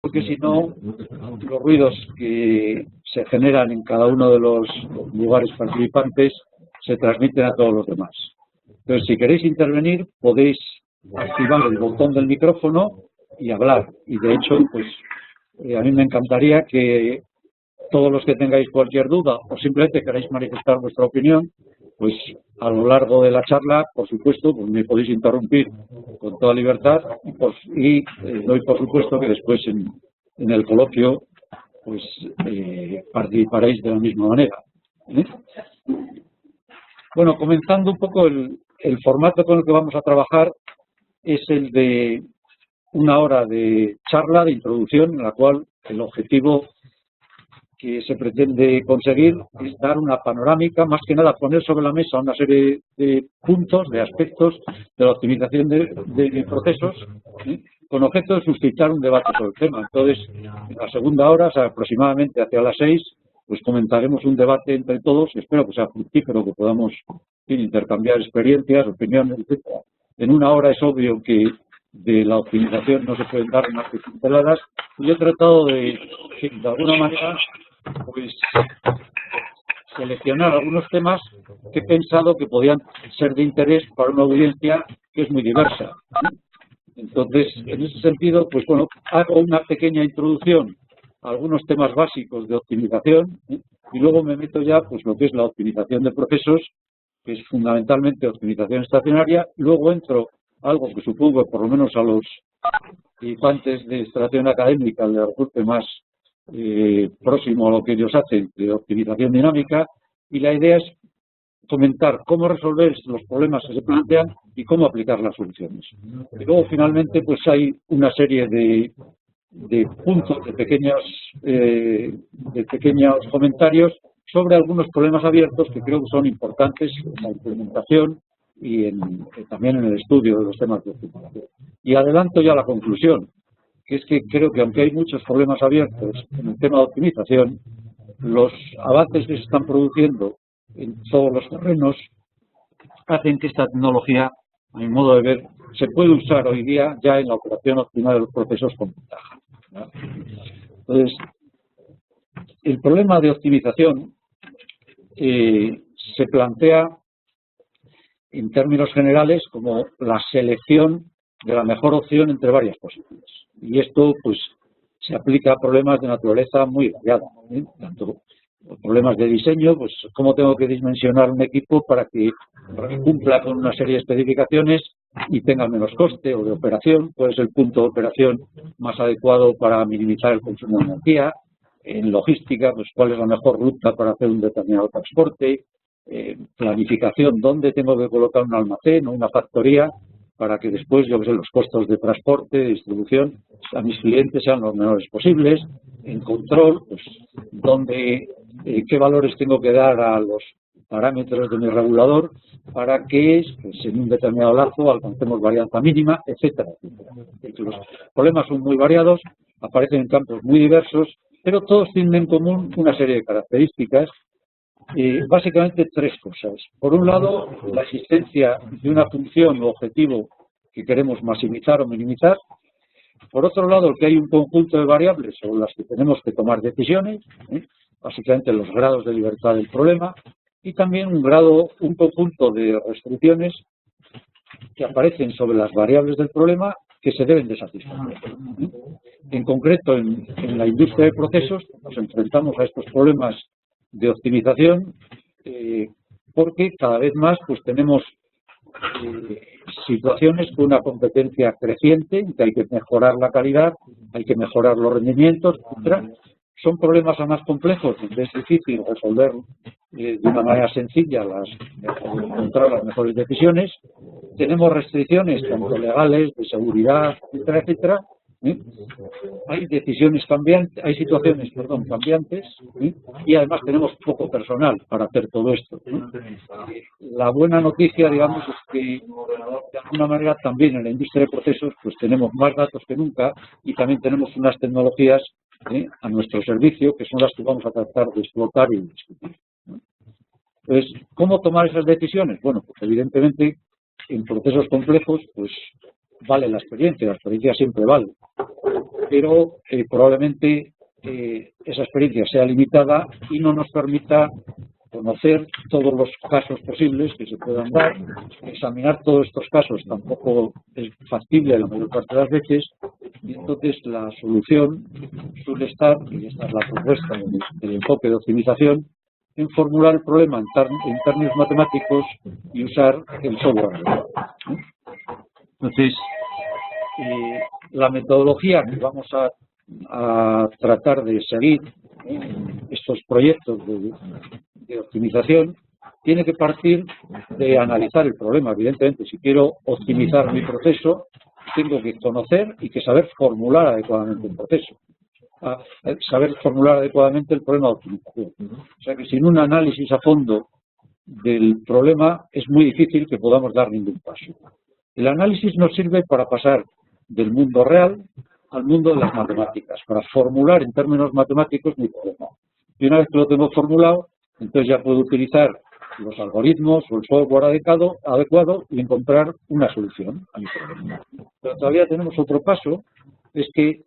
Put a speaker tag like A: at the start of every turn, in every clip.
A: porque si no, los ruidos que se generan en cada uno de los lugares participantes se transmiten a todos los demás. Entonces, si queréis intervenir, podéis activar el botón del micrófono y hablar. Y de hecho, pues a mí me encantaría que todos los que tengáis cualquier duda o simplemente queráis manifestar vuestra opinión, pues a lo largo de la charla, por supuesto, pues me podéis interrumpir con toda libertad y doy por supuesto que después en el coloquio pues participaréis de la misma manera. Bueno, comenzando un poco el formato con el que vamos a trabajar es el de una hora de charla, de introducción, en la cual el objetivo que se pretende conseguir es dar una panorámica, más que nada poner sobre la mesa una serie de puntos, de aspectos de la optimización de procesos, con objeto de suscitar un debate sobre el tema. Entonces, en la segunda hora, o sea, aproximadamente hacia las 6, pues comentaremos un debate entre todos, espero que sea fructífero, que podamos intercambiar experiencias, opiniones, etc. En una hora es obvio que de la optimización no se pueden dar más que pinceladas, y yo he tratado de alguna manera, pues seleccionar algunos temas que he pensado que podían ser de interés para una audiencia que es muy diversa. Entonces, en ese sentido, pues bueno, hago una pequeña introducción a algunos temas básicos de optimización y luego me meto ya pues lo que es la optimización de procesos, que es fundamentalmente optimización estacionaria. Luego entro a algo que supongo que por lo menos a los participantes de extracción académica les resulte más próximo a lo que ellos hacen de optimización dinámica, y la idea es comentar cómo resolver los problemas que se plantean y cómo aplicar las soluciones. Y luego finalmente pues hay una serie de puntos, de pequeños comentarios sobre algunos problemas abiertos que creo que son importantes en la implementación y también en el estudio de los temas de optimización. Y adelanto ya la conclusión, que es que creo que aunque hay muchos problemas abiertos en el tema de optimización, los avances que se están produciendo en todos los terrenos hacen que esta tecnología, a mi modo de ver, se puede usar hoy día ya en la operación óptima de los procesos con ventaja. Entonces, el problema de optimización se plantea en términos generales como la selección de la mejor opción entre varias posibles. Y esto pues se aplica a problemas de naturaleza muy variada, tanto problemas de diseño, pues cómo tengo que dimensionar un equipo para que cumpla con una serie de especificaciones y tenga menos coste, o de operación, cuál es el punto de operación más adecuado para minimizar el consumo de energía, en logística, pues cuál es la mejor ruta para hacer un determinado transporte, planificación, dónde tengo que colocar un almacén o una factoría para que después, yo que sé, los costos de transporte, de distribución a mis clientes sean los menores posibles, en control, pues qué valores tengo que dar a los parámetros de mi regulador para que pues, en un determinado lazo alcancemos varianza mínima, etcétera, etcétera. Los problemas son muy variados, aparecen en campos muy diversos, pero todos tienen en común una serie de características, básicamente tres cosas. Por un lado, la existencia de una función o objetivo que queremos maximizar o minimizar. Por otro lado, que hay un conjunto de variables sobre las que tenemos que tomar decisiones, básicamente los grados de libertad del problema, y también un conjunto de restricciones que aparecen sobre las variables del problema que se deben de satisfacer. En concreto, en la industria de procesos nos enfrentamos a estos problemas de optimización porque cada vez más pues tenemos situaciones con una competencia creciente, en que hay que mejorar la calidad, hay que mejorar los rendimientos, etc. Son problemas más complejos, donde es difícil resolver de una manera sencilla, encontrar las mejores decisiones. Tenemos restricciones tanto legales, de seguridad, etcétera, etcétera. Hay decisiones cambiantes, hay situaciones, cambiantes, y además tenemos poco personal para hacer todo esto. La buena noticia, digamos, es que de alguna manera también en la industria de procesos pues tenemos más datos que nunca y también tenemos unas tecnologías a nuestro servicio que son las que vamos a tratar de explotar y discutir. Entonces, ¿cómo tomar esas decisiones? Bueno, pues evidentemente en procesos complejos pues vale la experiencia siempre vale, pero probablemente esa experiencia sea limitada y no nos permita conocer todos los casos posibles que se puedan dar. Examinar todos estos casos tampoco es factible la mayor parte de las veces, y entonces la solución suele estar, y esta es la propuesta del enfoque de optimización, en formular el problema en términos matemáticos y usar el software. Entonces, la metodología que vamos a tratar de seguir estos proyectos de optimización tiene que partir de analizar el problema. Evidentemente, si quiero optimizar mi proceso, tengo que conocer y que saber formular adecuadamente el proceso, saber formular adecuadamente el problema de optimización. O sea que sin un análisis a fondo del problema es muy difícil que podamos dar ningún paso. El análisis nos sirve para pasar del mundo real al mundo de las matemáticas, para formular en términos matemáticos mi problema. Y una vez que lo tengo formulado, entonces ya puedo utilizar los algoritmos o el software adecuado y encontrar una solución a mi problema. Pero todavía tenemos otro paso, es que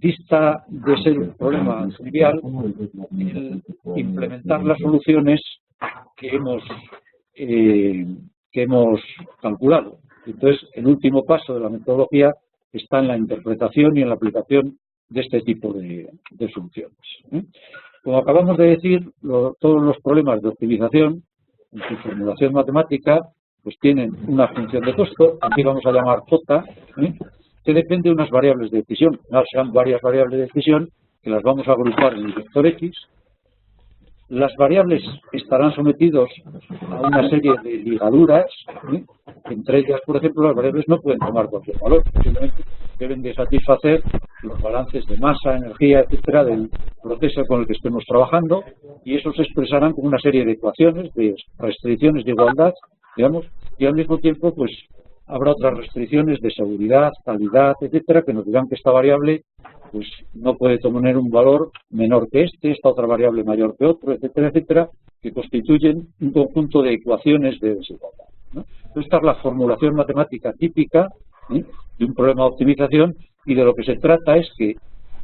A: dista de ser un problema trivial el implementar las soluciones que hemos calculado. Entonces, el último paso de la metodología está en la interpretación y en la aplicación de este tipo de soluciones. Como acabamos de decir, todos los problemas de optimización en su formulación matemática pues tienen una función de costo, aquí vamos a llamar J, que depende de unas variables de decisión. Serán varias variables de decisión que las vamos a agrupar en el vector X. Las variables estarán sometidos a una serie de ligaduras, entre ellas, por ejemplo, las variables no pueden tomar cualquier valor, simplemente deben de satisfacer los balances de masa, energía, etcétera, del proceso con el que estemos trabajando, y eso se expresarán con una serie de ecuaciones, de restricciones de igualdad, digamos, y al mismo tiempo, pues, habrá otras restricciones de seguridad, calidad, etcétera, que nos dirán que esta variable pues no puede tener un valor menor que esta otra variable mayor que otro, etcétera, etcétera, que constituyen un conjunto de ecuaciones de desigualdad, ¿no? Esta es la formulación matemática típica de un problema de optimización, y de lo que se trata es que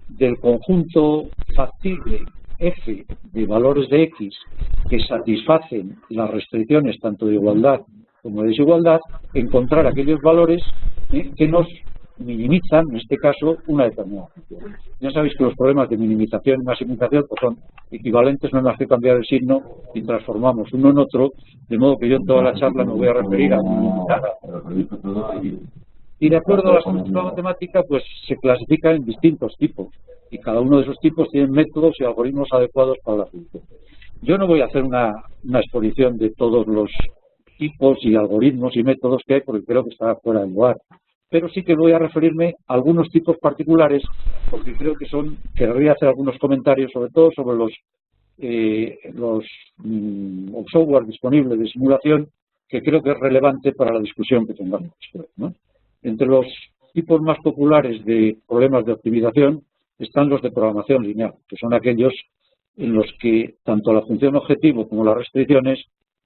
A: del conjunto factible F de valores de X que satisfacen las restricciones tanto de igualdad como de desigualdad, encontrar aquellos valores que nos minimizan, en este caso, una determinada función. Ya sabéis que los problemas de minimización y maximización pues son equivalentes, no hay más que cambiar el signo y transformamos uno en otro, de modo que yo en toda la charla me voy a referir a minimizar. Y de acuerdo a la estructura matemática, pues se clasifican en distintos tipos, y cada uno de esos tipos tiene métodos y algoritmos adecuados para la solución. Yo no voy a hacer una exposición de todos los tipos y algoritmos y métodos que hay, porque creo que está fuera de lugar. Pero sí que voy a referirme a algunos tipos particulares, porque creo que querría hacer algunos comentarios, sobre todo sobre los software disponibles de simulación, que creo que es relevante para la discusión que tengamos después, ¿no? Entre los tipos más populares de problemas de optimización están los de programación lineal, que son aquellos en los que tanto la función objetivo como las restricciones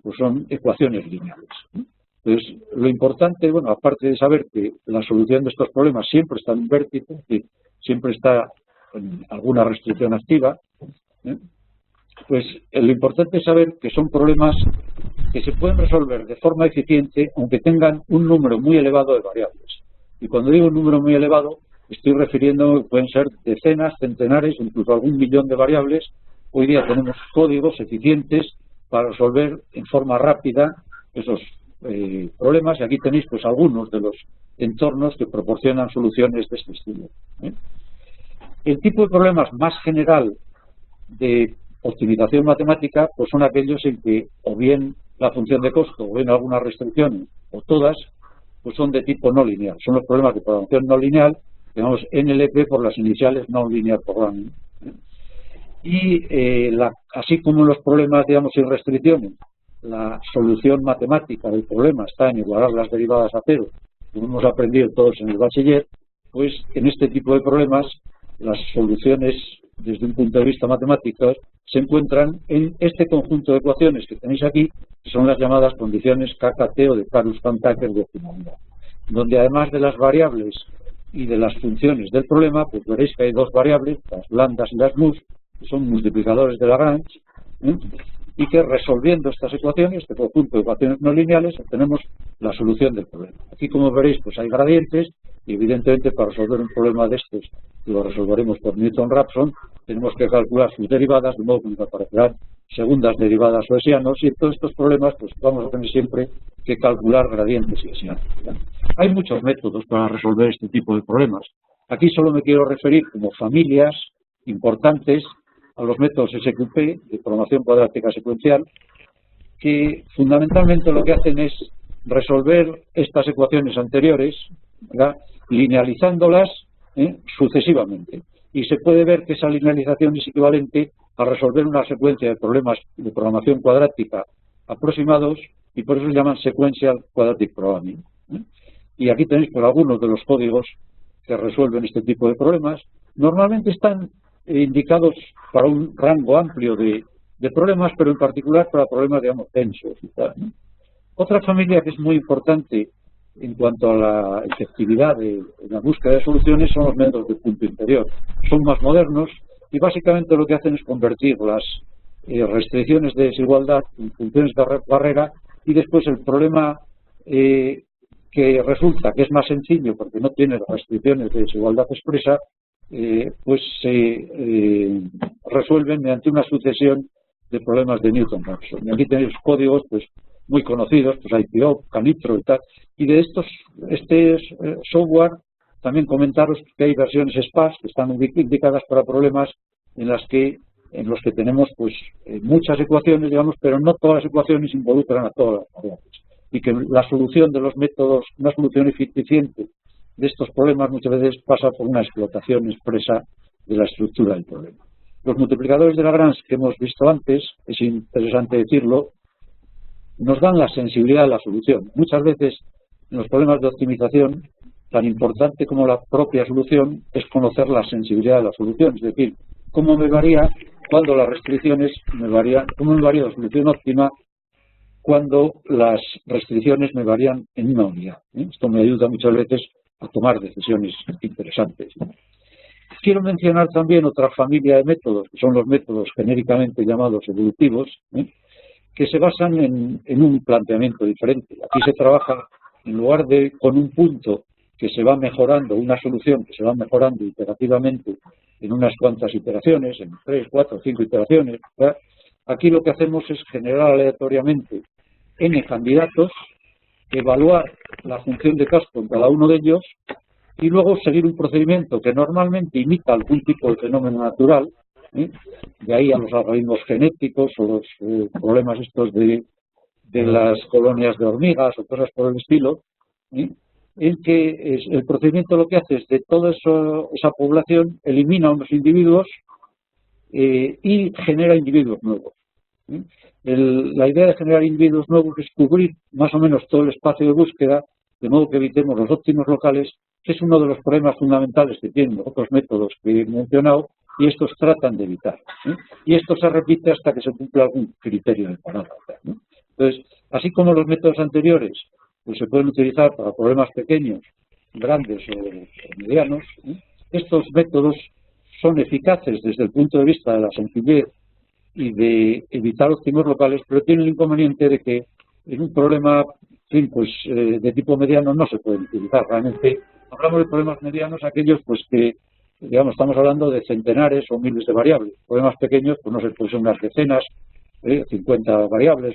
A: pues son ecuaciones lineales, ¿no? Entonces, lo importante, bueno, aparte de saber que la solución de estos problemas siempre está en un vértice, es decir, siempre está en alguna restricción activa, pues lo importante es saber que son problemas que se pueden resolver de forma eficiente, aunque tengan un número muy elevado de variables. Y cuando digo un número muy elevado, estoy refiriendo que pueden ser decenas, centenares, incluso algún millón de variables. Hoy día tenemos códigos eficientes para resolver en forma rápida esos problemas, y aquí tenéis pues algunos de los entornos que proporcionan soluciones de este estilo. El tipo de problemas más general de optimización matemática pues son aquellos en que o bien la función de costo o bien alguna restricción o todas pues son de tipo no lineal. Son los problemas de programación no lineal, llamamos NLP por las iniciales Non-Linear Programming. Y así como los problemas, digamos, sin restricciones, la solución matemática del problema está en igualar las derivadas a cero, como hemos aprendido todos en el bachiller, pues en este tipo de problemas las soluciones desde un punto de vista matemático se encuentran en este conjunto de ecuaciones que tenéis aquí, que son las llamadas condiciones KKT o de Karush-Van-Tucker de optimalidad. donde además de las variables y de las funciones del problema, pues veréis que hay dos variables, las lambdas y las mus, que son multiplicadores de Lagrange, y que resolviendo estas ecuaciones, este conjunto de ecuaciones no lineales, obtenemos la solución del problema. Aquí, como veréis, pues hay gradientes, y evidentemente para resolver un problema de estos, que lo resolveremos por Newton-Raphson, tenemos que calcular sus derivadas, de modo que nos aparecerán segundas derivadas o hesianos, y en todos estos problemas pues vamos a tener siempre que calcular gradientes y hesianos. Hay muchos métodos para resolver este tipo de problemas. Aquí solo me quiero referir como familias importantes a los métodos SQP, de programación cuadrática secuencial, que fundamentalmente lo que hacen es resolver estas ecuaciones anteriores, ¿verdad?, linealizándolas sucesivamente. Y se puede ver que esa linealización es equivalente a resolver una secuencia de problemas de programación cuadrática aproximados, y por eso se llaman Sequential Quadratic Programming. Y aquí tenéis por algunos de los códigos que resuelven este tipo de problemas. Normalmente están indicados para un rango amplio de problemas, pero en particular para problemas, digamos, densos y tal, ¿no? Otra familia que es muy importante en cuanto a la efectividad de la búsqueda de soluciones son los métodos de punto interior. Son más modernos y básicamente lo que hacen es convertir las restricciones de desigualdad en funciones de barrera, y después el problema que resulta que es más sencillo porque no tiene restricciones de desigualdad expresa, pues se resuelven mediante una sucesión de problemas de Newton-Raphson. Y aquí tenéis códigos pues muy conocidos, pues IPO, Canitro y tal. Y de este software también comentaros que hay versiones SPAS que están indicadas para problemas en los que tenemos pues muchas ecuaciones, digamos, pero no todas las ecuaciones involucran a todas las variables. Y que la solución de los métodos, una solución eficiente de estos problemas muchas veces pasa por una explotación expresa de la estructura del problema. Los multiplicadores de Lagrange que hemos visto antes, es interesante decirlo, nos dan la sensibilidad de la solución. Muchas veces en los problemas de optimización, tan importante como la propia solución es conocer la sensibilidad de la solución, es decir, cómo me varía cuando las restricciones me varían, cómo me varía la solución óptima cuando las restricciones me varían en una unidad. Esto me ayuda muchas veces a tomar decisiones interesantes. Quiero mencionar también otra familia de métodos, que son los métodos genéricamente llamados evolutivos, que se basan en un planteamiento diferente. Aquí se trabaja, en lugar de con un punto que se va mejorando, una solución que se va mejorando iterativamente en unas cuantas iteraciones, en 3, 4, 5 iteraciones, ¿verdad? Aquí lo que hacemos es generar aleatoriamente n candidatos, evaluar la función de Casco en cada uno de ellos y luego seguir un procedimiento que normalmente imita algún tipo de fenómeno natural, de ahí a los algoritmos genéticos o los problemas estos de las colonias de hormigas o cosas por el estilo, en que el procedimiento lo que hace es de toda esa población elimina unos individuos y genera individuos nuevos. La idea de generar individuos nuevos es cubrir más o menos todo el espacio de búsqueda, de modo que evitemos los óptimos locales, que es uno de los problemas fundamentales que tienen otros métodos que he mencionado, y estos tratan de evitar. Y esto se repite hasta que se cumpla algún criterio de parámetro. Entonces, así como los métodos anteriores pues se pueden utilizar para problemas pequeños, grandes o medianos, estos métodos son eficaces desde el punto de vista de la sencillez y de evitar óptimos locales, pero tienen el inconveniente de que en un problema de tipo mediano no se pueden utilizar. Realmente hablamos de problemas medianos, aquellos pues que, digamos, estamos hablando de centenares o miles de variables. Problemas pequeños, pues no sé, pues son unas decenas, 50 variables,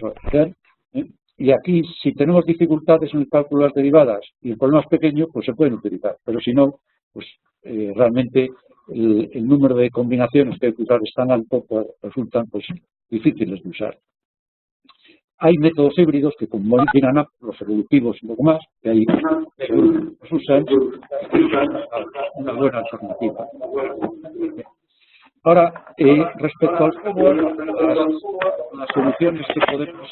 A: y aquí, si tenemos dificultades en el cálculo de las derivadas y el problema es pequeño, pues se pueden utilizar, pero si no, pues realmente el número de combinaciones que hay que usar es tan alto que resultan pues difíciles de usar. Hay métodos híbridos que combinan los evolutivos y un poco más, que ahí los usan una buena alternativa. Ahora, respecto al software, las soluciones que podemos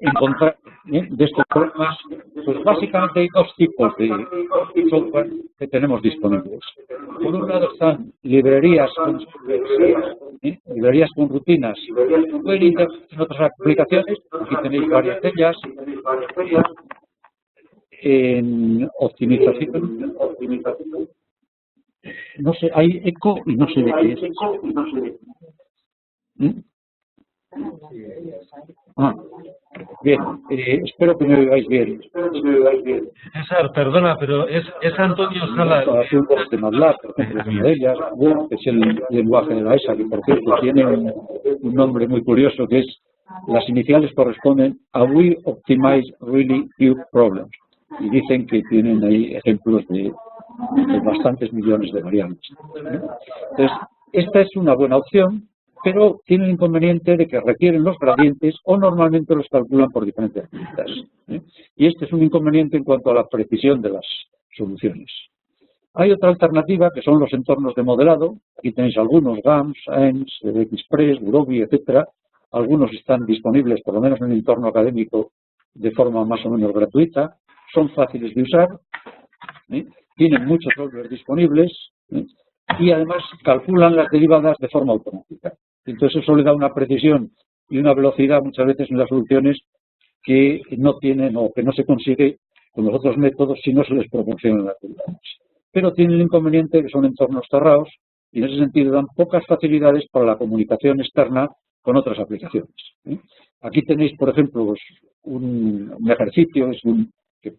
A: encontrar de estos problemas, pues básicamente hay dos tipos de software que tenemos disponibles. Por un lado están librerías con rutinas, pueden intervenir en otras aplicaciones, aquí tenéis varias de ellas, en optimización, no sé, hay eco y no sé de qué es. ¿Mm? Ah, bien, espero que me oigáis bien.
B: César, perdona, pero es Antonio Sala.
A: Asuntos de MATLAB, por ejemplo, es una de ellas, que es el lenguaje de la ESA, que por cierto tiene un nombre muy curioso, que es, las iniciales corresponden a We Optimize Really Few Problems. Y dicen que tienen ahí ejemplos de bastantes millones de variables. Entonces, esta es una buena opción, pero tiene el inconveniente de que requieren los gradientes o normalmente los calculan por diferentes medidas. Y este es un inconveniente en cuanto a la precisión de las soluciones. Hay otra alternativa que son los entornos de modelado. Aquí tenéis algunos, GAMS, AEMS, Express, Gurobi, etcétera. Algunos están disponibles, por lo menos en el entorno académico, de forma más o menos gratuita. Son fáciles de usar, tienen muchos solvers disponibles y además calculan las derivadas de forma automática. Entonces eso le da una precisión y una velocidad muchas veces en las soluciones que no tienen o que no se consigue con los otros métodos si no se les proporcionan las derivadas. Pero tienen el inconveniente que son entornos cerrados y en ese sentido dan pocas facilidades para la comunicación externa con otras aplicaciones. Aquí tenéis, por ejemplo, pues, un ejercicio que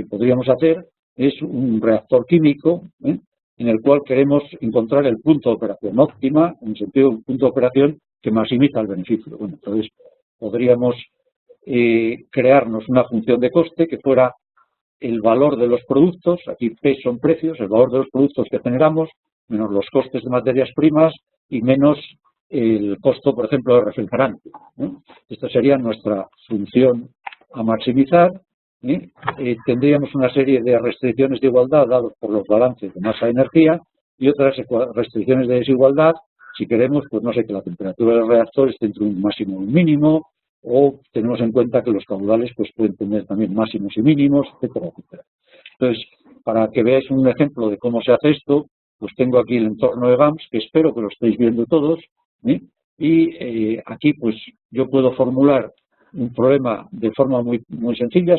A: podríamos hacer, es un reactor químico en el cual queremos encontrar el punto de operación óptima, en el sentido de un punto de operación que maximiza el beneficio. Bueno, entonces podríamos crearnos una función de coste que fuera el valor de los productos, aquí P son precios, el valor de los productos que generamos, menos los costes de materias primas y menos el costo, por ejemplo, de refrigerante. Esta sería nuestra función a maximizar. Tendríamos una serie de restricciones de igualdad dados por los balances de masa-energía y otras restricciones de desigualdad si queremos, pues no sé, que la temperatura del reactor esté entre un máximo y un mínimo, o tenemos en cuenta que los caudales pues pueden tener también máximos y mínimos, etcétera, etcétera. Entonces, para que veáis un ejemplo de cómo se hace esto, pues tengo aquí el entorno de GAMS, que espero que lo estéis viendo todos, y aquí pues yo puedo formular un problema de forma muy sencilla.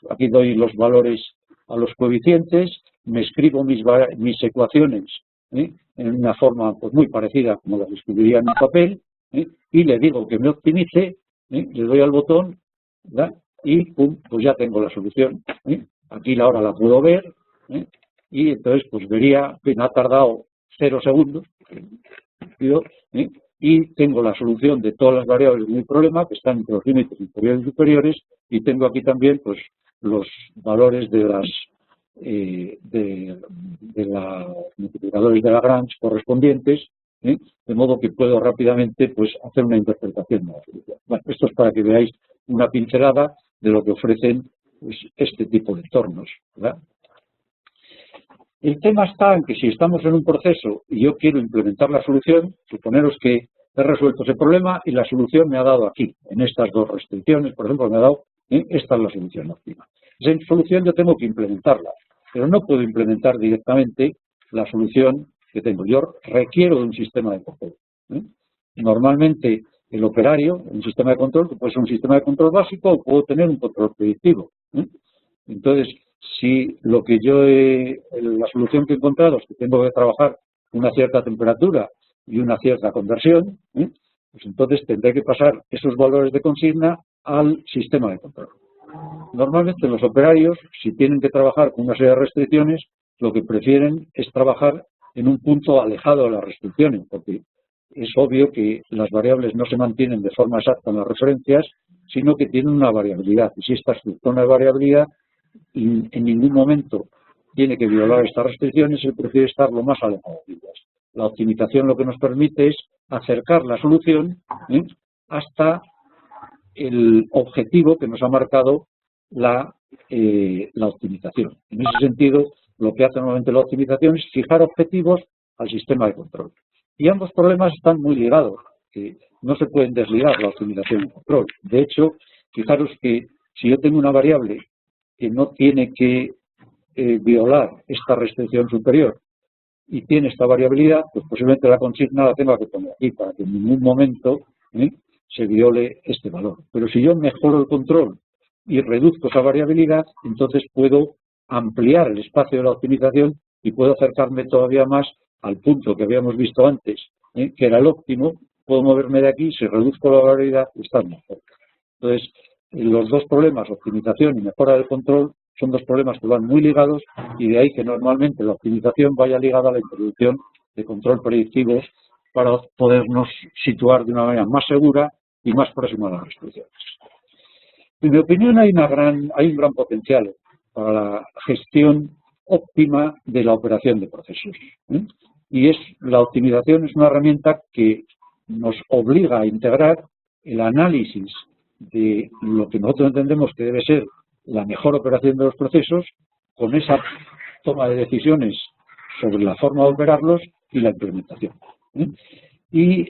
A: Aquí doy los valores a los coeficientes, me escribo mis ecuaciones en una forma pues muy parecida como las escribiría en un papel, y le digo que me optimice, le doy al botón, ¿verdad? Y pum, pues ya tengo la solución. Aquí ahora la puedo ver, y entonces pues vería que me ha tardado 0 segundos, y tengo la solución de todas las variables de mi problema, que están entre los límites inferiores y superiores, y tengo aquí también pues los valores de los multiplicadores de Lagrange correspondientes, de modo que puedo rápidamente pues hacer una interpretación de la solución. Bueno, esto es para que veáis una pincelada de lo que ofrecen pues, este tipo de entornos, ¿verdad? El tema está en que si estamos en un proceso y yo quiero implementar la solución, suponeros que he resuelto ese problema y la solución me ha dado aquí, en estas dos restricciones, por ejemplo, me ha dado, esta es la solución óptima. Esa solución yo tengo que implementarla, pero no puedo implementar directamente la solución que tengo. Yo requiero de un sistema de control. Normalmente el operario, un sistema de control, que puede ser un sistema de control básico o puedo tener un control predictivo. Entonces, si lo que la solución que he encontrado es que tengo que trabajar una cierta temperatura y una cierta conversión, pues entonces tendré que pasar esos valores de consigna al sistema de control. Normalmente los operarios, si tienen que trabajar con una serie de restricciones, lo que prefieren es trabajar en un punto alejado de las restricciones, porque es obvio que las variables no se mantienen de forma exacta en las referencias, sino que tienen una variabilidad. Y si esta zona de variabilidad en ningún momento tiene que violar estas restricciones, él prefiere estar lo más alejado de ellas. La optimización lo que nos permite es acercar la solución hasta el objetivo que nos ha marcado la optimización. En ese sentido, lo que hace normalmente la optimización es fijar objetivos al sistema de control. Y ambos problemas están muy ligados, que no se pueden desligar la optimización y el control. De hecho, fijaros que si yo tengo una variable que no tiene que violar esta restricción superior y tiene esta variabilidad, pues posiblemente la consigna la tenga que poner aquí para que en ningún momento se viole este valor. Pero si yo mejoro el control y reduzco esa variabilidad, entonces puedo ampliar el espacio de la optimización y puedo acercarme todavía más al punto que habíamos visto antes, que era el óptimo. Puedo moverme de aquí, si reduzco la variabilidad, estar mejor. Entonces, los dos problemas, optimización y mejora del control, son dos problemas que van muy ligados, y de ahí que normalmente la optimización vaya ligada a la introducción de control predictivos para podernos situar de una manera más segura y más próxima a las restricciones. En mi opinión, hay un gran potencial para la gestión óptima de la operación de procesos. Y la optimización es una herramienta que nos obliga a integrar el análisis de lo que nosotros entendemos que debe ser la mejor operación de los procesos con esa toma de decisiones sobre la forma de operarlos y la implementación. Y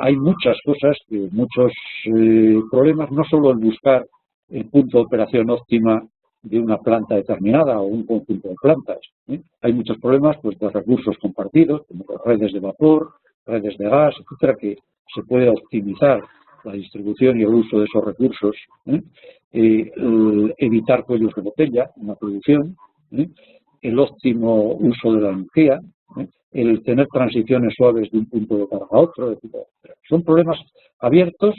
A: hay muchas cosas, muchos problemas, no solo el buscar el punto de operación óptima de una planta determinada o un conjunto de plantas. Hay muchos problemas pues, de recursos compartidos, como redes de vapor, redes de gas, etcétera, que se puede optimizar la distribución y el uso de esos recursos, evitar cuellos de botella en la producción, el óptimo uso de la energía, el tener transiciones suaves de un punto de carga a otro, etcétera. Son problemas abiertos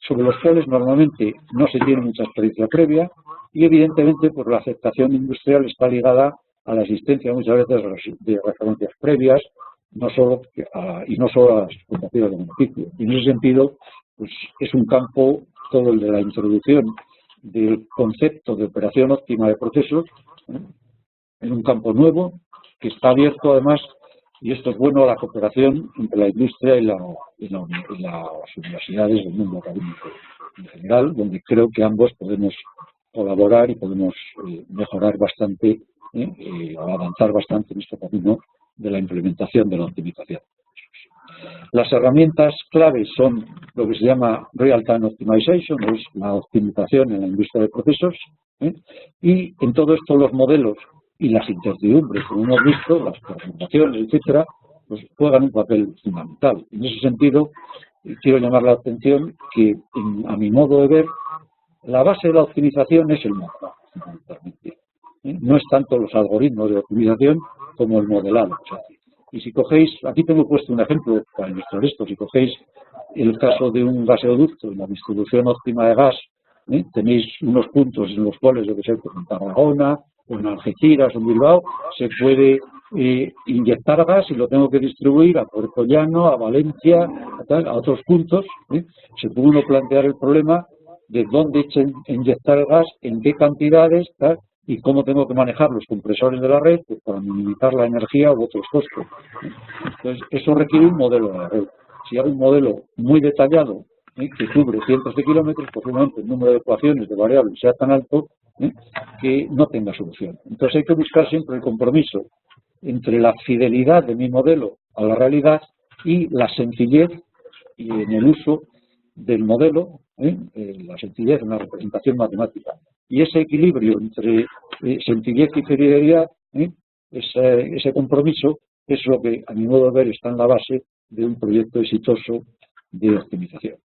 A: sobre los cuales normalmente no se tiene mucha experiencia previa y evidentemente pues, la aceptación industrial está ligada a la existencia muchas veces de referencias previas y no solo a las expectativas de beneficio. Y en ese sentido pues, es un campo, todo el de la introducción del concepto de operación óptima de procesos, en un campo nuevo que está abierto además, y esto es bueno, a la cooperación entre la industria y las universidades del mundo académico en general, donde creo que ambos podemos colaborar y podemos mejorar bastante o avanzar bastante en este camino de la implementación de la optimización. Las herramientas claves son lo que se llama Real-Time Optimization, es la optimización en la industria de procesos, y en todo esto los modelos y las incertidumbres, como hemos visto, las presentaciones, etcétera, pues juegan un papel fundamental. En ese sentido, quiero llamar la atención que, a mi modo de ver, la base de la optimización es el modelado, fundamentalmente. No es tanto los algoritmos de optimización como el modelado. O sea, y si cogéis, aquí tengo puesto un ejemplo para ilustrar esto, si cogéis el caso de un gaseoducto en la distribución óptima de gas, tenéis unos puntos en los cuales, yo que sé, en Tarragona, o en Algeciras o en Bilbao, se puede inyectar gas y lo tengo que distribuir a Puerto Llano, a Valencia, a otros puntos. Se puede uno plantear el problema de dónde inyectar el gas, en qué cantidades, tal, y cómo tengo que manejar los compresores de la red pues, para minimizar la energía u otros costos. Entonces, eso requiere un modelo de la red. Si hago un modelo muy detallado que cubre cientos de kilómetros, posiblemente el número de ecuaciones de variables sea tan alto que no tenga solución. Entonces hay que buscar siempre el compromiso entre la fidelidad de mi modelo a la realidad y la sencillez y en el uso del modelo, la sencillez en la representación matemática. Y ese equilibrio entre sencillez y fidelidad, ese compromiso, es lo que, a mi modo de ver, está en la base de un proyecto exitoso de optimización.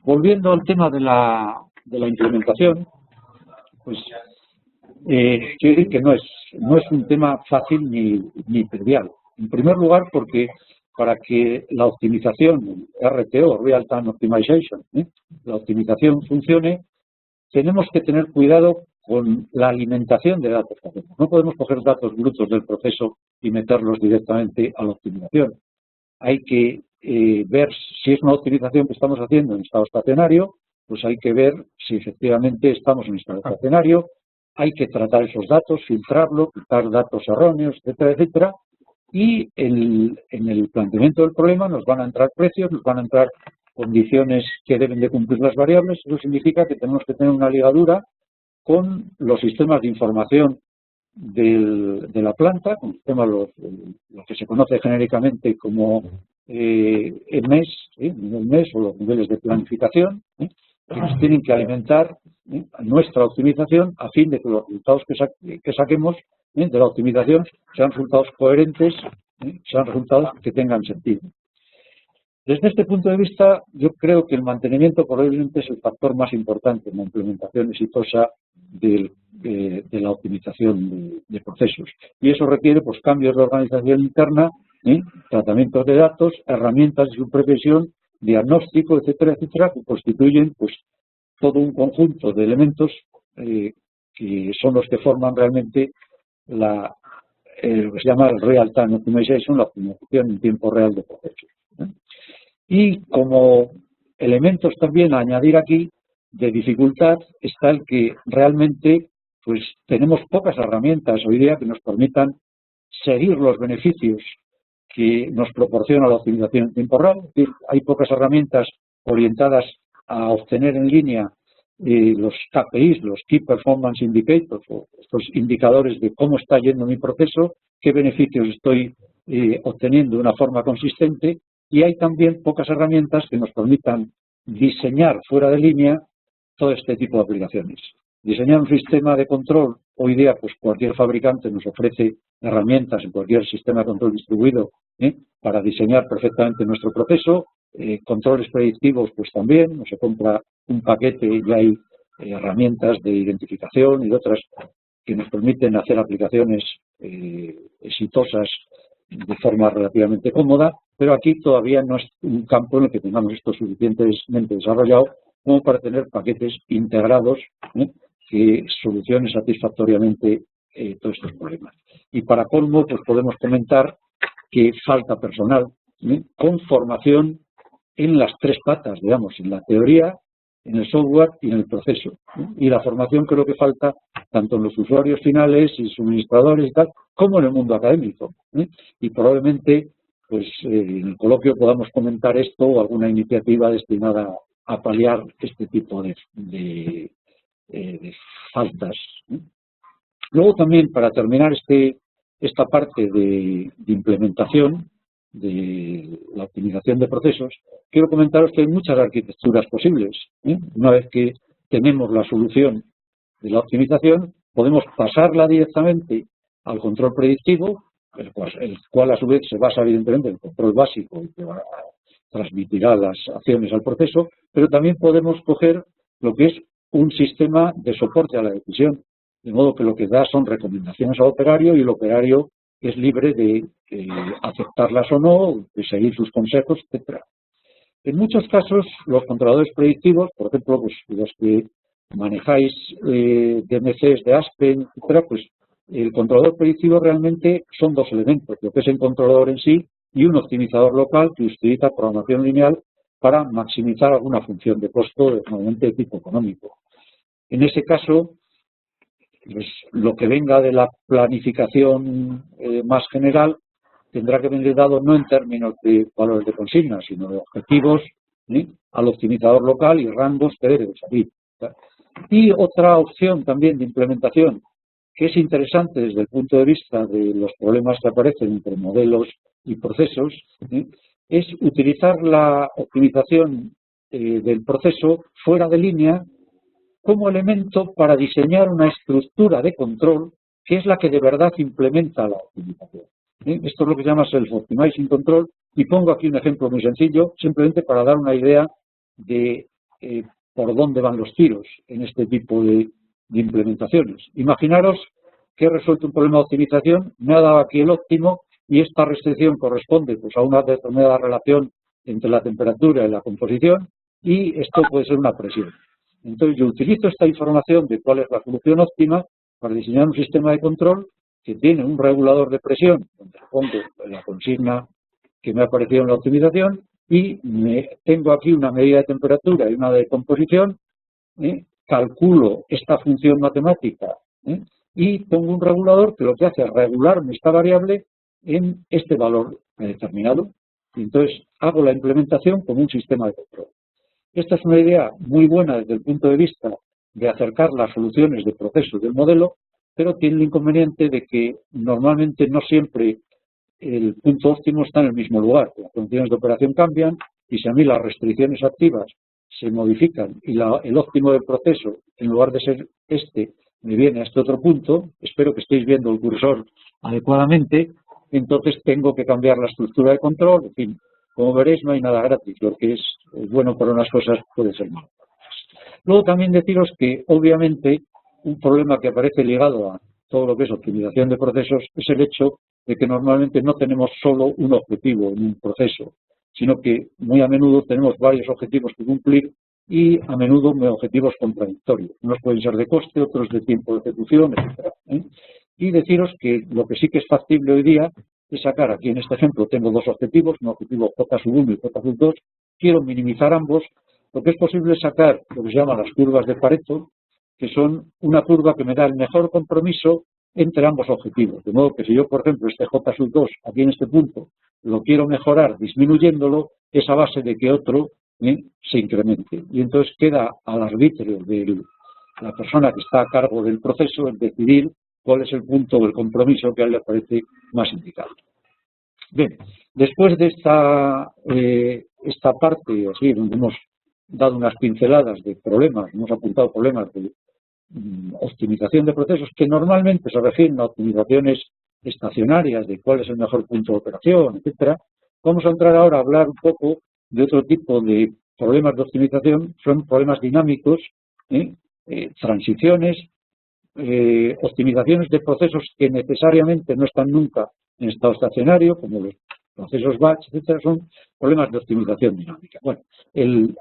A: Volviendo al tema de la implementación, pues quiero decir que no es un tema fácil ni trivial. En primer lugar, porque para que la optimización RTO, Real Time Optimization, la optimización funcione, tenemos que tener cuidado con la alimentación de datos que hacemos. No podemos coger datos brutos del proceso y meterlos directamente a la optimización. Hay que ver si es una optimización que estamos haciendo en estado estacionario, pues hay que ver si efectivamente estamos en estado estacionario, hay que tratar esos datos, filtrarlo, quitar datos erróneos, etcétera, etcétera, y en el planteamiento del problema nos van a entrar precios, nos van a entrar condiciones que deben de cumplir las variables. Eso significa que tenemos que tener una ligadura con los sistemas de información de la planta, con sistemas lo que se conoce genéricamente como MES, nivel MES o los niveles de planificación, que nos tienen que alimentar nuestra optimización a fin de que los resultados que saquemos de la optimización sean resultados coherentes, sean resultados que tengan sentido. Desde este punto de vista, yo creo que el mantenimiento probablemente es el factor más importante en la implementación exitosa de la optimización de procesos. Y eso requiere pues, cambios de organización interna, tratamientos de datos, herramientas de supervisión, diagnóstico, etcétera, etcétera, que constituyen pues, todo un conjunto de elementos que son los que forman realmente lo que se llama el Real-Time Optimization, la optimización en tiempo real de procesos. Y como elementos también a añadir aquí de dificultad está el que realmente pues tenemos pocas herramientas hoy día que nos permitan seguir los beneficios que nos proporciona la optimización en tiempo real. Es decir, hay pocas herramientas orientadas a obtener en línea los KPIs, los Key Performance Indicators, o estos indicadores de cómo está yendo mi proceso, qué beneficios estoy obteniendo de una forma consistente. Y hay también pocas herramientas que nos permitan diseñar fuera de línea todo este tipo de aplicaciones. Diseñar un sistema de control, hoy día pues cualquier fabricante nos ofrece herramientas en cualquier sistema de control distribuido para diseñar perfectamente nuestro proceso. Controles predictivos pues también, no se compra un paquete y ya hay herramientas de identificación y otras que nos permiten hacer aplicaciones exitosas de forma relativamente cómoda, pero aquí todavía no es un campo en el que tengamos esto suficientemente desarrollado como para tener paquetes integrados que solucionen satisfactoriamente todos estos problemas. Y para colmo, pues podemos comentar que falta personal con formación en las tres patas, digamos, en la teoría, en el software y en el proceso. Y la formación creo que falta tanto en los usuarios finales y suministradores y tal, como en el mundo académico. Y probablemente pues en el coloquio podamos comentar esto o alguna iniciativa destinada a paliar este tipo de faltas. Luego también, para terminar esta parte de implementación de la optimización de procesos, quiero comentaros que hay muchas arquitecturas posibles. Una vez que tenemos la solución de la optimización, podemos pasarla directamente al control predictivo, el cual a su vez se basa evidentemente en el control básico y que transmitirá las acciones al proceso, pero también podemos coger lo que es un sistema de soporte a la decisión, de modo que lo que da son recomendaciones al operario y el operario es libre de aceptarlas o no, de seguir sus consejos, etcétera. En muchos casos, los controladores predictivos, por ejemplo, pues, los que manejáis DMCs de Aspen, etcétera, pues el controlador predictivo realmente son dos elementos, lo que es el controlador en sí y un optimizador local que utiliza programación lineal para maximizar alguna función de costo, normalmente de tipo económico. En ese caso, pues, lo que venga de la planificación más general tendrá que venir dado no en términos de valores de consigna, sino de objetivos al optimizador local y rangos que debe salir. Y otra opción también de implementación que es interesante desde el punto de vista de los problemas que aparecen entre modelos y procesos, es utilizar la optimización del proceso fuera de línea como elemento para diseñar una estructura de control que es la que de verdad implementa la optimización. Esto es lo que se llama Self-Optimizing Control, y pongo aquí un ejemplo muy sencillo, simplemente para dar una idea de por dónde van los tiros en este tipo de implementaciones. Imaginaros que he resuelto un problema de optimización, me ha dado aquí el óptimo y esta restricción corresponde pues, a una determinada relación entre la temperatura y la composición, y esto puede ser una presión. Entonces yo utilizo esta información de cuál es la solución óptima para diseñar un sistema de control que tiene un regulador de presión, donde pongo la consigna que me ha aparecido en la optimización, y tengo aquí una medida de temperatura y una de composición, calculo esta función matemática y pongo un regulador que lo que hace es regularme esta variable en este valor determinado. Y entonces hago la implementación como un sistema de control. Esta es una idea muy buena desde el punto de vista de acercar las soluciones de procesos del modelo, pero tiene el inconveniente de que normalmente no siempre el punto óptimo está en el mismo lugar. Las condiciones de operación cambian y si a mí las restricciones activas se modifican y el óptimo del proceso, en lugar de ser este, me viene a este otro punto, espero que estéis viendo el cursor adecuadamente, entonces tengo que cambiar la estructura de control, en fin, como veréis, no hay nada gratis. Lo que es bueno para unas cosas puede ser malo. Luego también deciros que, obviamente, un problema que aparece ligado a todo lo que es optimización de procesos es el hecho de que normalmente no tenemos solo un objetivo en un proceso, sino que muy a menudo tenemos varios objetivos que cumplir y a menudo objetivos contradictorios. Unos pueden ser de coste, otros de tiempo de ejecución, etc. Y deciros que lo que sí que es factible hoy día es sacar, aquí en este ejemplo tengo dos objetivos, un objetivo J1 y J2, quiero minimizar ambos. Lo que es posible es sacar lo que se llaman las curvas de Pareto, que son una curva que me da el mejor compromiso entre ambos objetivos. De modo que si yo, por ejemplo, este J2 aquí en este punto lo quiero mejorar disminuyéndolo, es a base de que otro se incremente. Y entonces queda al arbitrio de la persona que está a cargo del proceso el decidir cuál es el punto del compromiso que a él le parece más indicado. Bien, después de esta parte, así, donde hemos dado unas pinceladas de problemas, hemos apuntado problemas de optimización de procesos que normalmente se refieren a optimizaciones estacionarias de cuál es el mejor punto de operación, etcétera. Vamos a entrar ahora a hablar un poco de otro tipo de problemas de optimización, son problemas dinámicos, transiciones, optimizaciones de procesos que necesariamente no están nunca en estado estacionario, como los procesos batch, etcétera, son problemas de optimización dinámica. Bueno,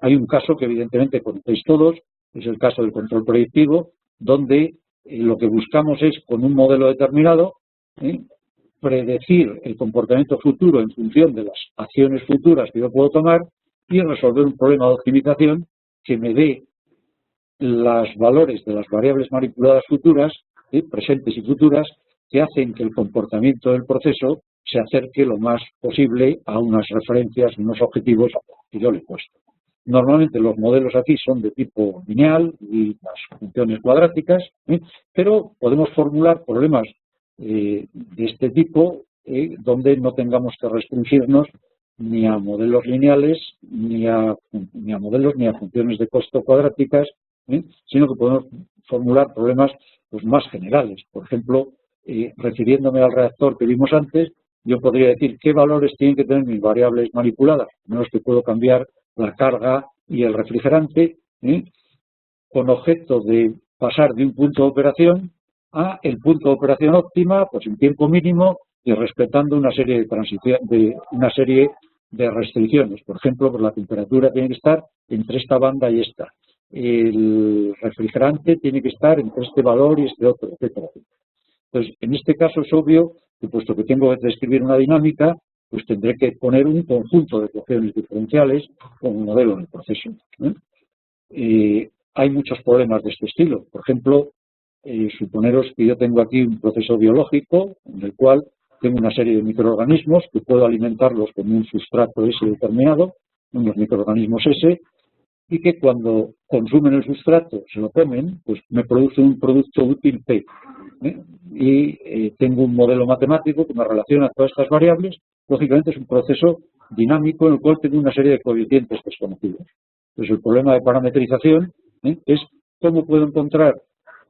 A: hay un caso que evidentemente conocéis todos, es el caso del control predictivo, donde lo que buscamos es, con un modelo determinado, predecir el comportamiento futuro en función de las acciones futuras que yo puedo tomar y resolver un problema de optimización que me dé los valores de las variables manipuladas futuras, presentes y futuras, que hacen que el comportamiento del proceso se acerque lo más posible a unas referencias, unos objetivos que yo le he puesto. Normalmente los modelos aquí son de tipo lineal y las funciones cuadráticas, pero podemos formular problemas de este tipo donde no tengamos que restringirnos ni a modelos lineales, ni a modelos ni a funciones de costo cuadráticas, sino que podemos formular problemas pues, más generales. Por ejemplo, refiriéndome al reactor que vimos antes, yo podría decir qué valores tienen que tener mis variables manipuladas, menos que puedo cambiar la carga y el refrigerante, con objeto de pasar de un punto de operación a el punto de operación óptima, pues en tiempo mínimo y respetando una serie de restricciones. Por ejemplo, pues la temperatura tiene que estar entre esta banda y esta. El refrigerante tiene que estar entre este valor y este otro, etcétera. Entonces, en este caso es obvio que, puesto que tengo que describir una dinámica, pues tendré que poner un conjunto de ecuaciones diferenciales como modelo del proceso. Hay muchos problemas de este estilo. Por ejemplo, suponeros que yo tengo aquí un proceso biológico en el cual tengo una serie de microorganismos que puedo alimentarlos con un sustrato S determinado, unos microorganismos S, y que cuando consumen el sustrato, se lo comen, pues me produce un producto útil P. Y tengo un modelo matemático que me relaciona todas estas variables. Lógicamente es un proceso dinámico en el cual tengo una serie de coeficientes desconocidos. Entonces el problema de parametrización es cómo puedo encontrar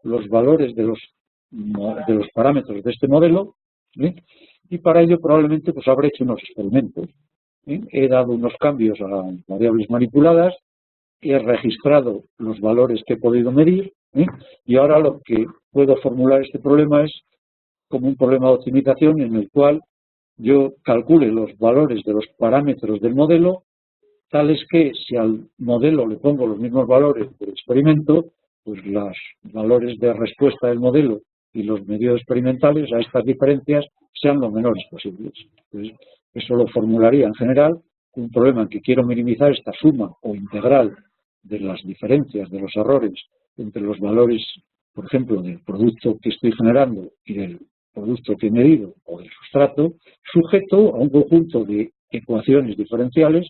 A: los valores de los parámetros de este modelo, y para ello probablemente pues habré hecho unos experimentos. He dado unos cambios a las variables manipuladas, he registrado los valores que he podido medir, y ahora lo que puedo formular este problema es como un problema de optimización en el cual yo calcule los valores de los parámetros del modelo, tales que si al modelo le pongo los mismos valores del experimento, pues los valores de respuesta del modelo y los medios experimentales a estas diferencias sean lo menores posibles. Entonces, eso lo formularía en general un problema en que quiero minimizar esta suma o integral de las diferencias, de los errores entre los valores, por ejemplo, del producto que estoy generando y del producto que he medido o del sustrato, sujeto a un conjunto de ecuaciones diferenciales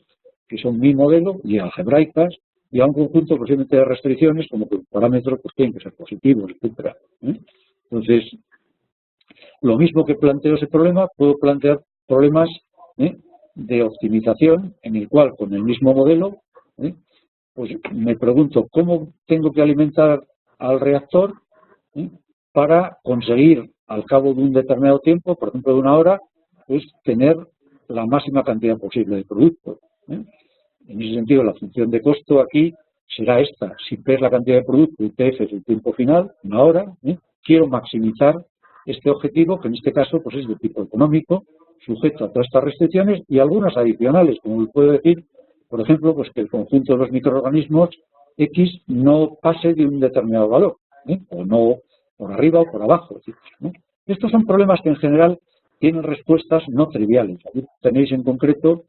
A: que son mi modelo y algebraicas, y a un conjunto posiblemente de restricciones como que los parámetros pues, tienen que ser positivos, etcétera. Entonces, lo mismo que planteo ese problema, puedo plantear problemas de optimización en el cual con el mismo modelo pues me pregunto cómo tengo que alimentar al reactor para conseguir al cabo de un determinado tiempo, por ejemplo de una hora, pues tener la máxima cantidad posible de producto. En ese sentido, la función de costo aquí será esta. Si P es la cantidad de producto y TF es el tiempo final, una hora, quiero maximizar este objetivo, que en este caso pues es de tipo económico, sujeto a todas estas restricciones y algunas adicionales, como puedo decir, por ejemplo, pues que el conjunto de los microorganismos X no pase de un determinado valor, o no por arriba o por abajo. ¿No? Estos son problemas que en general tienen respuestas no triviales. Aquí tenéis en concreto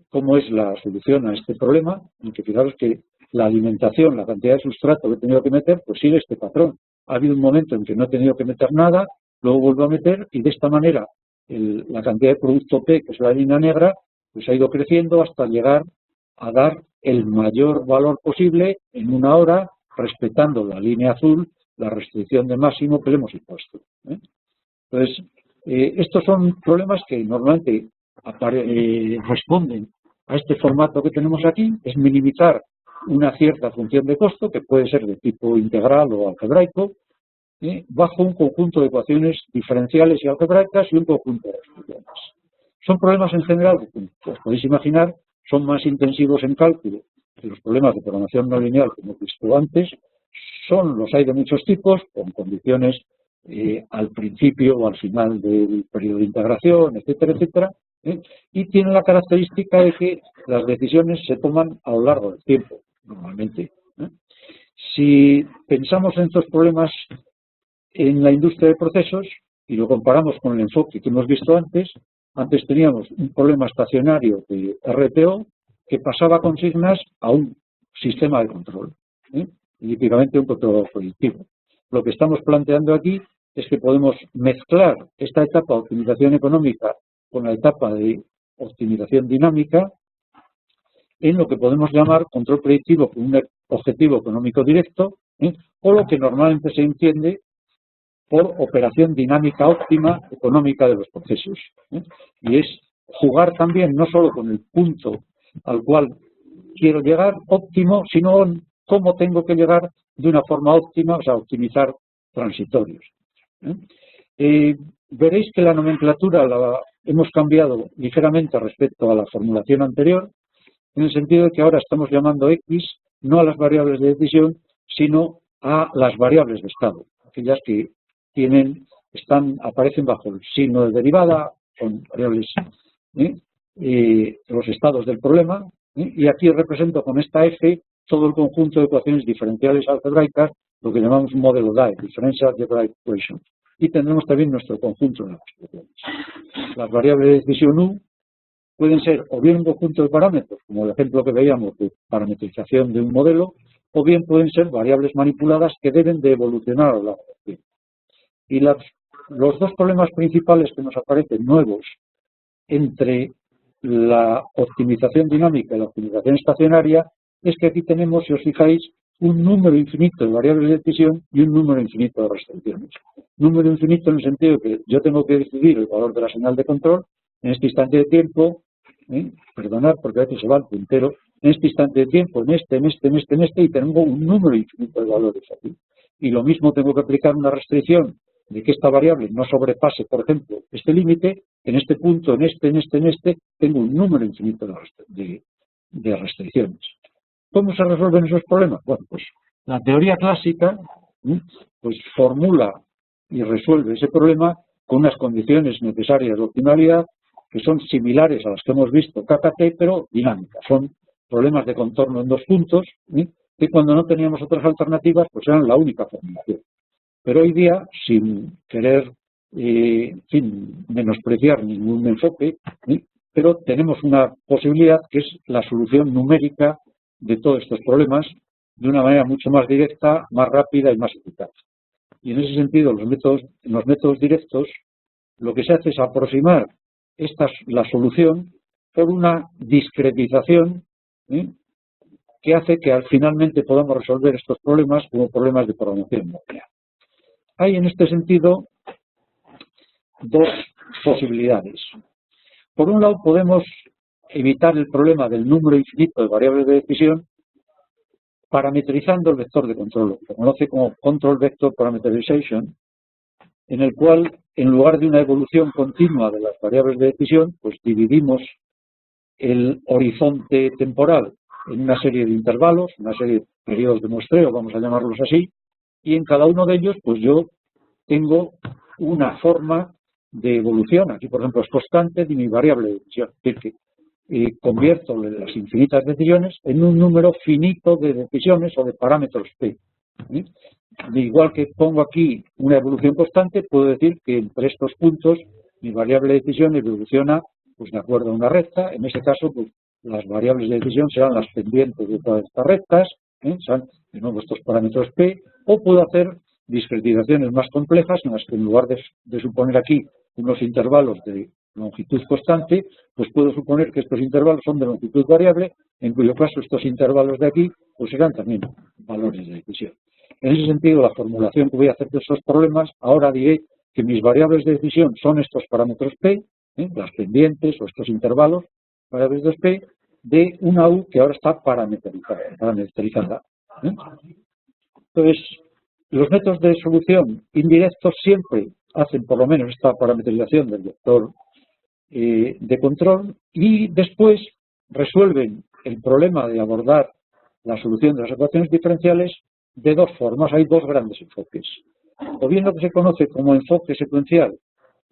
A: cómo es la solución a este problema, en que fijaros que la alimentación, la cantidad de sustrato que he tenido que meter, pues sigue este patrón. Ha habido un momento en que no he tenido que meter nada, luego vuelvo a meter y de esta manera la cantidad de producto P, que es la línea negra, pues ha ido creciendo hasta llegar a dar el mayor valor posible en una hora, respetando la línea azul, la restricción de máximo que le hemos impuesto. Entonces, estos son problemas que normalmente responden a este formato que tenemos aquí, es minimizar una cierta función de costo, que puede ser de tipo integral o algebraico, bajo un conjunto de ecuaciones diferenciales y algebraicas y un conjunto de restricciones. Son problemas en general que, como os podéis imaginar, son más intensivos en cálculo que los problemas de programación no lineal que hemos visto antes. Los hay de muchos tipos, con condiciones al principio o al final del periodo de integración, etcétera, etcétera, y tienen la característica de que las decisiones se toman a lo largo del tiempo, normalmente. Si pensamos en estos problemas en la industria de procesos y lo comparamos con el enfoque que hemos visto antes teníamos un problema estacionario de RTO que pasaba consignas a un sistema de control, y típicamente un control predictivo. Lo que estamos planteando aquí es que podemos mezclar esta etapa de optimización económica con la etapa de optimización dinámica en lo que podemos llamar control predictivo con un objetivo económico directo, o lo que normalmente se entiende por operación dinámica óptima económica de los procesos. Y es jugar también no solo con el punto al cual quiero llegar óptimo, sino cómo tengo que llegar de una forma óptima, o sea, optimizar transitorios. Veréis que la nomenclatura la hemos cambiado ligeramente respecto a la formulación anterior, en el sentido de que ahora estamos llamando X no a las variables de decisión, sino a las variables de estado, aquellas que aparecen bajo el signo de derivada, son variables, los estados del problema, y aquí represento con esta F todo el conjunto de ecuaciones diferenciales algebraicas, lo que llamamos un modelo DAE, Differential Algebraic Equation, y tendremos también nuestro conjunto de expresiones. Las variables de decisión U pueden ser o bien un conjunto de parámetros, como el ejemplo que veíamos de parametrización de un modelo, o bien pueden ser variables manipuladas que deben de evolucionar a lo largo del tiempo. Y los dos problemas principales que nos aparecen nuevos entre la optimización dinámica y la optimización estacionaria es que aquí tenemos, si os fijáis, un número infinito de variables de decisión y un número infinito de restricciones. Número infinito en el sentido de que yo tengo que decidir el valor de la señal de control en este instante de tiempo, perdonad porque a veces se va al puntero, en este instante de tiempo, en este, y tengo un número infinito de valores aquí. Y lo mismo tengo que aplicar una restricción de que esta variable no sobrepase, por ejemplo, este límite, en este punto, en este, tengo un número infinito de restricciones. ¿Cómo se resuelven esos problemas? Bueno, pues la teoría clásica pues formula y resuelve ese problema con unas condiciones necesarias de optimalidad que son similares a las que hemos visto KKT, pero dinámicas. Son problemas de contorno en dos puntos, que cuando no teníamos otras alternativas, pues eran la única formulación. Pero hoy día, sin querer sin menospreciar ningún enfoque, pero tenemos una posibilidad que es la solución numérica de todos estos problemas de una manera mucho más directa, más rápida y más eficaz. Y en ese sentido, en los métodos directos, lo que se hace es aproximar la solución por una discretización que hace que finalmente podamos resolver estos problemas como problemas de programación lineal. Hay en este sentido dos posibilidades. Por un lado, podemos evitar el problema del número infinito de variables de decisión parametrizando el vector de control. Se conoce como Control Vector Parameterization, en el cual, en lugar de una evolución continua de las variables de decisión, pues dividimos el horizonte temporal en una serie de intervalos, una serie de periodos de muestreo, vamos a llamarlos así, y en cada uno de ellos pues yo tengo una forma de evolución. Aquí, por ejemplo, es constante de mi variable de decisión, es decir, que convierto las infinitas decisiones en un número finito de decisiones o de parámetros P. De igual que pongo aquí una evolución constante, puedo decir que entre estos puntos mi variable de decisión evoluciona pues de acuerdo a una recta. En ese caso, pues las variables de decisión serán las pendientes de todas estas rectas, serán de nuevo estos parámetros P, o puedo hacer discretizaciones más complejas en las que en lugar de suponer aquí unos intervalos de longitud constante, pues puedo suponer que estos intervalos son de longitud variable, en cuyo caso estos intervalos de aquí pues serán también valores de decisión. En ese sentido, la formulación que voy a hacer de esos problemas, ahora diré que mis variables de decisión son estos parámetros P, las pendientes o estos intervalos, variables de P, de una U que ahora está parametrizada. Entonces, los métodos de solución indirectos siempre hacen por lo menos esta parametrización del vector de control y después resuelven el problema de abordar la solución de las ecuaciones diferenciales de dos formas. Hay dos grandes enfoques. O bien lo que se conoce como enfoque secuencial,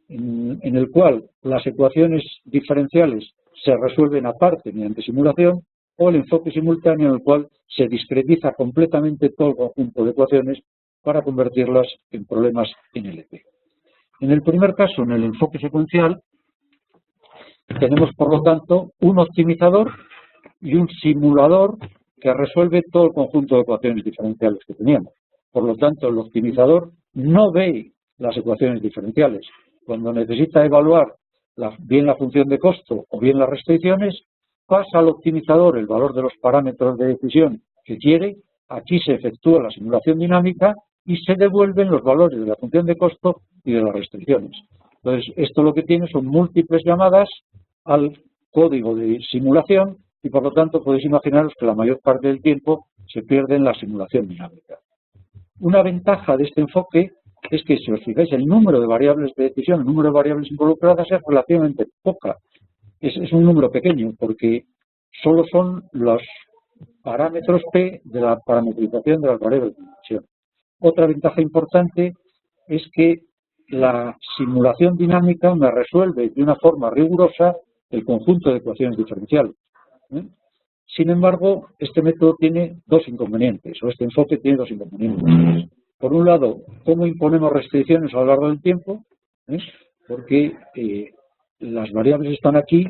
A: en el cual las ecuaciones diferenciales se resuelven aparte mediante simulación, o el enfoque simultáneo en el cual se discretiza completamente todo el conjunto de ecuaciones para convertirlas en problemas NLP. En el primer caso, en el enfoque secuencial, tenemos por lo tanto un optimizador y un simulador que resuelve todo el conjunto de ecuaciones diferenciales que teníamos. Por lo tanto, el optimizador no ve las ecuaciones diferenciales. Cuando necesita evaluar bien la función de costo o bien las restricciones, pasa al optimizador el valor de los parámetros de decisión que quiere, aquí se efectúa la simulación dinámica y se devuelven los valores de la función de costo y de las restricciones. Entonces, esto lo que tiene son múltiples llamadas al código de simulación y, por lo tanto, podéis imaginaros que la mayor parte del tiempo se pierde en la simulación dinámica. Una ventaja de este enfoque es que, si os fijáis, el número de variables de decisión, el número de variables involucradas es relativamente poca. Es un número pequeño porque solo son los parámetros P de la parametrización de las variables de decisión. Otra ventaja importante es que la simulación dinámica me resuelve de una forma rigurosa el conjunto de ecuaciones diferenciales. Sin embargo, este método tiene dos inconvenientes, o este enfoque tiene dos inconvenientes. Por un lado, cómo imponemos restricciones a lo largo del tiempo, porque las variables están aquí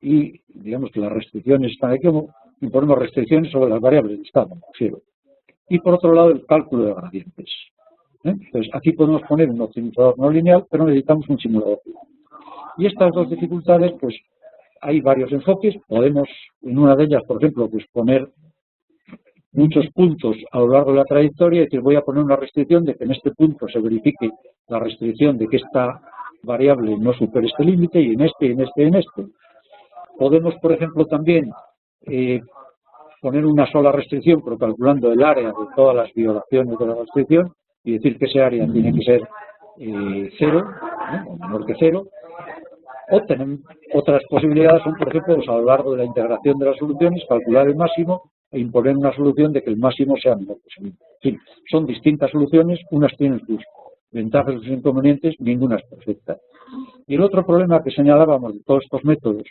A: y digamos que las restricciones están aquí, como imponemos restricciones sobre las variables de estado, me refiero. Y por otro lado, el cálculo de gradientes. Entonces, aquí podemos poner un optimizador no lineal, pero necesitamos un simulador. Y estas dos dificultades, pues hay varios enfoques. Podemos, en una de ellas, por ejemplo, pues poner muchos puntos a lo largo de la trayectoria y decir, voy a poner una restricción de que en este punto se verifique la restricción de que esta variable no supere este límite, y en este, y en este, y en este. Podemos, por ejemplo, también poner una sola restricción, pero calculando el área de todas las violaciones de la restricción, y decir que ese área tiene que ser 0, o menor que 0. O tenemos otras posibilidades, son, por ejemplo, pues, a lo largo de la integración de las soluciones, calcular el máximo e imponer una solución de que el máximo sea menor posible. En fin, son distintas soluciones, unas tienen sus ventajas y sus inconvenientes, ninguna es perfecta. Y el otro problema que señalábamos de todos estos métodos,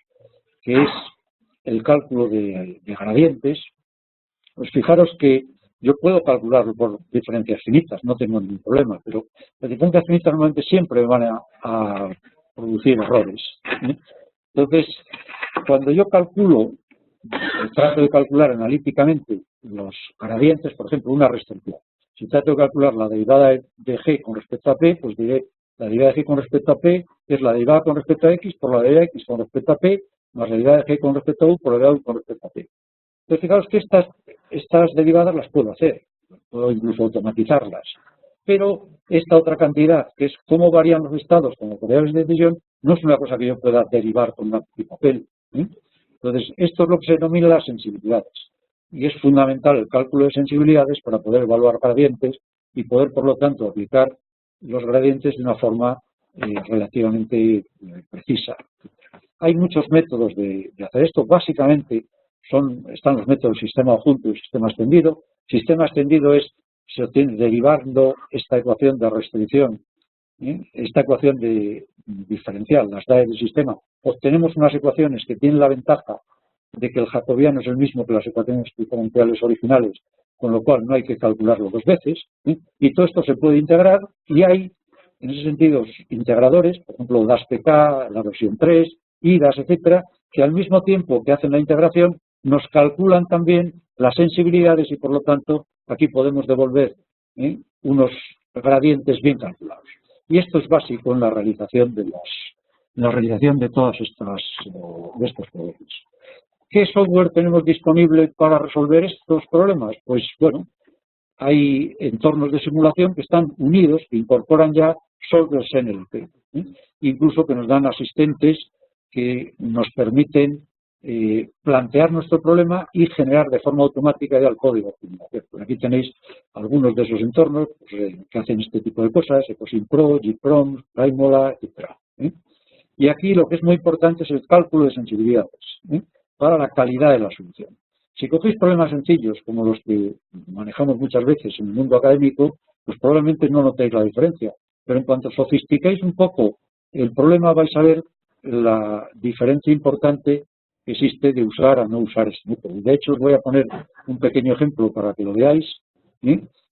A: que es el cálculo de gradientes, pues fijaros que yo puedo calcularlo por diferencias finitas, no tengo ningún problema, pero las diferencias finitas normalmente siempre van a producir errores. Entonces, cuando yo calculo, trato de calcular analíticamente los gradientes, por ejemplo, una restricción. Si trato de calcular la derivada de g con respecto a p, pues diré la derivada de g con respecto a p es la derivada con respecto a x por la derivada de x con respecto a p, más la derivada de g con respecto a u por la derivada de u con respecto a p. Entonces, fijaos que estas derivadas las puedo hacer, puedo incluso automatizarlas. Pero esta otra cantidad, que es cómo varían los estados con las variables de decisión, no es una cosa que yo pueda derivar con lápiz y papel. Entonces, esto es lo que se denomina las sensibilidades. Y es fundamental el cálculo de sensibilidades para poder evaluar gradientes y poder, por lo tanto, aplicar los gradientes de una forma relativamente precisa. Hay muchos métodos de hacer esto. Básicamente están los métodos sistema adjunto y sistema extendido. Sistema extendido se obtiene derivando esta ecuación de restricción, esta ecuación diferencial, las DAE del sistema. Obtenemos unas ecuaciones que tienen la ventaja de que el jacobiano es el mismo que las ecuaciones diferenciales originales, con lo cual no hay que calcularlo dos veces, y todo esto se puede integrar, y hay, en ese sentido, integradores, por ejemplo, DAS-PK, la versión 3, IDAS, etcétera, que al mismo tiempo que hacen la integración, nos calculan también las sensibilidades y, por lo tanto, aquí podemos devolver unos gradientes bien calculados. Y esto es básico en la realización de todas de estos problemas. ¿Qué software tenemos disponible para resolver estos problemas? Pues bueno, hay entornos de simulación que están unidos, que incorporan ya solvers NLP, incluso que nos dan asistentes que nos permiten plantear nuestro problema y generar de forma automática ya el código. Aquí tenéis algunos de esos entornos que hacen este tipo de cosas, EcoSimPro, GPROM, Primola, etc. Y aquí lo que es muy importante es el cálculo de sensibilidades para la calidad de la solución. Si cogéis problemas sencillos, como los que manejamos muchas veces en el mundo académico, pues probablemente no notéis la diferencia. Pero en cuanto sofisticáis un poco el problema, vais a ver la diferencia importante que existe de usar a no usar este método. De hecho, os voy a poner un pequeño ejemplo para que lo veáis.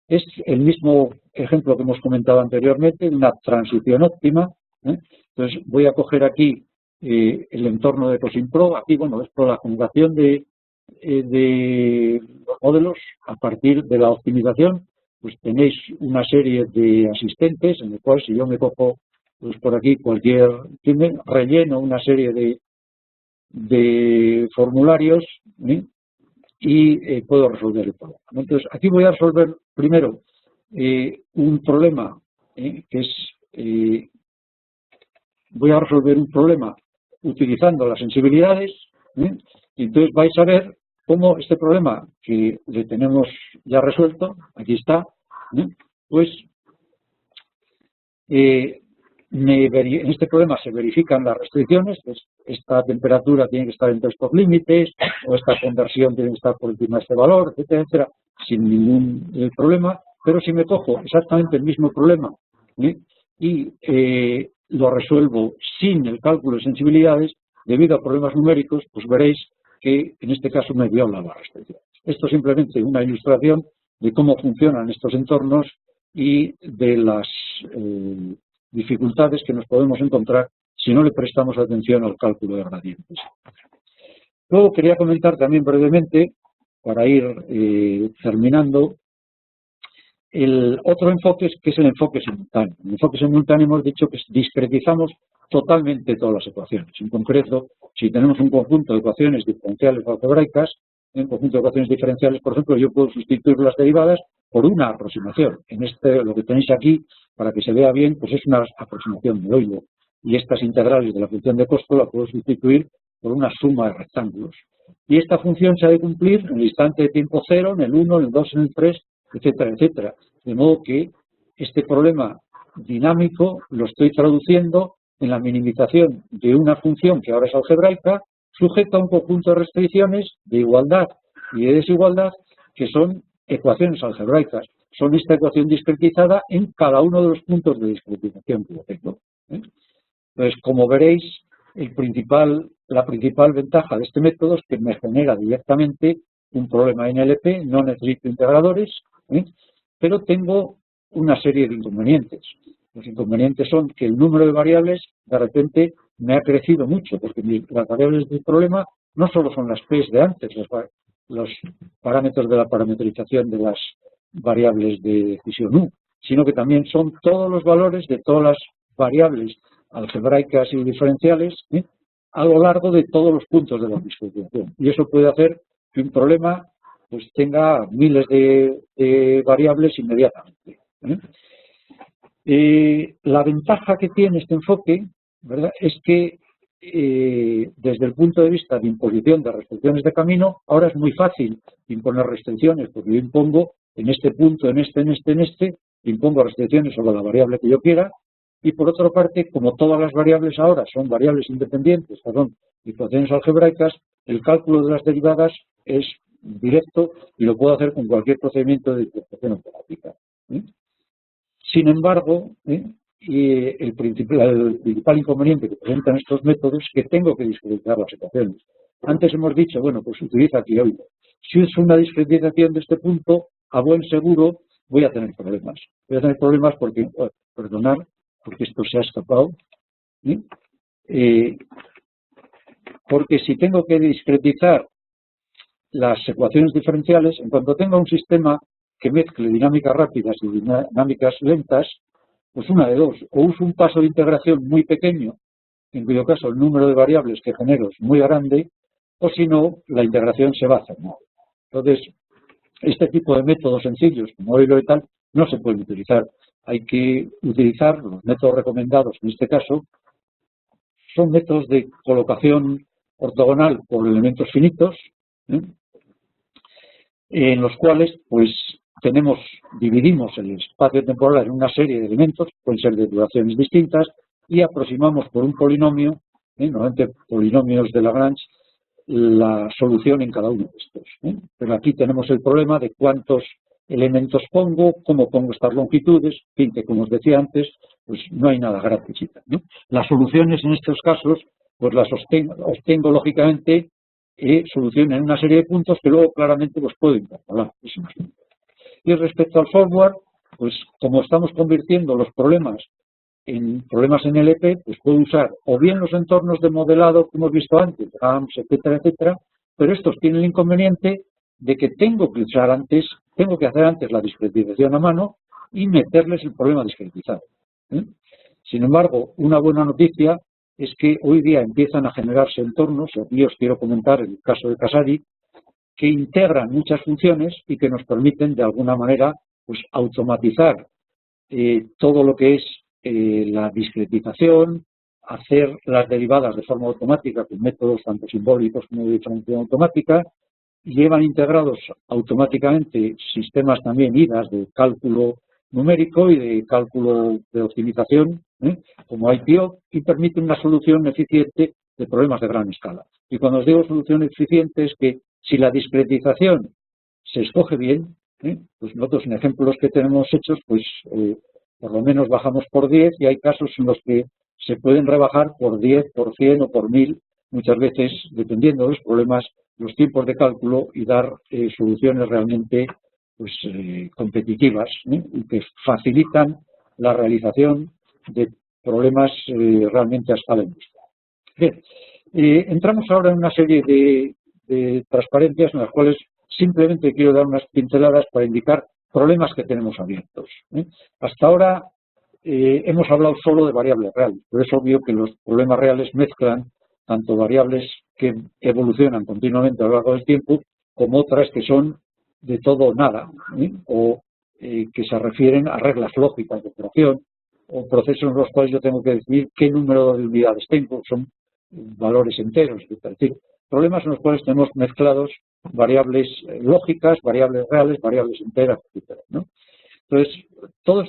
A: Es el mismo ejemplo que hemos comentado anteriormente, una transición óptima. Entonces, voy a coger aquí el entorno de EcoSimPro. Aquí, bueno, es por la conjugación de los modelos a partir de la optimización. Pues tenéis una serie de asistentes en el cual, si yo me cojo pues por aquí relleno una serie de formularios y puedo resolver el problema. Entonces, aquí voy a resolver primero un problema voy a resolver un problema utilizando las sensibilidades, y entonces vais a ver cómo este problema que le tenemos ya resuelto, aquí está, pues en este problema se verifican las restricciones, pues esta temperatura tiene que estar entre estos límites, o esta conversión tiene que estar por encima de este valor, etcétera, etcétera, sin ningún problema. Pero si me cojo exactamente el mismo problema y lo resuelvo sin el cálculo de sensibilidades, debido a problemas numéricos, pues veréis que en este caso me viola la restricción. Esto es simplemente una ilustración de cómo funcionan estos entornos y de las dificultades que nos podemos encontrar si no le prestamos atención al cálculo de gradientes. Luego quería comentar también brevemente, para ir terminando, el otro enfoque, que es el enfoque simultáneo. El enfoque simultáneo hemos dicho que discretizamos totalmente todas las ecuaciones. En concreto, si tenemos un conjunto de ecuaciones diferenciales o algebraicas, un conjunto de ecuaciones diferenciales, por ejemplo, yo puedo sustituir las derivadas por una aproximación. Lo que tenéis aquí, para que se vea bien, pues es una aproximación de Euler. Y estas integrales de la función de costo la puedo sustituir por una suma de rectángulos. Y esta función se ha de cumplir en el instante de tiempo 0, en el 1, en el 2, en el 3, etcétera, etcétera. De modo que este problema dinámico lo estoy traduciendo en la minimización de una función que ahora es algebraica, sujeta a un conjunto de restricciones de igualdad y de desigualdad que son ecuaciones algebraicas. Son esta ecuación discretizada en cada uno de los puntos de discretización que yo tengo. Entonces, como veréis, la principal ventaja de este método es que me genera directamente un problema en NLP, no necesito integradores, pero tengo una serie de inconvenientes. Los inconvenientes son que el número de variables de repente me ha crecido mucho, porque las variables del problema no solo son las P's de antes, los parámetros de la parametrización de las variables de decisión U, sino que también son todos los valores de todas las variables algebraicas y diferenciales a lo largo de todos los puntos de la discriminación. Y eso puede hacer que un problema pues tenga miles de variables inmediatamente. La ventaja que tiene este enfoque, ¿verdad?, es que desde el punto de vista de imposición de restricciones de camino, ahora es muy fácil imponer restricciones, porque yo impongo en este punto, en este, impongo restricciones sobre la variable que yo quiera, Y por otra parte, como todas las variables ahora son variables independientes, y ecuaciones algebraicas, el cálculo de las derivadas es directo y lo puedo hacer con cualquier procedimiento de diferenciación automática. Sin embargo, el principal inconveniente que presentan estos métodos es que tengo que discretizar las ecuaciones. Antes hemos dicho, bueno, pues utiliza aquí hoy. Si uso una discretización de este punto, a buen seguro voy a tener problemas. Voy a tener problemas porque, perdonad, porque esto se ha escapado. Porque si tengo que discretizar las ecuaciones diferenciales, en cuanto tenga un sistema que mezcle dinámicas rápidas y dinámicas lentas, pues una de dos, o uso un paso de integración muy pequeño, en cuyo caso el número de variables que genero es muy grande, o si no, la integración se va a hacer mal. Entonces, este tipo de métodos sencillos, como hilo y tal, no se pueden utilizar. Hay que utilizar los métodos recomendados, en este caso, son métodos de colocación ortogonal por elementos finitos, en los cuales pues dividimos el espacio temporal en una serie de elementos, pueden ser de duraciones distintas, y aproximamos por un polinomio, normalmente polinomios de Lagrange, la solución en cada uno de estos. Pero aquí tenemos el problema de cuántos elementos pongo, cómo pongo estas longitudes, en fin, que como os decía antes, pues no hay nada gratis. Las soluciones en estos casos, pues las obtengo lógicamente soluciones en una serie de puntos que luego claramente los puedo interpolar. Y respecto al software, pues como estamos convirtiendo los problemas en problemas en LP, pues puedo usar o bien los entornos de modelado que hemos visto antes, GAMS, etcétera, etcétera, pero estos tienen el inconveniente de que tengo que hacer antes la discretización a mano y meterles el problema discretizado. Sin embargo, una buena noticia es que hoy día empiezan a generarse entornos, y aquí os quiero comentar el caso de Casari, que integran muchas funciones y que nos permiten de alguna manera pues automatizar todo lo que es la discretización, hacer las derivadas de forma automática con métodos tanto simbólicos como de diferenciación automática, llevan integrados automáticamente sistemas también IDAS de cálculo numérico y de cálculo de optimización, como IPO, y permiten una solución eficiente de problemas de gran escala. Y cuando os digo solución eficiente es que si la discretización se escoge bien, pues nosotros en ejemplos que tenemos hechos, pues por lo menos bajamos por 10 y hay casos en los que se pueden rebajar por 10, por 100 o por 1000, muchas veces dependiendo de los problemas, los tiempos de cálculo y dar soluciones realmente pues, competitivas y que facilitan la realización de problemas realmente a escala industrial. Bien, entramos ahora en una serie de transparencias en las cuales simplemente quiero dar unas pinceladas para indicar problemas que tenemos abiertos. Hasta ahora hemos hablado solo de variables reales, pero es obvio que los problemas reales mezclan tanto variables que evolucionan continuamente a lo largo del tiempo como otras que son de todo o nada, o que se refieren a reglas lógicas de operación o procesos en los cuales yo tengo que decidir qué número de unidades tengo, son valores enteros, es decir, problemas en los cuales tenemos mezclados variables lógicas, variables reales, variables enteras, etc. Entonces, en todos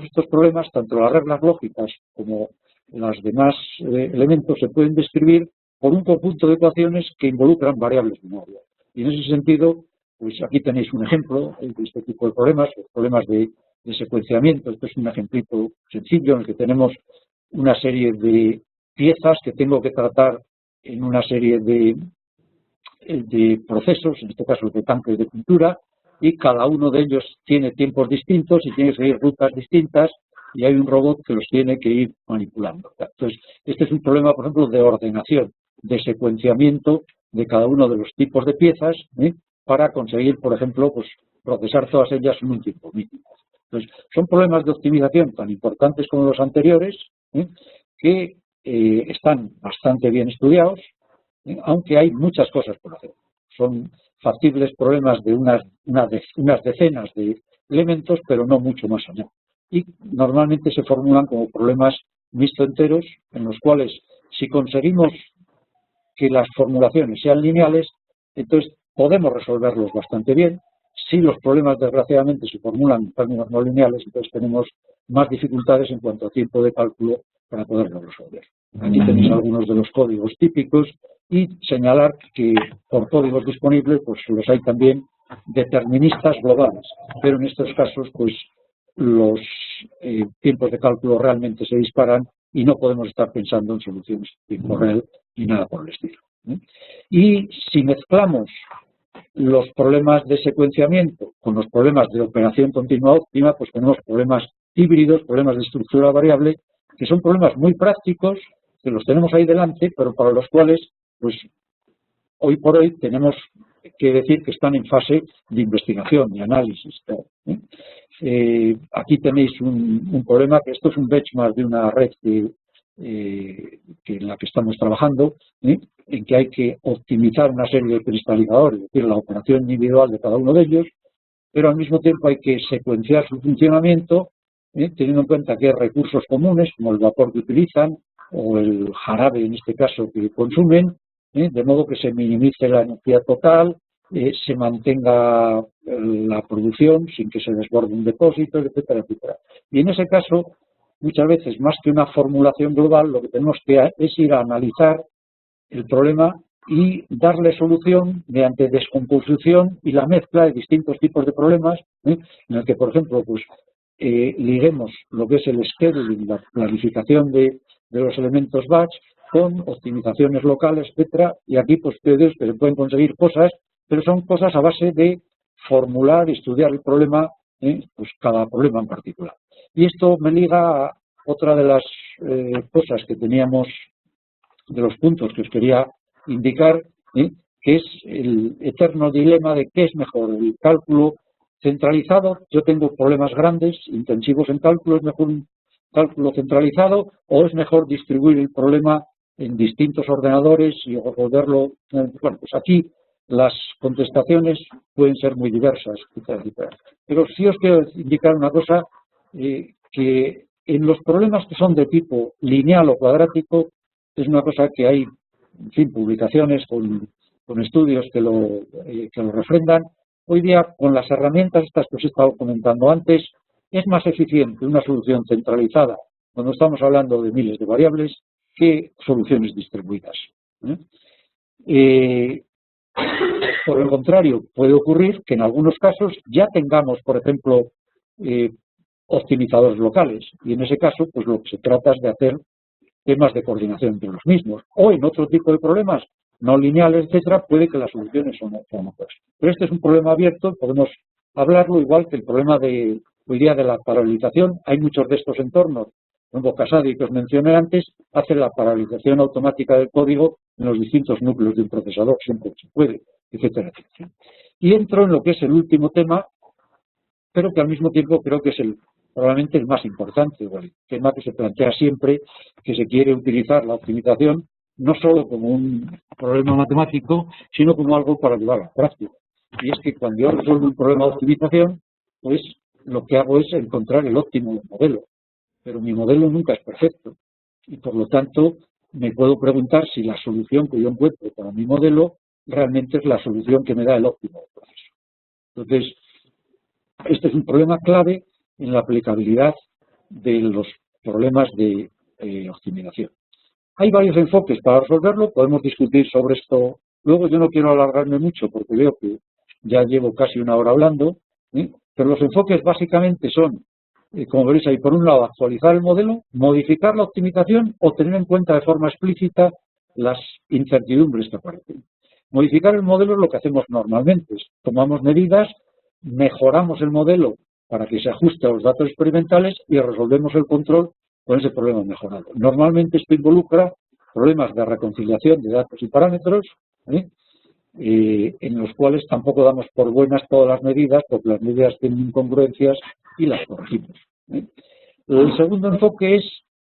A: estos problemas, tanto las reglas lógicas como los demás elementos se pueden describir por un conjunto de ecuaciones que involucran variables binarias. Y en ese sentido, pues aquí tenéis un ejemplo de este tipo de problemas, los problemas de secuenciamiento. Esto es un ejemplito sencillo en el que tenemos una serie de piezas que tengo que tratar en una serie de procesos, en este caso de tanques de pintura, y cada uno de ellos tiene tiempos distintos y tiene que seguir rutas distintas y hay un robot que los tiene que ir manipulando. Entonces, este es un problema, por ejemplo, de ordenación, de secuenciamiento de cada uno de los tipos de piezas para conseguir, por ejemplo, pues procesar todas ellas en un tiempo mínimo. Entonces, son problemas de optimización tan importantes como los anteriores que están bastante bien estudiados, aunque hay muchas cosas por hacer. Son factibles problemas de unas decenas de elementos, pero no mucho más allá. Y normalmente se formulan como problemas mixto-enteros, en los cuales si conseguimos que las formulaciones sean lineales, entonces podemos resolverlos bastante bien, Si los problemas, desgraciadamente, se formulan en términos no lineales, entonces tenemos más dificultades en cuanto a tiempo de cálculo para poderlo resolver. Aquí tenéis algunos de los códigos típicos y señalar que por códigos disponibles pues los hay también deterministas globales, pero en estos casos pues los tiempos de cálculo realmente se disparan y no podemos estar pensando en soluciones en tiempo real ni nada por el estilo. Y si mezclamos los problemas de secuenciamiento con los problemas de operación continua óptima, pues tenemos problemas híbridos, problemas de estructura variable, que son problemas muy prácticos, que los tenemos ahí delante, pero para los cuales, pues hoy por hoy tenemos que decir que están en fase de investigación y análisis. Aquí tenéis un problema, que esto es un benchmark de una red en la que estamos trabajando, en que hay que optimizar una serie de cristalizadores, es decir, la operación individual de cada uno de ellos, pero al mismo tiempo hay que secuenciar su funcionamiento, teniendo en cuenta que hay recursos comunes, como el vapor que utilizan, o el jarabe, en este caso, que consumen, de modo que se minimice la energía total, se mantenga la producción sin que se desborde un depósito, etcétera, etcétera. Y en ese caso, muchas veces, más que una formulación global, lo que tenemos que es ir a analizar el problema y darle solución mediante descomposición y la mezcla de distintos tipos de problemas, en el que, por ejemplo, pues liguemos lo que es el scheduling, la planificación de los elementos batch con optimizaciones locales, etcétera, y aquí pues ustedes que se pueden conseguir cosas, pero son cosas a base de formular y estudiar el problema, pues cada problema en particular. Y esto me liga a otra de las cosas que teníamos, de los puntos que os quería indicar, que es el eterno dilema de qué es mejor, el cálculo centralizado. Yo tengo problemas grandes, intensivos en cálculo, ¿es mejor un cálculo centralizado o es mejor distribuir el problema en distintos ordenadores y resolverlo? Bueno, pues aquí las contestaciones pueden ser muy diversas, pero sí os quiero indicar una cosa, que en los problemas que son de tipo lineal o cuadrático, es una cosa que hay, en fin, publicaciones con estudios que lo refrendan. Hoy día, con las herramientas estas que os he estado comentando antes, es más eficiente una solución centralizada, cuando estamos hablando de miles de variables, que soluciones distribuidas. Por el contrario, puede ocurrir que en algunos casos ya tengamos, por ejemplo, optimizadores locales, y en ese caso, pues lo que se trata es de hacer temas de coordinación entre los mismos, o en otro tipo de problemas no lineales, etcétera, puede que las soluciones son otras. Pero este es un problema abierto, podemos hablarlo igual que el problema de hoy día de la paralelización. Hay muchos de estos entornos, como Casadi, que os mencioné antes, hace la paralelización automática del código en los distintos núcleos de un procesador, siempre que se puede, etcétera, etcétera. Y entro en lo que es el último tema, pero que al mismo tiempo creo que es probablemente el más importante, el tema que se plantea siempre, que se quiere utilizar la optimización no solo como un problema matemático, sino como algo para llevar a la práctica. Y es que cuando yo resuelvo un problema de optimización, pues lo que hago es encontrar el óptimo modelo. Pero mi modelo nunca es perfecto. Y por lo tanto, me puedo preguntar si la solución que yo encuentro para mi modelo realmente es la solución que me da el óptimo proceso. Entonces, este es un problema clave en la aplicabilidad de los problemas de optimización. Hay varios enfoques para resolverlo, podemos discutir sobre esto luego. Yo no quiero alargarme mucho porque veo que ya llevo casi una hora hablando, pero los enfoques básicamente son, como veréis ahí, por un lado, actualizar el modelo, modificar la optimización o tener en cuenta de forma explícita las incertidumbres que aparecen. Modificar el modelo es lo que hacemos normalmente, tomamos medidas, mejoramos el modelo para que se ajuste a los datos experimentales y resolvemos el control con ese problema mejorado. Normalmente esto involucra problemas de reconciliación de datos y parámetros, en los cuales tampoco damos por buenas todas las medidas, porque las medidas tienen incongruencias y las corregimos. El segundo enfoque es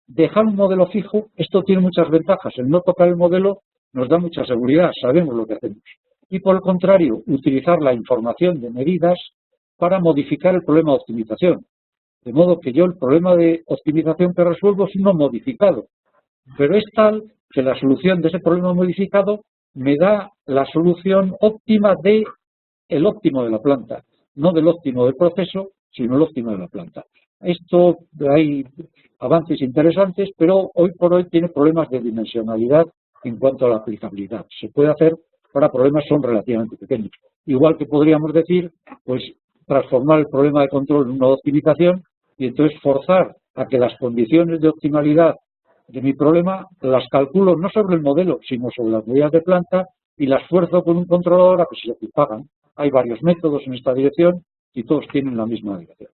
A: dejar un modelo fijo. Esto tiene muchas ventajas. El no tocar el modelo nos da mucha seguridad, sabemos lo que hacemos. Y por el contrario, utilizar la información de medidas para modificar el problema de optimización. De modo que yo el problema de optimización que resuelvo es uno modificado, pero es tal que la solución de ese problema modificado me da la solución óptima del óptimo de la planta. no del óptimo del proceso, sino el óptimo de la planta. Esto hay avances interesantes, pero hoy por hoy tiene problemas de dimensionalidad en cuanto a la aplicabilidad. Se puede hacer para problemas son relativamente pequeños. Igual que podríamos decir, pues transformar el problema de control en uno de optimización y entonces forzar a que las condiciones de optimalidad de mi problema las calculo no sobre el modelo, sino sobre las medidas de planta y las esfuerzo con un controlador a que se satisfagan. Hay varios métodos en esta dirección y todos tienen la misma dirección.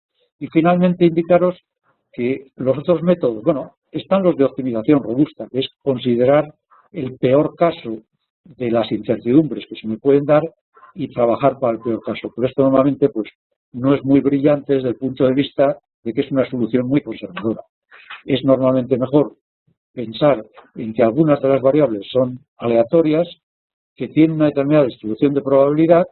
A: Y finalmente indicaros que los otros métodos, bueno, están los de optimización robusta, que es considerar el peor caso de las incertidumbres que se me pueden dar y trabajar para el peor caso. Pero esto normalmente pues no es muy brillante desde el punto de vista de que es una solución muy conservadora. Es normalmente mejor pensar en que algunas de las variables son aleatorias, que tienen una determinada distribución de probabilidad,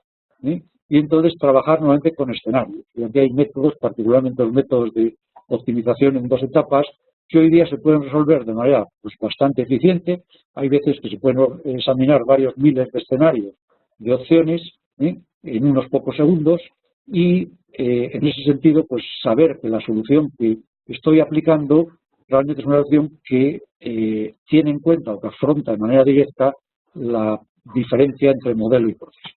A: y entonces trabajar nuevamente con escenarios. Y aquí hay métodos, particularmente los métodos de optimización en dos etapas, que hoy día se pueden resolver de manera pues, bastante eficiente. Hay veces que se pueden examinar varios miles de escenarios de opciones en unos pocos segundos y en ese sentido pues saber que la solución que estoy aplicando realmente es una opción que tiene en cuenta o que afronta de manera directa la diferencia entre modelo y proceso.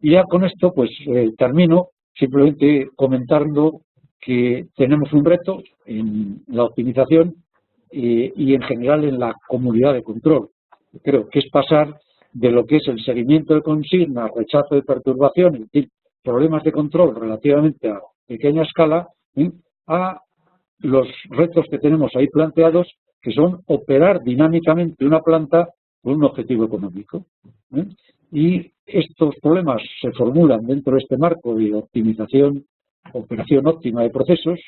A: Y ya con esto pues termino simplemente comentando que tenemos un reto en la optimización y en general en la comunidad de control. Creo que es pasar de lo que es el seguimiento de consignas, rechazo de perturbación, es decir, problemas de control relativamente a pequeña escala, a los retos que tenemos ahí planteados, que son operar dinámicamente una planta con un objetivo económico. Y estos problemas se formulan dentro de este marco de optimización, operación óptima de procesos.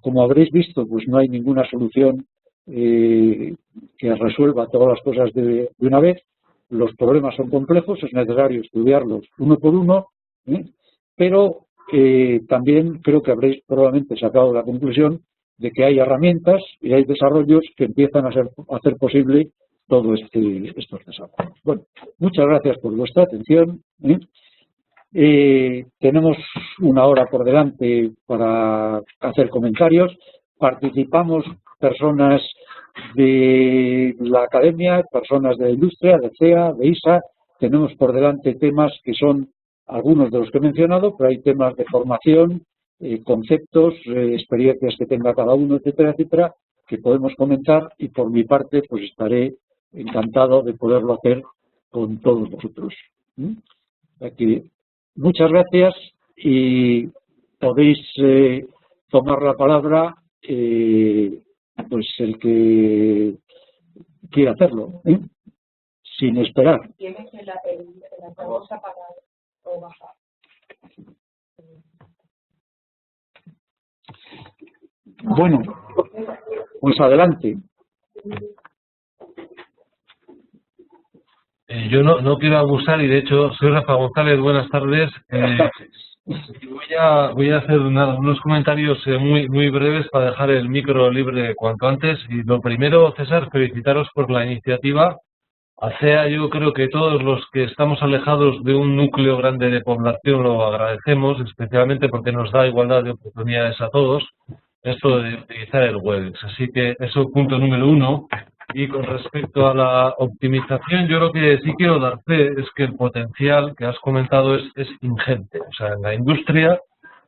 A: Como habréis visto, pues no hay ninguna solución que resuelva todas las cosas de una vez. Los problemas son complejos, es necesario estudiarlos uno por uno, pero también creo que habréis probablemente sacado la conclusión de que hay herramientas y hay desarrollos que empiezan a hacer posible todo estos desarrollos. Bueno, muchas gracias por vuestra atención. Tenemos una hora por delante para hacer comentarios. Participamos personas de la academia, personas de la industria, de CEA, de ISA. Tenemos por delante temas que son algunos de los que he mencionado, pero hay temas de formación, conceptos, experiencias que tenga cada uno, etcétera, etcétera, que podemos comentar y por mi parte pues estaré encantado de poderlo hacer con todos vosotros. Aquí, muchas gracias y podéis tomar la palabra pues el que quiera hacerlo, sin esperar.
C: Tienes el altavoz apagado o bajado.
A: Bueno, pues adelante.
B: Yo no quiero abusar y de hecho soy Rafa González, buenas tardes. Voy a hacer unos comentarios muy breves para dejar el micro libre cuanto antes. Y lo primero, César, felicitaros por la iniciativa. A CEA yo creo que todos los que estamos alejados de un núcleo grande de población lo agradecemos, especialmente porque nos da igualdad de oportunidades a todos, esto de utilizar el web. Así que eso es punto número uno. Y con respecto a la optimización, yo lo que sí quiero dar fe es que el potencial que has comentado es ingente. O sea, en la industria,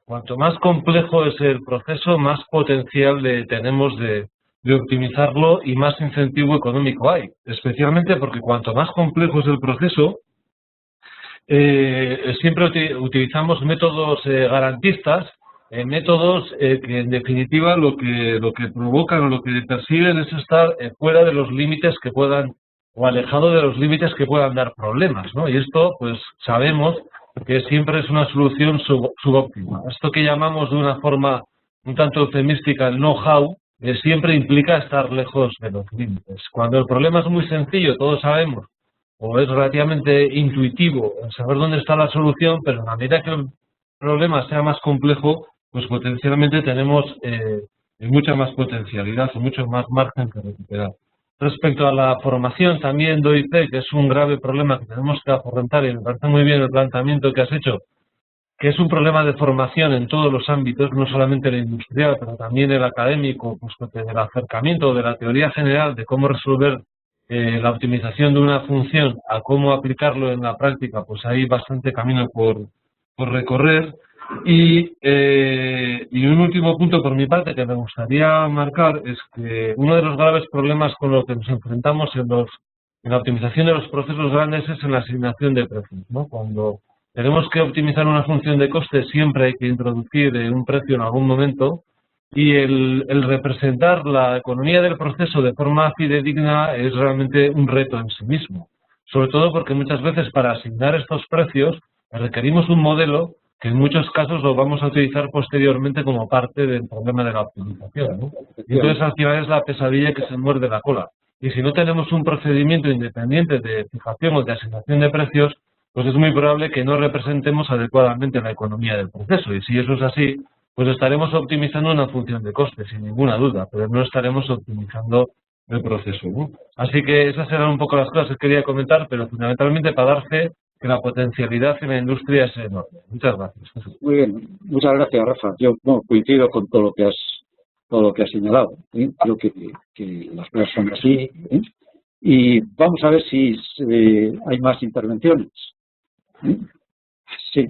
B: cuanto más complejo es el proceso, más potencial tenemos de optimizarlo y más incentivo económico hay. Especialmente porque cuanto más complejo es el proceso, siempre utilizamos métodos garantistas, métodos que en definitiva lo que provocan o lo que persiguen es estar fuera de los límites que puedan o alejado de los límites que puedan dar problemas, ¿no? Y esto pues sabemos que siempre es una solución subóptima. Esto que llamamos de una forma un tanto eufemística el know-how siempre implica estar lejos de los límites. Cuando el problema es muy sencillo, todos sabemos, o es relativamente intuitivo saber dónde está la solución, pero en la medida que el problema sea más complejo, pues potencialmente tenemos mucha más potencialidad y mucho más margen que recuperar. Respecto a la formación, también doy fe que es un grave problema que tenemos que afrontar y me parece muy bien el planteamiento que has hecho que es un problema de formación en todos los ámbitos, no solamente el industrial, pero también el académico, puesto que del acercamiento de la teoría general de cómo resolver la optimización de una función a cómo aplicarlo en la práctica, pues hay bastante camino por recorrer. Y un último punto por mi parte que me gustaría marcar es que uno de los graves problemas con los que nos enfrentamos en la optimización de los procesos grandes es en la asignación de precios, ¿no? Cuando tenemos que optimizar una función de coste, siempre hay que introducir un precio en algún momento, y el representar la economía del proceso de forma fidedigna es realmente un reto en sí mismo. Sobre todo porque muchas veces para asignar estos precios requerimos un modelo que en muchos casos lo vamos a utilizar posteriormente como parte del problema de la optimización, ¿no? Y entonces al final es la pesadilla que se muerde la cola. Y si no tenemos un procedimiento independiente de fijación o de asignación de precios, pues es muy probable que no representemos adecuadamente la economía del proceso. Y si eso es así, pues estaremos optimizando una función de coste, sin ninguna duda, pero no estaremos optimizando el proceso, ¿no? Así que esas eran un poco las cosas que quería comentar, pero fundamentalmente para dar fe que la potencialidad en la industria es enorme. Muchas gracias.
A: Muy bien, muchas gracias, Rafa. Yo coincido con todo lo que has señalado, ¿eh? Creo que las cosas son así, ¿eh? Y vamos a ver si hay más intervenciones, ¿eh? Sí.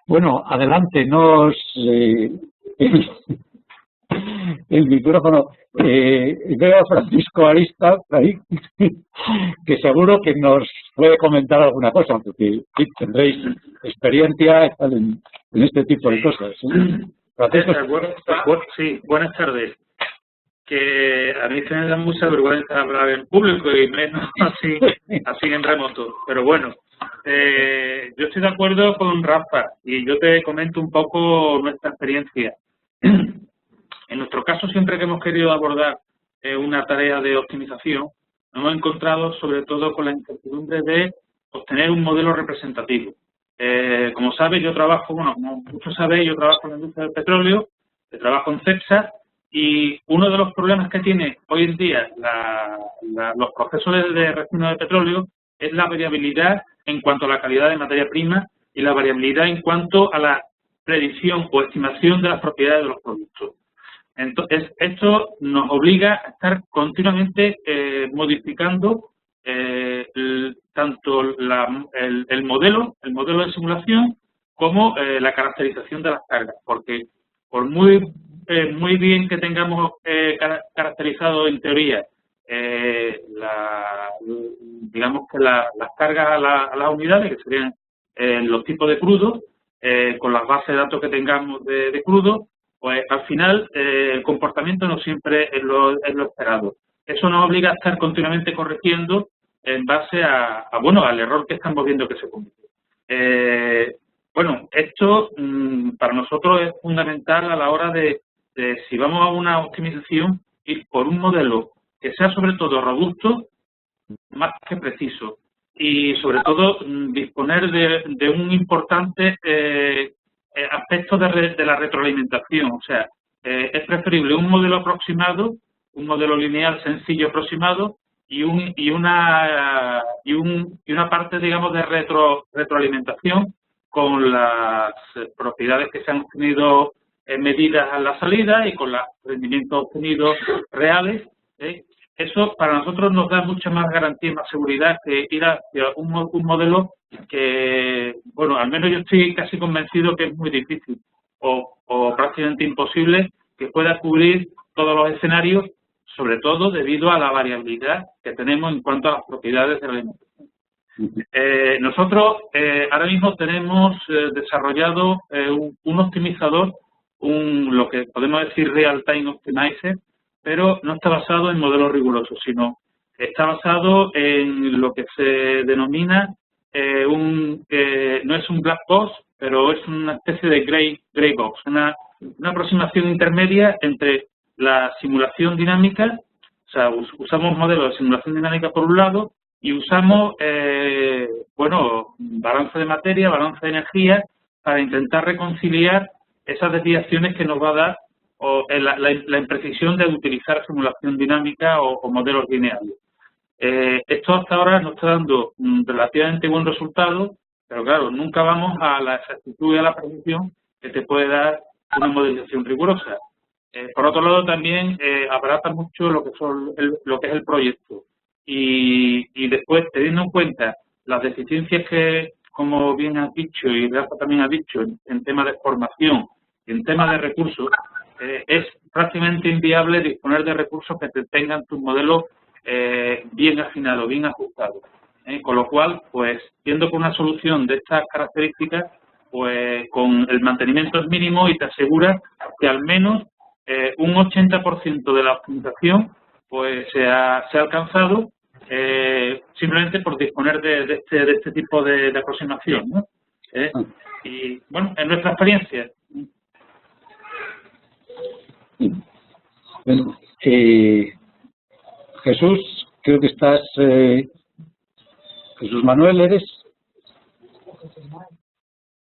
A: Bueno, adelante, el micrófono. Veo a Francisco Arista ahí, que seguro que nos puede comentar alguna cosa, porque sí, tendréis experiencia en este tipo de cosas, ¿eh? Francisco,
D: Sí, buenas tardes. Que a mí se me da mucha vergüenza hablar en público y menos así en remoto. Pero bueno, yo estoy de acuerdo con Rafa y yo te comento un poco nuestra experiencia. En nuestro caso, siempre que hemos querido abordar una tarea de optimización, nos hemos encontrado sobre todo con la incertidumbre de obtener un modelo representativo. Como sabéis, como muchos sabéis, yo trabajo en la industria del petróleo, trabajo en CEPSA, y uno de los problemas que tiene hoy en día los procesos de refino de petróleo es la variabilidad en cuanto a la calidad de materia prima y la variabilidad en cuanto a la predicción o estimación de las propiedades de los productos. Entonces, esto nos obliga a estar continuamente modificando tanto el modelo de simulación como la caracterización de las cargas, porque por muy bien que tengamos caracterizado en teoría digamos que las cargas a las unidades, que serían los tipos de crudo, con las bases de datos que tengamos de crudo, pues al final el comportamiento no siempre es lo esperado. Eso nos obliga a estar continuamente corrigiendo en base al error que estamos viendo que se comete. Bueno, esto para nosotros es fundamental a la hora de si vamos a una optimización, ir por un modelo que sea sobre todo robusto, más que preciso, y sobre todo disponer de un importante aspecto de la retroalimentación. O sea, es preferible un modelo aproximado, un modelo lineal sencillo aproximado y una parte, digamos, de retroalimentación con las propiedades que se han obtenido medidas a la salida y con los rendimientos obtenidos reales. Eso para nosotros nos da mucha más garantía y más seguridad que ir hacia un modelo que, bueno, al menos yo estoy casi convencido que es muy difícil o prácticamente imposible que pueda cubrir todos los escenarios, sobre todo debido a la variabilidad que tenemos en cuanto a las propiedades de la alimentación. Nosotros ahora mismo tenemos desarrollado un optimizador, lo que podemos decir real-time optimizer, pero no está basado en modelos rigurosos, sino está basado en lo que se denomina no es un black box, pero es una especie de gray box, una aproximación intermedia entre la simulación dinámica, o sea, usamos modelos de simulación dinámica por un lado y usamos, balance de materia, balance de energía, para intentar reconciliar esas desviaciones que nos va a dar la imprecisión de utilizar simulación dinámica o modelos lineales. Esto hasta ahora nos está dando relativamente buen resultado, pero claro, nunca vamos a la exactitud y a la precisión que te puede dar una modelización rigurosa. Por otro lado, también abarata mucho lo que lo que es el proyecto. Y después, teniendo en cuenta las deficiencias que, como bien has dicho y Rafa también ha dicho, en temas de formación y en temas de recursos, es prácticamente inviable disponer de recursos que te tengan tus modelos bien afinados, bien ajustados. Con lo cual, pues, yendo con una solución de estas características, pues con el mantenimiento es mínimo y te asegura que al menos un 80% de la optimización pues se ha alcanzado simplemente por disponer de este tipo de aproximación, ¿no? Y bueno, en nuestra experiencia.
A: Bueno, Jesús, creo que estás... Jesús Manuel, ¿eres?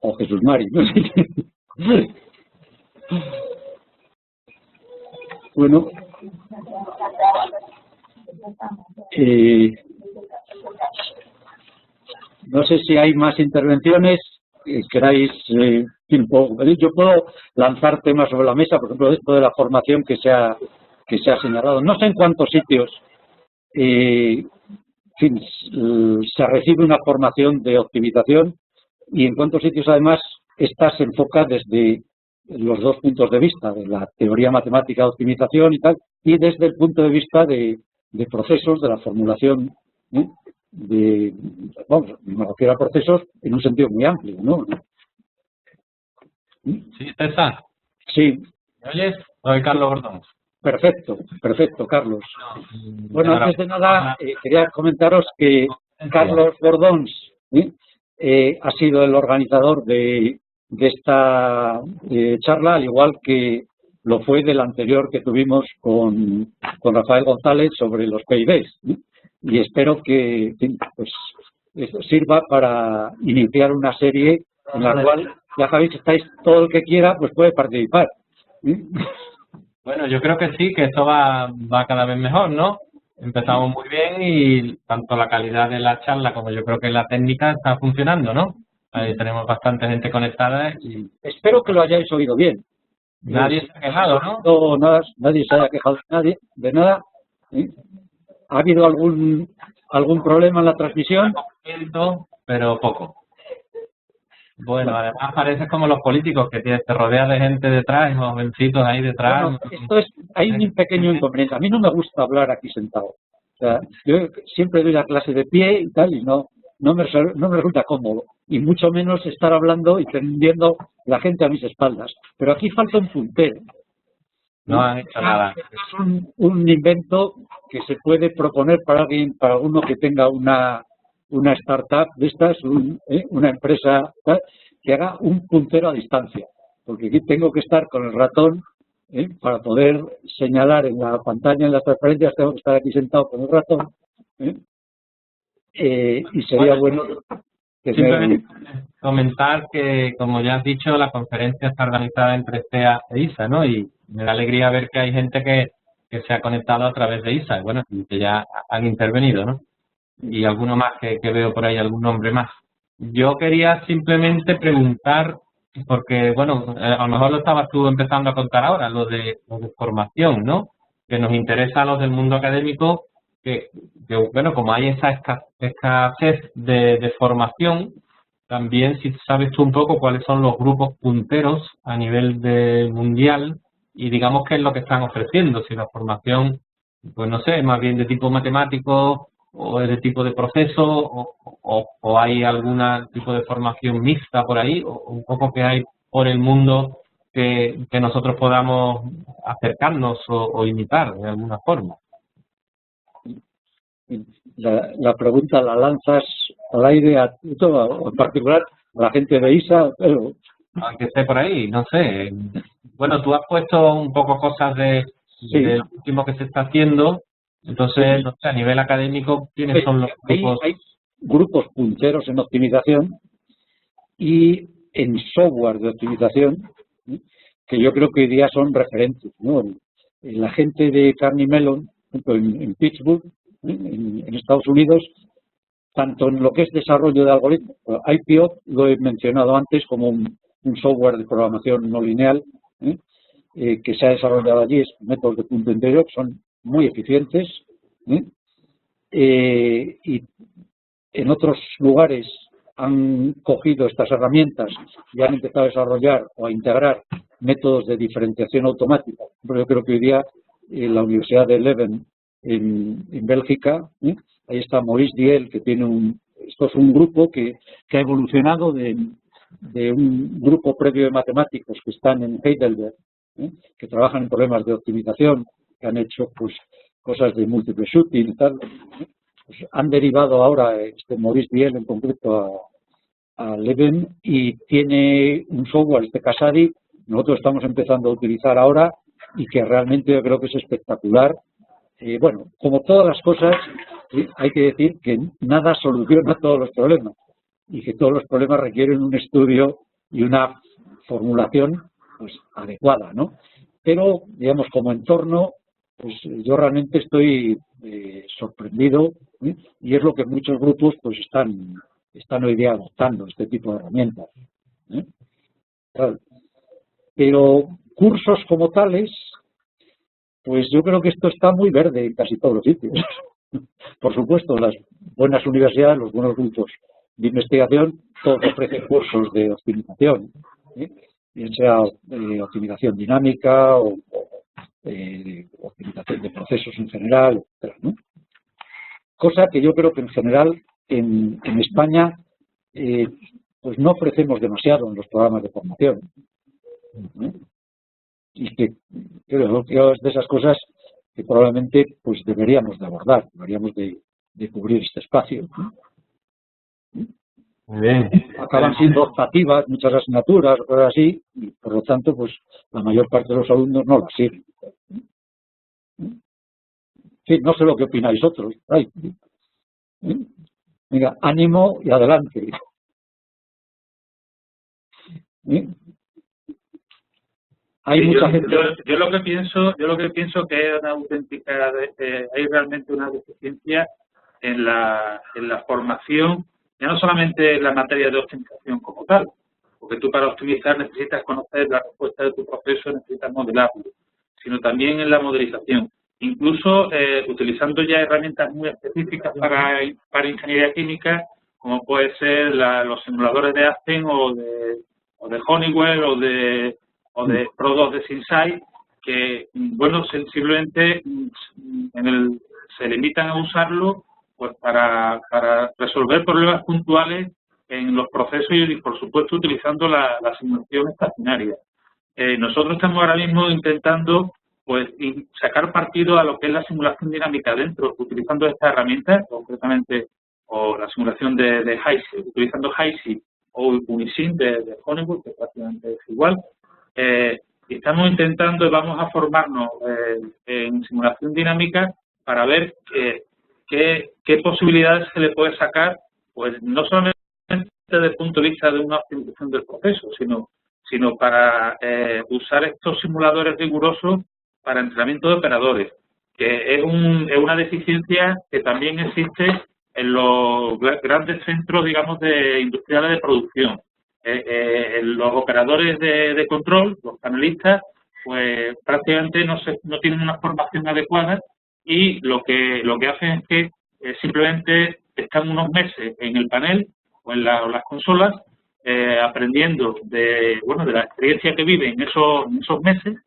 A: O Jesús Mari, no sé. Bueno, no sé si hay más intervenciones. Queráis, yo puedo lanzar temas sobre la mesa, por ejemplo, esto de la formación que se ha señalado. No sé en cuántos sitios se recibe una formación de optimización y en cuántos sitios además esta se enfoca desde los dos puntos de vista, de la teoría matemática de optimización y tal, y desde el punto de vista de procesos, de la formulación, vamos, me refiero a procesos en un sentido muy amplio, ¿no?
E: Sí, César.
A: Sí.
E: ¿Me oyes? Soy Carlos Bordón.
A: Perfecto, Carlos. Bueno, antes de nada, quería comentaros que Carlos Bordons ha sido el organizador de esta charla, al igual que lo fue del anterior que tuvimos con Rafael González sobre los PIBs. Y espero que pues, esto sirva para iniciar una serie en la cual, ya sabéis, estáis todo el que quiera, pues puede participar.
E: Bueno, yo creo que sí, que esto va cada vez mejor, ¿no? Empezamos muy bien y tanto la calidad de la charla como yo creo que la técnica está funcionando, ¿no? Ahí tenemos bastante gente conectada y...
A: Espero que lo hayáis oído bien.
E: Nadie se ha quejado, ¿no?
A: No, nadie se haya quejado de nada. ¿Ha habido algún problema en la transmisión?
E: Pero poco. Bueno, además pareces como los políticos que te rodeas de gente detrás, jovencitos ahí detrás.
A: Bueno, hay un pequeño inconveniente. A mí no me gusta hablar aquí sentado. O sea, yo siempre doy la clase de pie y tal, y no me resulta cómodo. Y mucho menos estar hablando y teniendo la gente a mis espaldas. Pero aquí falta un puntero.
E: No han hecho nada.
A: Es un invento que se puede proponer para alguno que tenga una startup de estas, una empresa que haga un puntero a distancia, porque aquí tengo que estar con el ratón para poder señalar en la pantalla, en las transparencias, tengo que estar aquí sentado con el ratón y sería bueno que
E: simplemente comentar que, como ya has dicho, la conferencia está organizada entre CEA e ISA, ¿no? Y me da alegría ver que hay gente que se ha conectado a través de ISA, y bueno, que ya han intervenido, ¿no? Y alguno más que veo por ahí, algún nombre más. Yo quería simplemente preguntar, porque, bueno, a lo mejor lo estabas tú empezando a contar ahora, lo de formación, ¿no? Que nos interesa a los del mundo académico, que bueno, como hay esa escasez de formación, también si sabes tú un poco cuáles son los grupos punteros a nivel mundial y digamos qué es lo que están ofreciendo, si la formación, pues no sé, más bien de tipo matemático o de tipo de proceso o hay algún tipo de formación mixta por ahí o un poco que hay por el mundo que nosotros podamos acercarnos o imitar de alguna forma.
A: La pregunta la lanzas al aire en particular a la gente de ISA, pero...
E: Aunque esté por ahí, no sé. Bueno, tú has puesto un poco cosas de lo último que se está haciendo. Entonces, no sé, a nivel académico, ¿quiénes son los grupos?
A: Hay grupos punteros en optimización y en software de optimización que yo creo que hoy día son referentes, ¿no? La gente de Carnegie Mellon, en Pittsburgh, en Estados Unidos, tanto en lo que es desarrollo de algoritmos. IPO lo he mencionado antes como un software de programación no lineal que se ha desarrollado allí, es métodos de punto interior, son muy eficientes. Y en otros lugares han cogido estas herramientas y han empezado a desarrollar o a integrar métodos de diferenciación automática. Yo creo que hoy día en la Universidad de Leuven en Bélgica, ahí está Maurice Diel, que tiene esto es un grupo que ha evolucionado de un grupo previo de matemáticos que están en Heidelberg, que trabajan en problemas de optimización, que han hecho pues cosas de múltiple shooting y tal. Pues han derivado ahora Maurice Diel en concreto a Leuven y tiene un software, Casadi, nosotros estamos empezando a utilizar ahora y que realmente yo creo que es espectacular. Bueno, como todas las cosas, hay que decir que nada soluciona todos los problemas y que todos los problemas requieren un estudio y una formulación pues adecuada, ¿no? Pero, digamos, como entorno, pues yo realmente estoy sorprendido, y es lo que muchos grupos pues están hoy día adoptando, este tipo de herramientas. Claro. Pero cursos como tales, pues yo creo que esto está muy verde en casi todos los sitios. Por supuesto, las buenas universidades, los buenos grupos de investigación, todos ofrecen cursos de optimización, bien sea optimización dinámica o optimización de procesos en general, etc., ¿no? Cosa que yo creo que en general en España pues no ofrecemos demasiado en los programas de formación. Y que creo que es de esas cosas que probablemente pues deberíamos de abordar, deberíamos de cubrir este espacio.
E: Muy bien.
A: Acaban siendo optativas muchas asignaturas, cosas así, y por lo tanto pues la mayor parte de los alumnos no las siguen. Sí, no sé lo que opináis otros. Ay, venga, ánimo y adelante. Hay mucha gente.
D: Yo lo que pienso que es una auténtica, hay realmente una deficiencia en la formación, ya no solamente en la materia de optimización como tal, porque tú para optimizar necesitas conocer la respuesta de tu proceso, necesitas modelarlo, sino también en la modelización. Incluso utilizando ya herramientas muy específicas para ingeniería química, como puede ser los simuladores de Aspen o de Honeywell o de Pro2 de Synsight, que, bueno, sensiblemente se limitan a usarlo pues para resolver problemas puntuales en los procesos y, por supuesto, utilizando la simulación estacionaria. Nosotros estamos ahora mismo intentando pues sacar partido a lo que es la simulación dinámica dentro, utilizando esta herramienta, concretamente, o la simulación de HiSi, utilizando HiSi o Unisim de Honeywell, que prácticamente es igual. Y estamos intentando y vamos a formarnos en simulación dinámica para ver qué posibilidades se le puede sacar, pues no solamente desde el punto de vista de una optimización del proceso, sino para usar estos simuladores rigurosos para entrenamiento de operadores, que es una deficiencia que también existe en los grandes centros, digamos, industriales de producción. Los operadores de control, los panelistas, pues prácticamente no tienen una formación adecuada y lo que hacen es que simplemente están unos meses en el panel o en las consolas aprendiendo de la experiencia que viven en esos meses,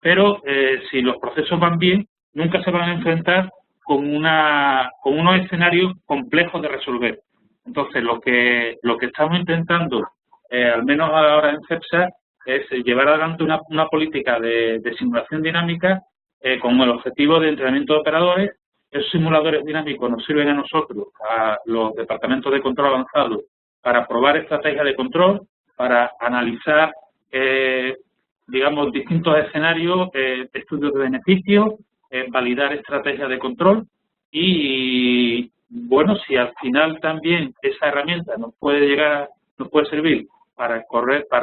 D: pero si los procesos van bien, nunca se van a enfrentar con unos escenarios complejos de resolver. Entonces, lo que estamos intentando, al menos ahora en CEPSA, es llevar adelante una política de simulación dinámica con el objetivo de entrenamiento de operadores. Esos simuladores dinámicos nos sirven a nosotros, a los departamentos de control avanzado, para probar estrategias de control, para analizar, digamos, distintos escenarios, estudios de beneficios, validar estrategias de control y, bueno, si al final también esa herramienta nos puede servir para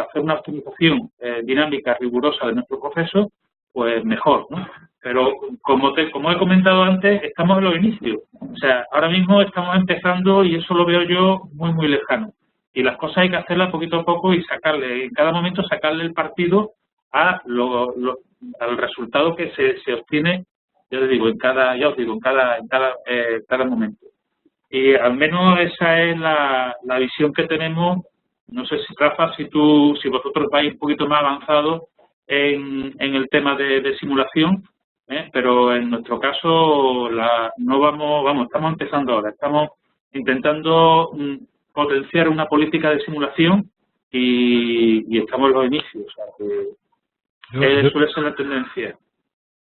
D: hacer una optimización dinámica rigurosa de nuestro proceso, pues mejor, ¿no? Pero como he comentado antes, estamos en los inicios. O sea, ahora mismo estamos empezando y eso lo veo yo muy, muy lejano. Y las cosas hay que hacerlas poquito a poco y en cada momento sacarle el partido al resultado que se obtiene, ya os digo, en cada momento. Y al menos esa es la visión que tenemos. No sé si, Rafa, si vosotros vais un poquito más avanzados en el tema de simulación, pero en nuestro caso estamos empezando ahora, estamos intentando potenciar una política de simulación y estamos en los inicios, o sea que suele ser la tendencia.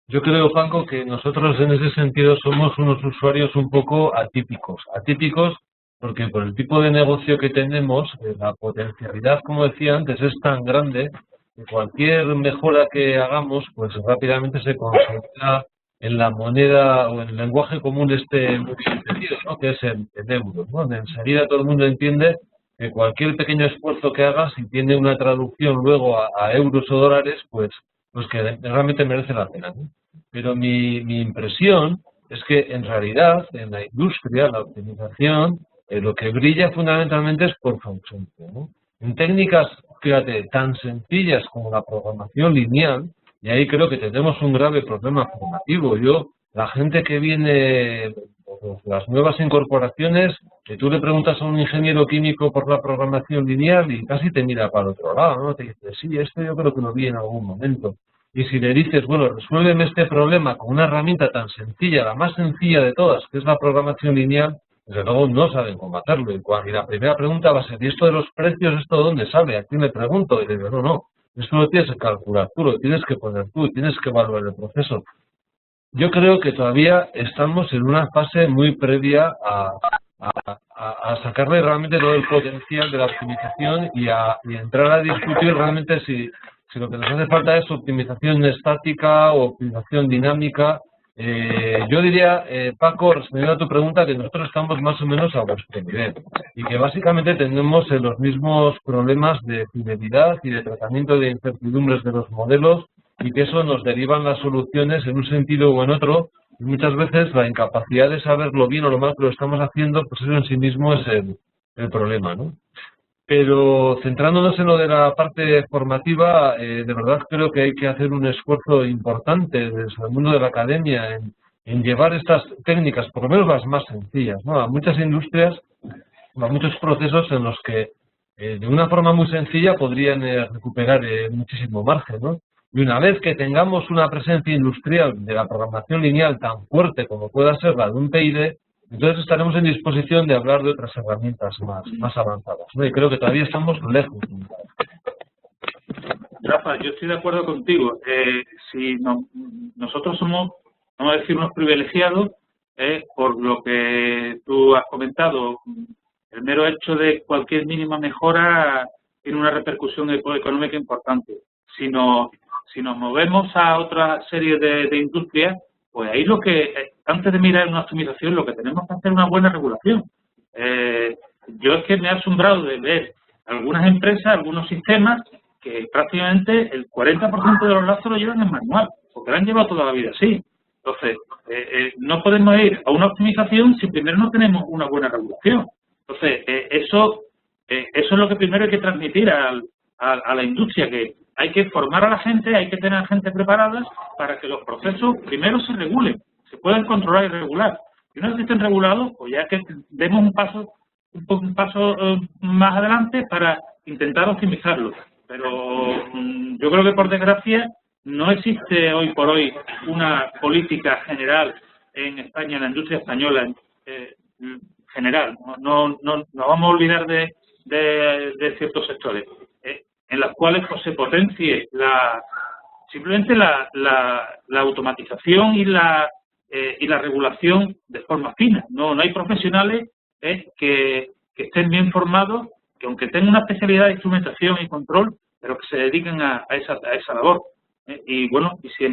B: Yo creo, Franco, que nosotros en ese sentido somos unos usuarios un poco atípicos. Atípicos porque por el tipo de negocio que tenemos, la potencialidad, como decía antes, es tan grande que cualquier mejora que hagamos, pues rápidamente se consolida en la moneda o en el lenguaje común muy entendido, ¿no? Que es el euro, ¿no? Enseguida todo el mundo entiende que cualquier pequeño esfuerzo que haga, si tiene una traducción luego a euros o dólares, pues que realmente merece la pena, ¿no? Pero mi impresión es que en realidad en la industria, la optimización, lo que brilla fundamentalmente es por su ausencia, ¿no? En técnicas, fíjate, tan sencillas como la programación lineal, y ahí creo que tenemos un grave problema formativo. La gente que viene, las nuevas incorporaciones, que tú le preguntas a un ingeniero químico por la programación lineal y casi te mira para el otro lado, ¿no? Te dice, sí, esto yo creo que lo vi en algún momento. Y si le dices, bueno, resuélveme este problema con una herramienta tan sencilla, la más sencilla de todas, que es la programación lineal, desde luego no saben cómo hacerlo. Y la primera pregunta va a ser, ¿y esto de los precios, esto dónde sale? ¿A quién le pregunto? Y le digo, no, eso lo tienes que calcular tú, lo tienes que poner tú, tienes que evaluar el proceso. Yo creo que todavía estamos en una fase muy previa a sacarle realmente todo el potencial de la optimización y entrar a discutir realmente si lo que nos hace falta es optimización estática o optimización dinámica. Yo diría, Paco, respondiendo a tu pregunta, que nosotros estamos más o menos a vuestro nivel y que básicamente tenemos los mismos problemas de fidelidad y de tratamiento de incertidumbres de los modelos y que eso nos derivan las soluciones en un sentido o en otro. Y muchas veces la incapacidad de saber lo bien o lo mal que lo estamos haciendo, pues eso en sí mismo es el problema, ¿no? Pero centrándonos en lo de la parte formativa, de verdad creo que hay que hacer un esfuerzo importante desde el mundo de la academia en llevar estas técnicas, por lo menos las más sencillas, ¿no? A muchas industrias, a muchos procesos en los que de una forma muy sencilla podrían recuperar muchísimo margen, ¿no? Y una vez que tengamos una presencia industrial de la programación lineal tan fuerte como pueda ser la de un PID, entonces estaremos en disposición de hablar de otras herramientas más avanzadas, ¿no? Y creo que todavía estamos lejos.
D: Rafa, yo estoy de acuerdo contigo. Nosotros somos, vamos a decir, unos privilegiados por lo que tú has comentado. El mero hecho de cualquier mínima mejora tiene una repercusión económica importante. Si nos movemos a otra serie de industrias, pues ahí antes de mirar una optimización, lo que tenemos que hacer es una buena regulación. Yo es que me he asombrado de ver algunas empresas, algunos sistemas, que prácticamente el 40% de los lazos lo llevan en manual, porque lo han llevado toda la vida así. Entonces, no podemos ir a una optimización si primero no tenemos una buena regulación. Entonces, eso es lo que primero hay que transmitir a la industria, que hay que formar a la gente, hay que tener a la gente preparada para que los procesos primero se regulen, se puedan controlar y regular. Si una vez que estén regulados, pues ya que demos un paso más adelante para intentar optimizarlo. Pero yo creo que, por desgracia, no existe hoy por hoy una política general en España, en la industria española general. No vamos a olvidar de ciertos sectores en los cuales pues, se potencie simplemente la automatización y la regulación de forma fina. No hay profesionales que estén bien formados, que aunque tengan una especialidad de instrumentación y control, pero que se dediquen a esa labor. Y bueno, si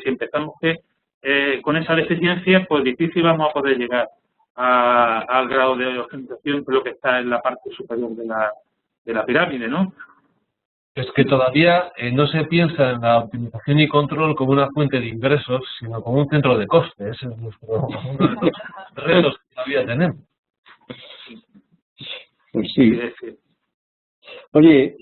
D: empezamos con esa deficiencia, pues difícil vamos a poder llegar al grado de optimización, que es lo que está en la parte superior de la pirámide, ¿no?
B: es que todavía no se piensa en la optimización y control como una fuente de ingresos, sino como un centro de costes. Ese es uno de los retos que todavía tenemos.
A: Pues sí. Oye,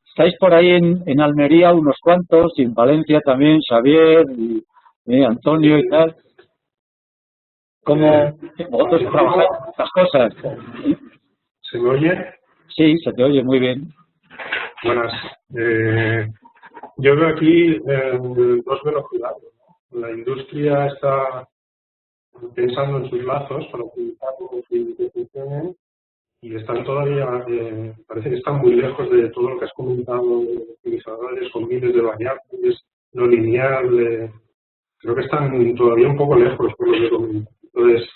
A: estáis por ahí en Almería unos cuantos, y en Valencia también, Xavier, y, Antonio y tal. ¿Cómo vosotros trabajáis en estas cosas?
F: ¿Se me oye?
A: Sí, se te oye muy bien.
F: Buenas. Yo veo aquí dos velocidades, ¿no? La industria está pensando en sus lazos para utilizarlos y que funcionen, y están todavía, parece que están muy lejos de todo lo que has comentado, de optimizadores con miles de variables, no lineal. Creo que están todavía un poco lejos por lo que comento. Entonces,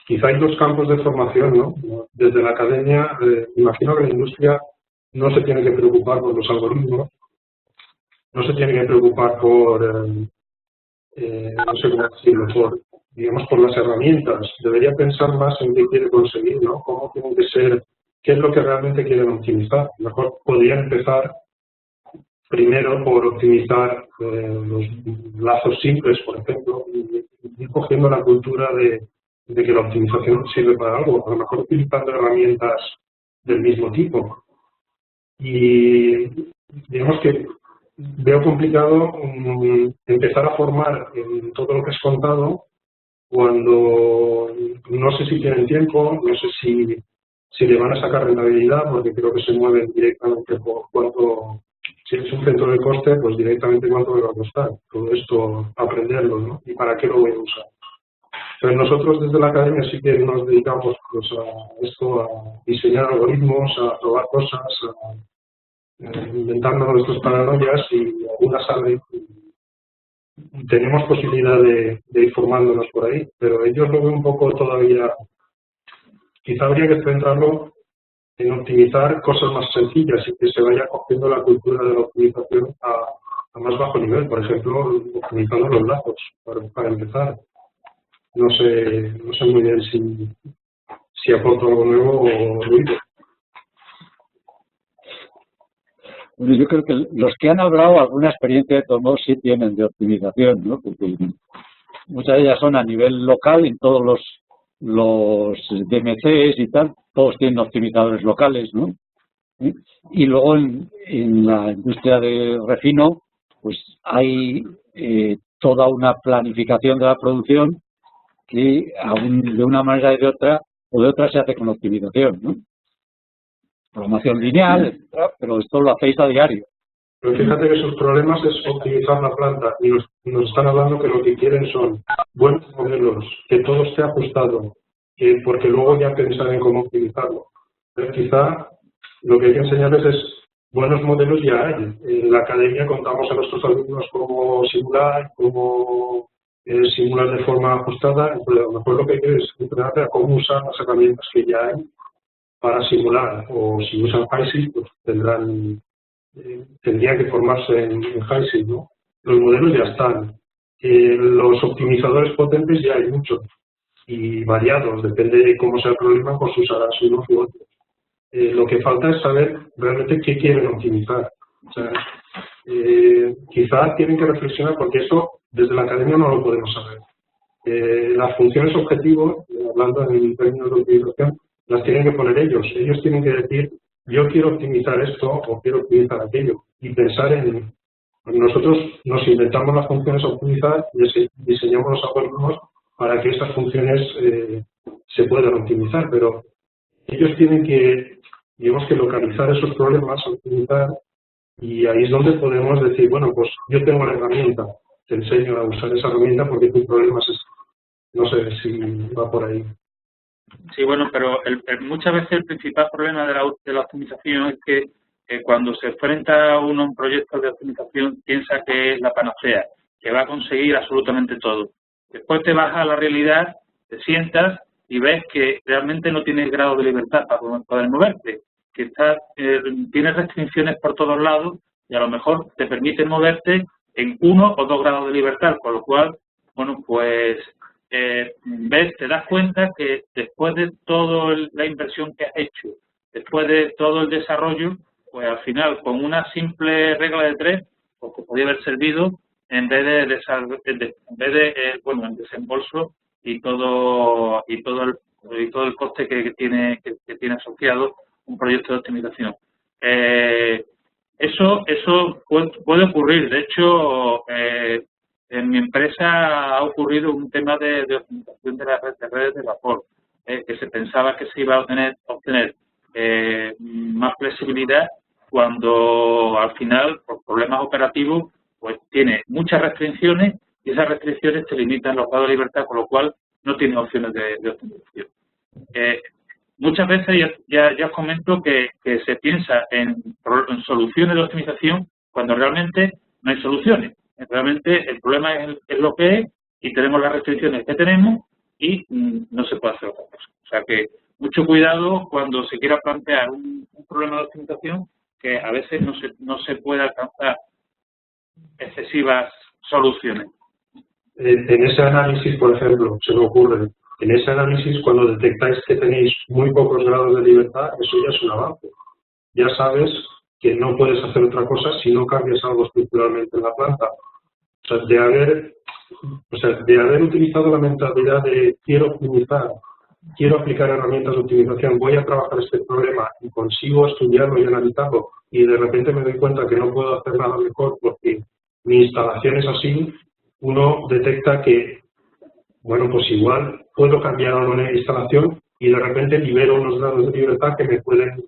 F: quizá hay dos campos de formación, ¿no? Desde la academia, imagino que la industria no se tiene que preocupar por los algoritmos, no se tiene que preocupar por, no sé cómo decirlo, digamos, por las herramientas. Debería pensar más en qué quiere conseguir, ¿no? Cómo tiene que ser, qué es lo que realmente quieren optimizar. Mejor podría empezar primero por optimizar los lazos simples, por ejemplo, y ir cogiendo la cultura de que la optimización sirve para algo, a lo mejor utilizando herramientas del mismo tipo. Y digamos que veo complicado empezar a formar en todo lo que has contado cuando no sé si tienen tiempo, no sé si le van a sacar rentabilidad, porque creo que se mueven directamente por cuánto, si es un centro de coste, pues directamente cuánto me va a costar todo esto, aprenderlo, ¿no? Y para qué lo voy a usar. Entonces nosotros desde la academia sí que nos dedicamos pues, a esto, a diseñar algoritmos, a probar cosas, a inventarnos nuestras paranoias, y algunas salen. Tenemos posibilidad de ir formándonos por ahí, pero ellos lo ven un poco todavía. Quizá habría que centrarlo en optimizar cosas más sencillas y que se vaya cogiendo la cultura de la optimización a más bajo nivel. Por ejemplo, optimizando los lazos, para empezar. No sé muy bien si aporto algo nuevo o lo digo.
A: Bueno, yo creo que los que han hablado alguna experiencia de todos modos sí tienen de optimización, ¿no? Porque muchas de ellas son a nivel local, en todos los DMCs y tal, todos tienen optimizadores locales, ¿no? Y luego en la industria de refino, pues hay toda una planificación de la producción que aún de una manera y de otra, o de otra se hace con optimización, ¿no? Programación lineal, etcétera, pero esto lo hacéis a diario.
F: Pero fíjate que sus problemas es optimizar la planta, y nos están hablando que lo que quieren son buenos modelos, que todo esté ajustado, porque luego ya pensar en cómo optimizarlo. Pero quizá lo que hay que enseñarles es buenos modelos ya hay. En la academia contamos a nuestros alumnos cómo simular, cómo simular de forma ajustada, pero a lo mejor lo que hay que es entrenarte a cómo usar las herramientas que ya hay para simular, o si usan HiSync, pues tendrían que formarse en HiSync, ¿no? Los modelos ya están. Los optimizadores potentes ya hay muchos y variados, depende de cómo sea el problema, pues usarás unos u otros. Lo que falta es saber realmente qué quieren optimizar. O sea, quizá tienen que reflexionar, porque eso desde la academia no lo podemos saber. Las funciones objetivo, hablando en términos de optimización, las tienen que poner ellos. Ellos tienen que decir, yo quiero optimizar esto o quiero optimizar aquello, y pensar en. Nosotros nos inventamos las funciones a optimizar y diseñamos los algoritmos para que estas funciones se puedan optimizar, pero ellos tienen que, digamos, que localizar esos problemas a optimizar, y ahí es donde podemos decir, bueno, pues yo tengo la herramienta, te enseño a usar esa herramienta porque tu problema es este. No sé si va por ahí.
D: Sí, bueno, pero muchas veces el principal problema de la optimización es que cuando se enfrenta uno a un proyecto de optimización piensa que es la panacea, que va a conseguir absolutamente todo. Después te vas a la realidad, te sientas y ves que realmente no tienes grado de libertad para poder moverte, que tienes restricciones por todos lados y a lo mejor te permiten moverte en 1 o 2 grados de libertad, con lo cual, bueno, pues te das cuenta que después de toda la inversión que has hecho, después de todo el desarrollo, pues al final con una simple regla de 3, pues que podía haber servido en vez de bueno, el desembolso y todo el coste que tiene asociado un proyecto de optimización. Eso puede ocurrir. De hecho, en mi empresa ha ocurrido un tema de optimización de las redes de vapor, que se pensaba que se iba a obtener más flexibilidad cuando al final, por problemas operativos, pues tiene muchas restricciones y esas restricciones te limitan los grados de libertad, con lo cual no tiene opciones de optimización. Muchas veces ya os comento que se piensa en soluciones de optimización cuando realmente no hay soluciones. Realmente el problema es lo que es y tenemos las restricciones que tenemos y no se puede hacer otra cosa. O sea que mucho cuidado cuando se quiera plantear un problema de optimización, que a veces no se puede alcanzar excesivas soluciones.
F: En ese análisis, por ejemplo, se me ocurre, en ese análisis, cuando detectáis que tenéis muy pocos grados de libertad, eso ya es un avance. Ya sabes que no puedes hacer otra cosa si no cambias algo estructuralmente en la planta. O sea, de haber utilizado la mentalidad de quiero optimizar, quiero aplicar herramientas de optimización, voy a trabajar este problema y consigo estudiarlo y analizarlo y de repente me doy cuenta que no puedo hacer nada mejor porque mi instalación es así, uno detecta que, bueno, pues igual puedo cambiar algo en la instalación y de repente libero unos grados de libertad que me pueden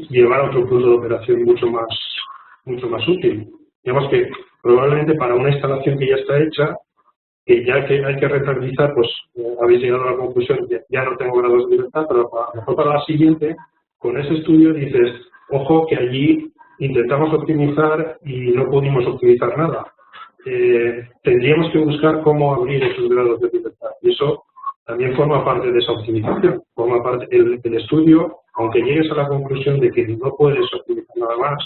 F: llevar a otro punto de operación mucho más útil. Digamos que probablemente para una instalación que ya está hecha, que ya que hay que rentabilizar, pues habéis llegado a la conclusión que ya no tengo grados de libertad, pero a lo mejor para la siguiente, con ese estudio dices, ojo que allí intentamos optimizar y no pudimos optimizar nada. Tendríamos que buscar cómo abrir esos grados de libertad. Y eso también forma parte de esa optimización. Forma parte del estudio, aunque llegues a la conclusión de que no puedes optimizar nada más,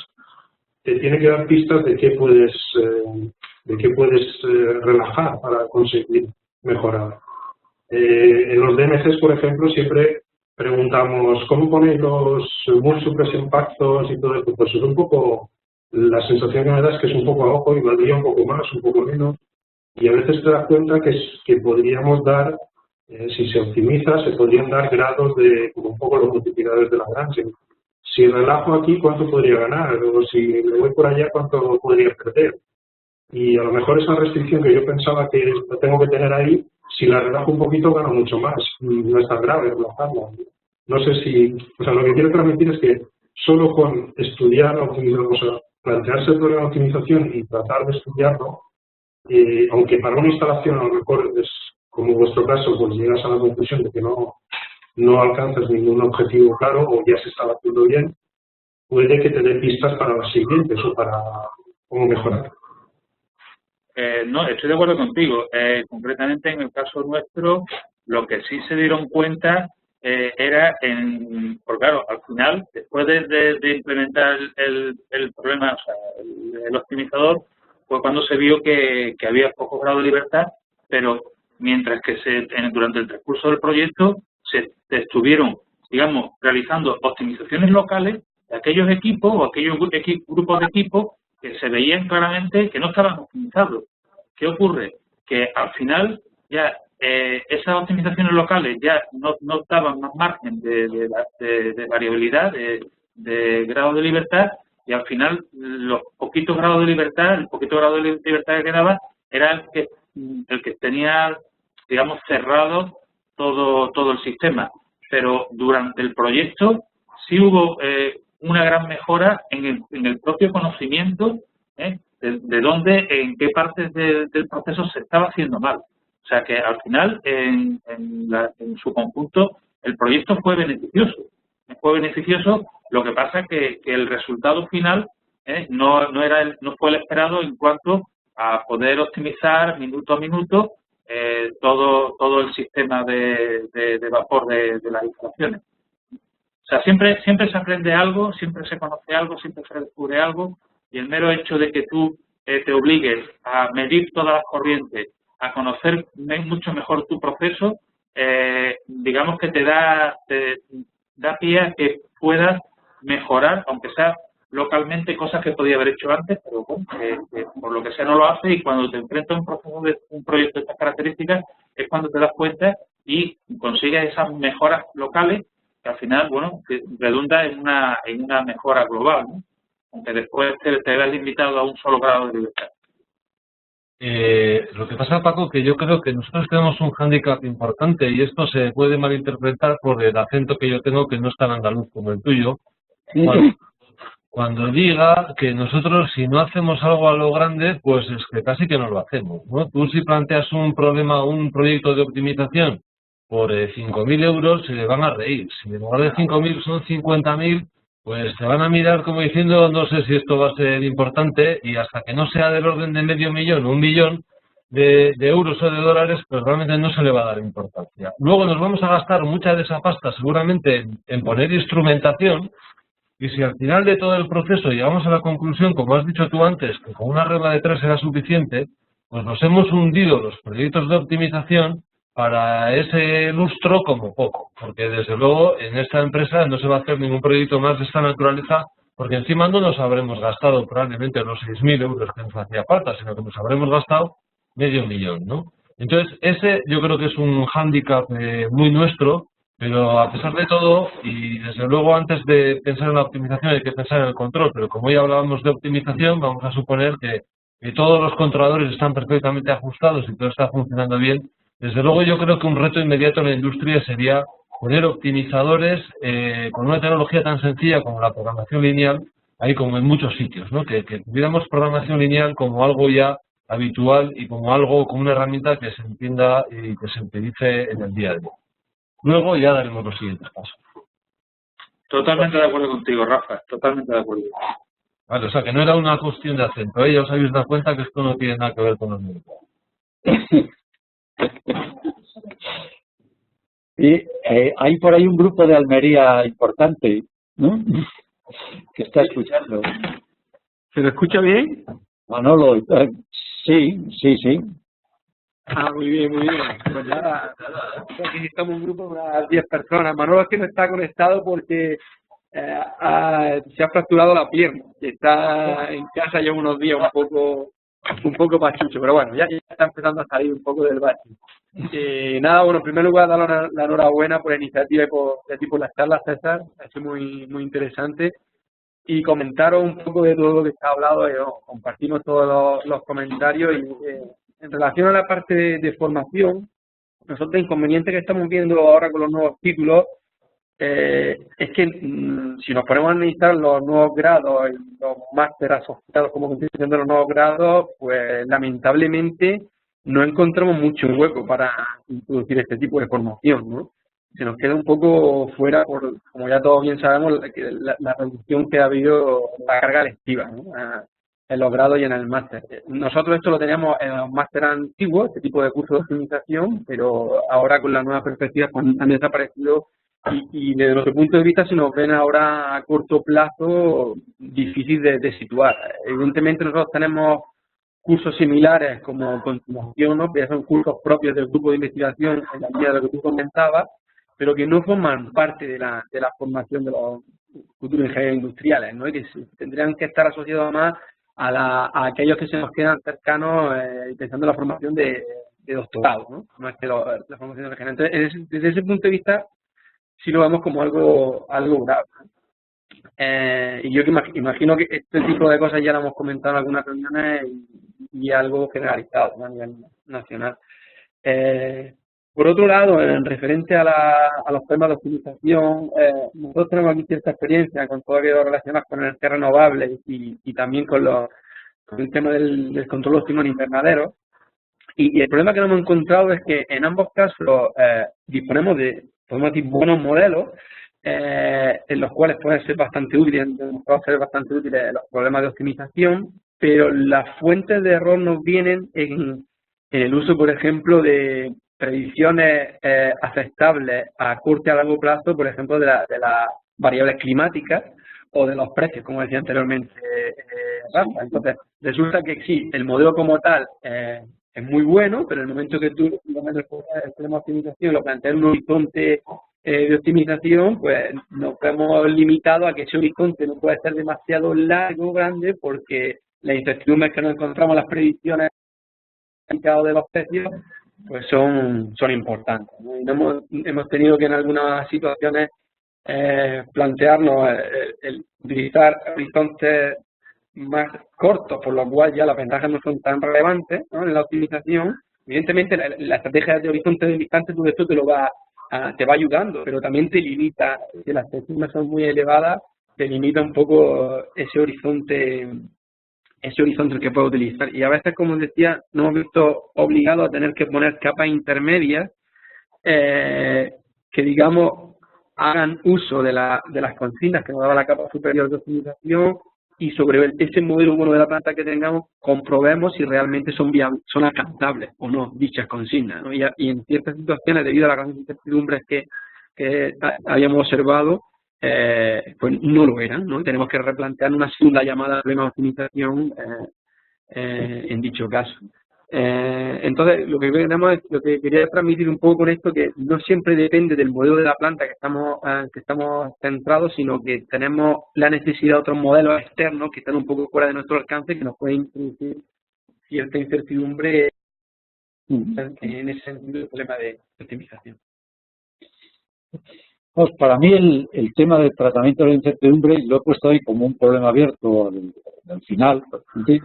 F: te tiene que dar pistas de qué puedes relajar para conseguir mejorar. En los DMCs, por ejemplo, siempre preguntamos ¿cómo ponéis los Mood Suppression Factors y todo esto? Pues es un poco, la sensación que me da es que es un poco a ojo y valdría un poco más, un poco menos. Y a veces te das cuenta que podríamos dar, si se optimiza, se podrían dar grados de, como un poco los multiplicadores de Lagrange. Si relajo aquí, ¿cuánto podría ganar? O si me voy por allá, ¿cuánto podría perder? Y a lo mejor esa restricción que yo pensaba que tengo que tener ahí, si la relajo un poquito, gano mucho más. No es tan grave relajarla. No sé si... O sea, lo que quiero transmitir es que solo con estudiar la optimización, o sea, plantearse el problema de optimización y tratar de estudiarlo, aunque para una instalación a lo mejor es, como vuestro caso, pues llegas a la conclusión de que no alcanzas ningún objetivo claro o ya se está haciendo bien, puede que te dé pistas para las siguientes o para cómo mejorar.
D: No, estoy de acuerdo contigo. Concretamente, en el caso nuestro, lo que sí se dieron cuenta era, porque claro, al final, después de implementar el problema, o sea, el optimizador, fue cuando se vio que había poco grado de libertad, pero mientras que durante el transcurso del proyecto se estuvieron, digamos, realizando optimizaciones locales de aquellos equipos o aquellos grupos de equipos que se veían claramente que no estaban optimizados. ¿Qué ocurre? Que al final ya esas optimizaciones locales ya no daban más margen de variabilidad, de grado de libertad, y al final los poquitos grados de libertad, el poquito grado de libertad que quedaba era el que tenía, digamos, cerrado todo el sistema. Pero durante el proyecto sí hubo una gran mejora en el propio conocimiento de dónde, en qué partes del proceso se estaba haciendo mal. O sea que al final, en su conjunto, el proyecto fue beneficioso. Fue beneficioso, lo que pasa es que el resultado final no fue el esperado en cuanto a poder optimizar minuto a minuto todo el sistema de vapor de las instalaciones. O sea, siempre se aprende algo, siempre se conoce algo, siempre se descubre algo, y el mero hecho de que tú te obligues a medir todas las corrientes, a conocer mucho mejor tu proceso, digamos que te da pie a que puedas mejorar, aunque sea localmente, cosas que podía haber hecho antes, pero bueno, que por lo que sea no lo hace, y cuando te enfrentas a un proyecto de estas características es cuando te das cuenta y consigues esas mejoras locales que al final, bueno, que redunda en una mejora global, ¿no? Aunque después te veas limitado a un solo grado de libertad.
B: Lo que pasa, Paco, que yo creo que nosotros tenemos un hándicap importante, y esto se puede malinterpretar por el acento que yo tengo, que no es tan andaluz como el tuyo. Cuando diga que nosotros, si no hacemos algo a lo grande, pues es que casi que no lo hacemos, ¿no? Tú, si planteas un problema, un proyecto de optimización por 5.000 euros, se le van a reír. Si en lugar de 5.000 son 50.000, pues te van a mirar como diciendo, no sé si esto va a ser importante, y hasta que no sea del orden de medio millón o 1.000.000 de euros o de dólares, pues realmente no se le va a dar importancia. Luego nos vamos a gastar mucha de esa pasta seguramente en poner instrumentación, y si al final de todo el proceso llegamos a la conclusión, como has dicho tú antes, que con una regla de 3 era suficiente, pues nos hemos hundido los proyectos de optimización para ese lustro como poco, porque desde luego en esta empresa no se va a hacer ningún proyecto más de esta naturaleza, porque encima no nos habremos gastado probablemente los 6.000 euros que nos hacía falta, sino que nos habremos gastado medio millón, ¿no? Entonces, ese yo creo que es un hándicap muy nuestro, pero a pesar de todo, y desde luego antes de pensar en la optimización hay que pensar en el control, pero como hoy hablábamos de optimización, vamos a suponer que todos los controladores están perfectamente ajustados y todo está funcionando bien. Desde luego yo creo que un reto inmediato en la industria sería poner optimizadores con una tecnología tan sencilla como la programación lineal, ahí como en muchos sitios, ¿no? Que tuviéramos programación lineal como algo ya habitual y como algo, como una herramienta que se entienda y que se utilice en el día a día. Luego ya daremos los siguientes pasos.
D: Totalmente de acuerdo contigo, Rafa, totalmente de acuerdo.
B: Vale, o sea que no era una cuestión de acento, ya os habéis dado cuenta que esto no tiene nada que ver con los militares.
A: Y hay por ahí un grupo de Almería importante, ¿no? Que está escuchando.
G: ¿Se lo escucha bien?
A: Manolo, sí.
G: Ah, muy bien, muy bien. Pues nada. Aquí estamos un grupo de unas 10 personas. Manolo es que no está conectado porque se ha fracturado la pierna. Está en casa ya unos días un poco pachucho, pero bueno, ya está empezando a salir un poco del bache. Nada, bueno, en primer lugar, dar la enhorabuena por la iniciativa y por las charlas, César. Ha sido muy, muy interesante. Y comentaros un poco de todo lo que se ha hablado. Compartimos todos los comentarios. Y en relación a la parte de formación, nosotros el inconveniente que estamos viendo ahora con los nuevos títulos es que si nos ponemos a analizar los nuevos grados y los másteres asociados como continuación de los nuevos grados, pues lamentablemente no encontramos mucho hueco para introducir este tipo de formación, ¿no? Se nos queda un poco fuera, como ya todos bien sabemos, la reducción que ha habido en la carga lectiva, ¿no? En los grados y en el máster. Nosotros esto lo teníamos en los másteres antiguos, este tipo de cursos de optimización, pero ahora con las nuevas perspectivas han desaparecido y desde nuestro punto de vista se nos ven ahora a corto plazo difícil de situar. Evidentemente nosotros tenemos cursos similares como continuación, ¿no? Que son cursos propios del grupo de investigación en la línea de lo que tú comentabas, pero que no forman parte de la formación de los futuros ingenieros industriales, ¿no? Y que tendrían que estar asociados más a aquellos que se nos quedan cercanos pensando en la formación de doctorado, ¿no? No es que la formación de gerente. Desde ese punto de vista sí lo vemos como algo grave. Y yo que imagino que este tipo de cosas ya lo hemos comentado en algunas reuniones y algo generalizado, ¿no? A nivel nacional. Por otro lado, en referente a los temas de optimización, nosotros tenemos aquí cierta experiencia con todo aquello relacionado con energías renovables y también con el tema del control óptimo en invernaderos. Y el problema que nos hemos encontrado es que en ambos casos disponemos de, podemos decir, buenos modelos en los cuales pueden ser bastante útiles los problemas de optimización, pero las fuentes de error nos vienen en el uso, por ejemplo, de predicciones aceptables a corto y a largo plazo, por ejemplo, de las variables climáticas o de los precios, como decía anteriormente Rafa. Entonces, resulta que sí, el modelo como tal es muy bueno, pero en el momento que tú el problema de optimización lo planteas en un horizonte de optimización, pues nos vemos limitados a que ese horizonte no puede ser demasiado largo o grande, porque las incertidumbres que nos encontramos, las predicciones de los precios, pues son importantes, ¿no? Y hemos tenido que en algunas situaciones plantearnos el utilizar horizontes más cortos, por lo cual ya las ventajas no son tan relevantes, ¿no?, en la optimización. Evidentemente la estrategia de horizonte de distante, todo esto te va ayudando, pero también te limita. Si las estimas son muy elevadas, te limita un poco ese horizonte que puedes utilizar. Y a veces, como decía, nos hemos visto obligados a tener que poner capas intermedias que, digamos, hagan uso de las consignas que nos daba la capa superior de optimización, y sobre ese modelo bueno de la planta que tengamos, comprobemos si realmente son alcanzables o no dichas consignas, ¿no? Y en ciertas situaciones, debido a las grandes incertidumbres que habíamos observado, pues no lo eran, ¿no? Y tenemos que replantear una segunda llamada al problema de optimización en dicho caso. Entonces, lo que quería transmitir un poco con esto, que no siempre depende del modelo de la planta que estamos centrados, sino que tenemos la necesidad de otros modelos externos que están un poco fuera de nuestro alcance, que nos pueden introducir cierta incertidumbre en ese sentido del problema de optimización.
A: Pues para mí el tema del tratamiento de la incertidumbre lo he puesto ahí como un problema abierto al final, ¿sí?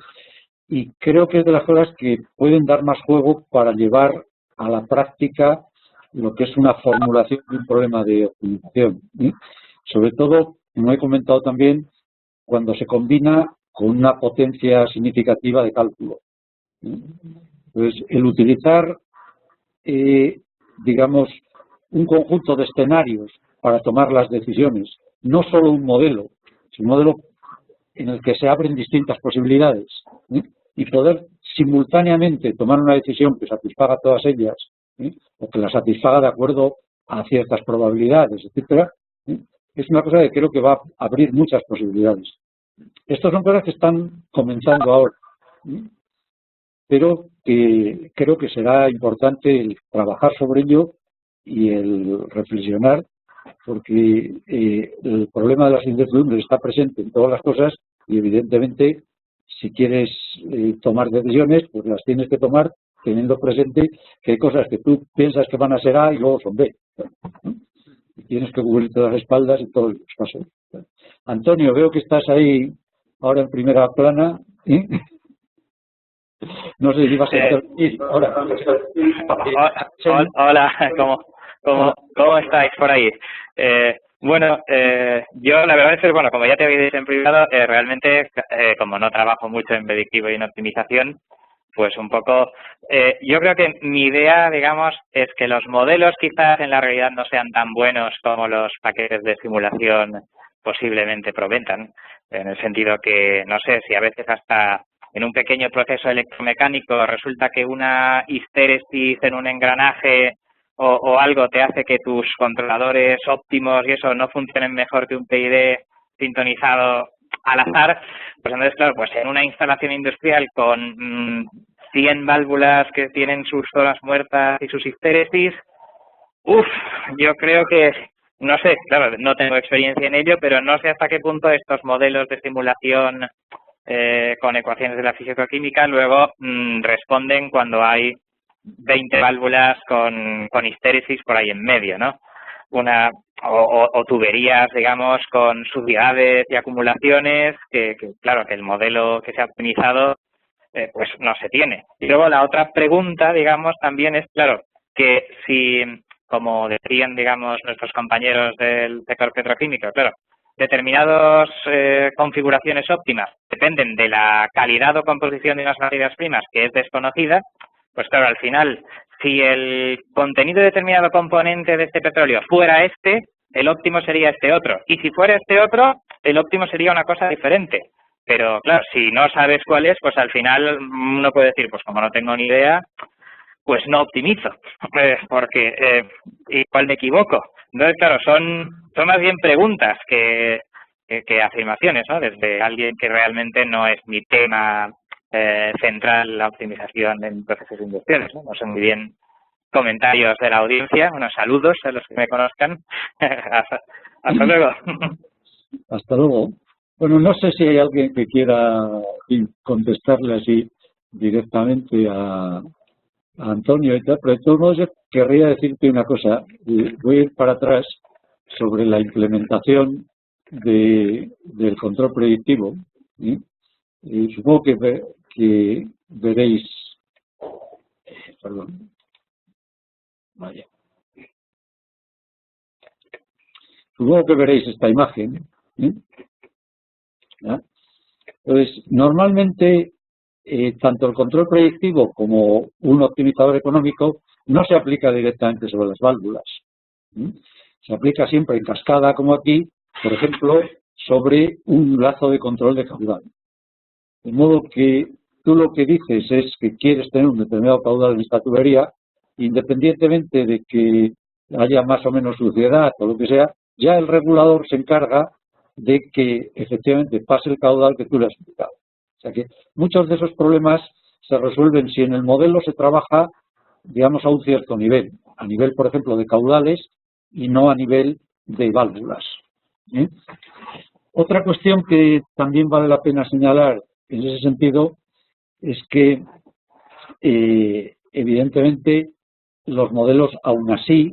A: Y creo que es de las cosas que pueden dar más juego para llevar a la práctica lo que es una formulación de un problema de optimización, ¿sí? Sobre todo, como he comentado también, cuando se combina con una potencia significativa de cálculo, ¿sí? Pues el utilizar, digamos, un conjunto de escenarios para tomar las decisiones, no solo un modelo, sino un modelo en el que se abren distintas posibilidades, ¿sí? Y poder simultáneamente tomar una decisión que satisfaga todas ellas, ¿sí?, o que la satisfaga de acuerdo a ciertas probabilidades, etcétera, ¿sí?, es una cosa que creo que va a abrir muchas posibilidades. Estas son cosas que están comenzando ahora, ¿sí?, pero que creo que será importante el trabajar sobre ello y el reflexionar, porque el problema de las incertidumbres está presente en todas las cosas y, evidentemente, si quieres tomar decisiones, pues las tienes que tomar teniendo presente que hay cosas que tú piensas que van a ser A y luego son B, ¿no? Y tienes que cubrirte las espaldas y todos los casos. Antonio, veo que estás ahí ahora en primera plana, ¿eh? No sé si vas a intervenir ahora.
H: Hola, ¿cómo estáis por ahí? Bueno, yo la verdad es que, bueno, como ya te había dicho en privado, realmente, como no trabajo mucho en predictivo y en optimización, pues un poco, yo creo que mi idea, digamos, es que los modelos quizás en la realidad no sean tan buenos como los paquetes de simulación posiblemente prometan, en el sentido que, no sé, si a veces hasta en un pequeño proceso electromecánico resulta que una histéresis en un engranaje o algo te hace que tus controladores óptimos y eso no funcionen mejor que un PID sintonizado al azar, pues entonces, claro, pues en una instalación industrial con 100 válvulas que tienen sus zonas muertas y sus histéresis, yo creo que, no sé, claro, no tengo experiencia en ello, pero no sé hasta qué punto estos modelos de simulación con ecuaciones de la físico-química luego responden cuando hay 20 válvulas con histéresis por ahí en medio, ¿no? O tuberías, digamos, con suciedades y acumulaciones que claro, que el modelo que se ha optimizado pues no se tiene. Y luego la otra pregunta, digamos, también es, claro, que si, como decían, digamos, nuestros compañeros del sector petroquímico, claro, determinadas configuraciones óptimas dependen de la calidad o composición de unas materias primas que es desconocida, pues claro, al final, si el contenido de determinado componente de este petróleo fuera este, el óptimo sería este otro. Y si fuera este otro, el óptimo sería una cosa diferente. Pero claro, si no sabes cuál es, pues al final uno puede decir, pues como no tengo ni idea, pues no optimizo, porque igual me equivoco. Entonces, claro, son más bien preguntas que afirmaciones, ¿no? Desde alguien que realmente no es mi tema central, la optimización en procesos industriales, ¿no? No sé muy bien comentarios de la audiencia, unos saludos a los que me conozcan. Hasta luego.
A: Hasta luego. Bueno, no sé si hay alguien que quiera contestarle así directamente a Antonio y tal, pero de todos modos yo querría decirte una cosa. Voy a ir para atrás sobre la implementación del control predictivo. ¿Sí? Y supongo que veréis, perdón, vaya. Supongo que veréis esta imagen. ¿Sí? ¿Ya? Entonces, normalmente, tanto el control predictivo como un optimizador económico no se aplica directamente sobre las válvulas. ¿Sí? Se aplica siempre en cascada, como aquí, por ejemplo, sobre un lazo de control de caudal. De modo que tú lo que dices es que quieres tener un determinado caudal en esta tubería, independientemente de que haya más o menos suciedad o lo que sea, ya el regulador se encarga de que efectivamente pase el caudal que tú le has indicado. O sea que muchos de esos problemas se resuelven si en el modelo se trabaja, digamos, a un cierto nivel. A nivel, por ejemplo, de caudales y no a nivel de válvulas. ¿Eh? Otra cuestión que también vale la pena señalar en ese sentido es que, evidentemente, los modelos aún así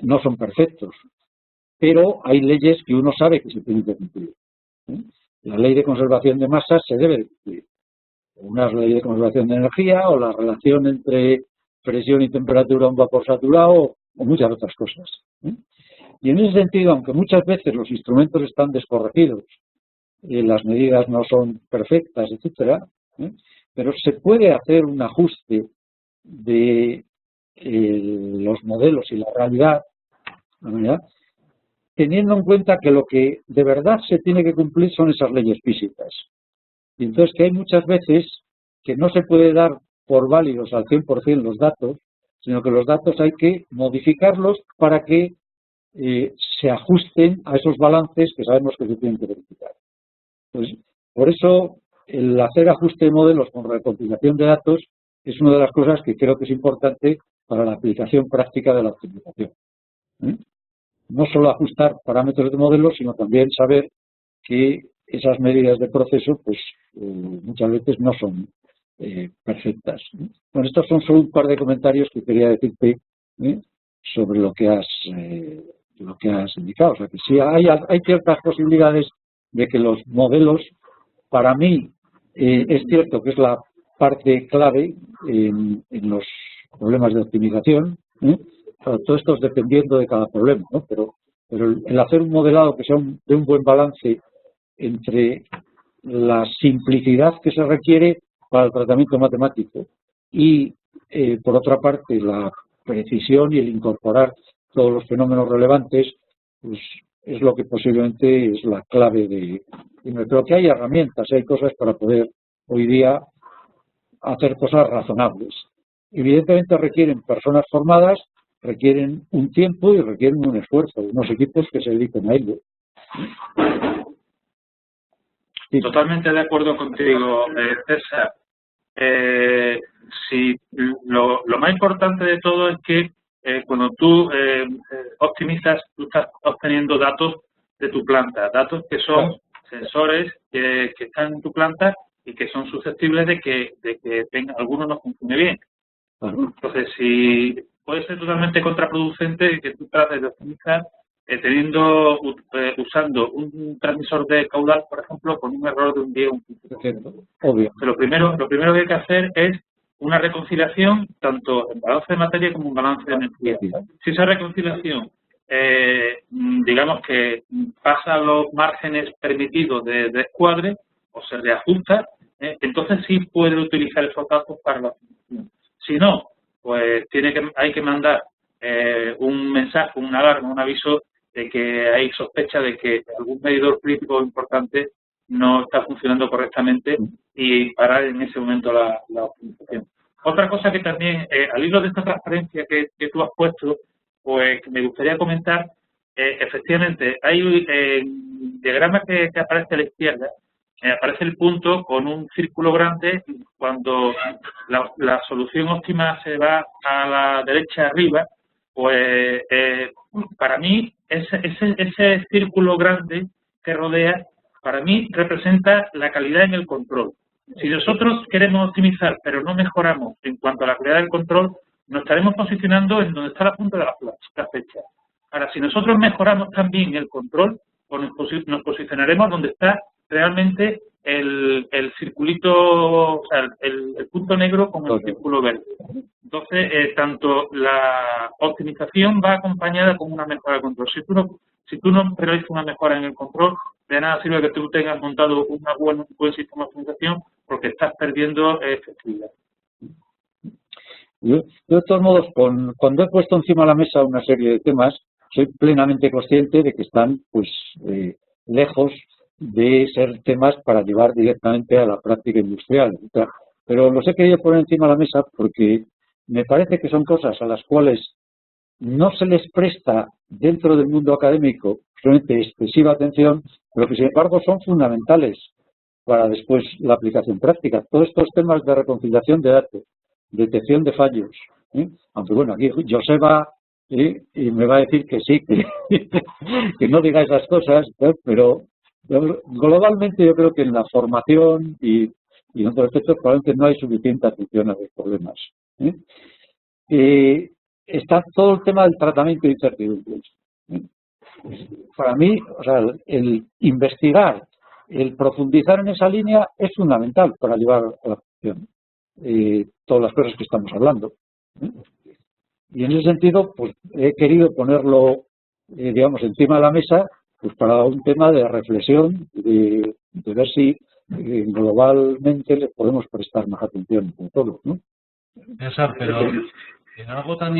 A: no son perfectos, pero hay leyes que uno sabe que se tienen que cumplir. La ley de conservación de masas se debe de cumplir. Una ley de conservación de energía o la relación entre presión y temperatura de un vapor saturado o muchas otras cosas. Y en ese sentido, aunque muchas veces los instrumentos están descorregidos, las medidas no son perfectas, etcétera, pero se puede hacer un ajuste de los modelos y la realidad, teniendo en cuenta que lo que de verdad se tiene que cumplir son esas leyes físicas. Y entonces que hay muchas veces que no se puede dar por válidos al 100% los datos, sino que los datos hay que modificarlos para que se ajusten a esos balances que sabemos que se tienen que verificar. Pues, por eso, el hacer ajuste de modelos con recompilación de datos es una de las cosas que creo que es importante para la aplicación práctica de la optimización. No solo ajustar parámetros de modelos, sino también saber que esas medidas de proceso, pues muchas veces no son perfectas. Bueno, estos son solo un par de comentarios que quería decirte sobre lo que has indicado. O sea que sí hay ciertas posibilidades de que los modelos, para mí, es cierto que es la parte clave en los problemas de optimización. Todo esto es dependiendo de cada problema, ¿no? Pero el hacer un modelado que sea de un buen balance entre la simplicidad que se requiere para el tratamiento matemático y, por otra parte, la precisión y el incorporar todos los fenómenos relevantes, pues es lo que posiblemente es la clave de... Pero que hay herramientas, hay cosas para poder hoy día hacer cosas razonables. Evidentemente requieren personas formadas, requieren un tiempo y requieren un esfuerzo, unos equipos que se dediquen a ello.
D: Sí. Totalmente de acuerdo contigo, César. Sí, lo más importante de todo es que cuando tú optimizas, tú estás obteniendo datos de tu planta, datos que son sensores que están en tu planta y que son susceptibles de que alguno no funcione bien. Entonces, si puede ser totalmente contraproducente que tú trates de optimizar usando un transmisor de caudal, por ejemplo, con un error de un 10 o un 15%.
A: Obvio.
D: Lo primero que hay que hacer es una reconciliación tanto en balance de materia como en balance de energía. Si esa reconciliación, digamos que pasa los márgenes permitidos de escuadre o se reajusta, entonces sí puede utilizar esos datos para la optimización. Si no, pues hay que mandar un mensaje, una alarma, un aviso de que hay sospecha de que algún medidor crítico importante no está funcionando correctamente y parar en ese momento la optimización. Otra cosa que también, al hilo de esta transparencia que tú has puesto, pues me gustaría comentar, efectivamente, hay un diagrama que aparece a la izquierda aparece el punto con un círculo grande. Cuando la solución óptima se va a la derecha arriba, pues para mí ese círculo grande que rodea, para mí representa la calidad en el control. Si nosotros queremos optimizar, pero no mejoramos en cuanto a la calidad del control, nos estaremos posicionando en donde está la punta de la flecha. Ahora, si nosotros mejoramos también el control, pues nos posicionaremos donde está realmente el circulito, o sea, el punto negro con el círculo verde. Entonces, tanto la optimización va acompañada con una mejora de control. Si tú no realizas una mejora en el control, de nada sirve que tú tengas montado un buen sistema de optimización, porque estás perdiendo efectividad.
A: Yo, de todos modos, cuando he puesto encima de la mesa una serie de temas, soy plenamente consciente de que están pues lejos de ser temas para llevar directamente a la práctica industrial. Pero los he querido poner encima de la mesa porque me parece que son cosas a las cuales no se les presta dentro del mundo académico solamente excesiva atención, pero que sin embargo son fundamentales para después la aplicación práctica. Todos estos temas de reconciliación de datos, detección de fallos, aunque bueno, aquí Joseba y me va a decir que sí, que no diga esas cosas, pero globalmente yo creo que en la formación y en otros aspectos probablemente no hay suficiente atención a los problemas. Está todo el tema del tratamiento de incertidumbres. Para mí, o sea, el investigar, el profundizar en esa línea es fundamental para llevar a la acción todas las cosas que estamos hablando. Y en ese sentido, pues he querido ponerlo, digamos, encima de la mesa, pues para un tema de reflexión, de ver si globalmente le podemos prestar más atención a todo, ¿no?
B: César, pero en algo tan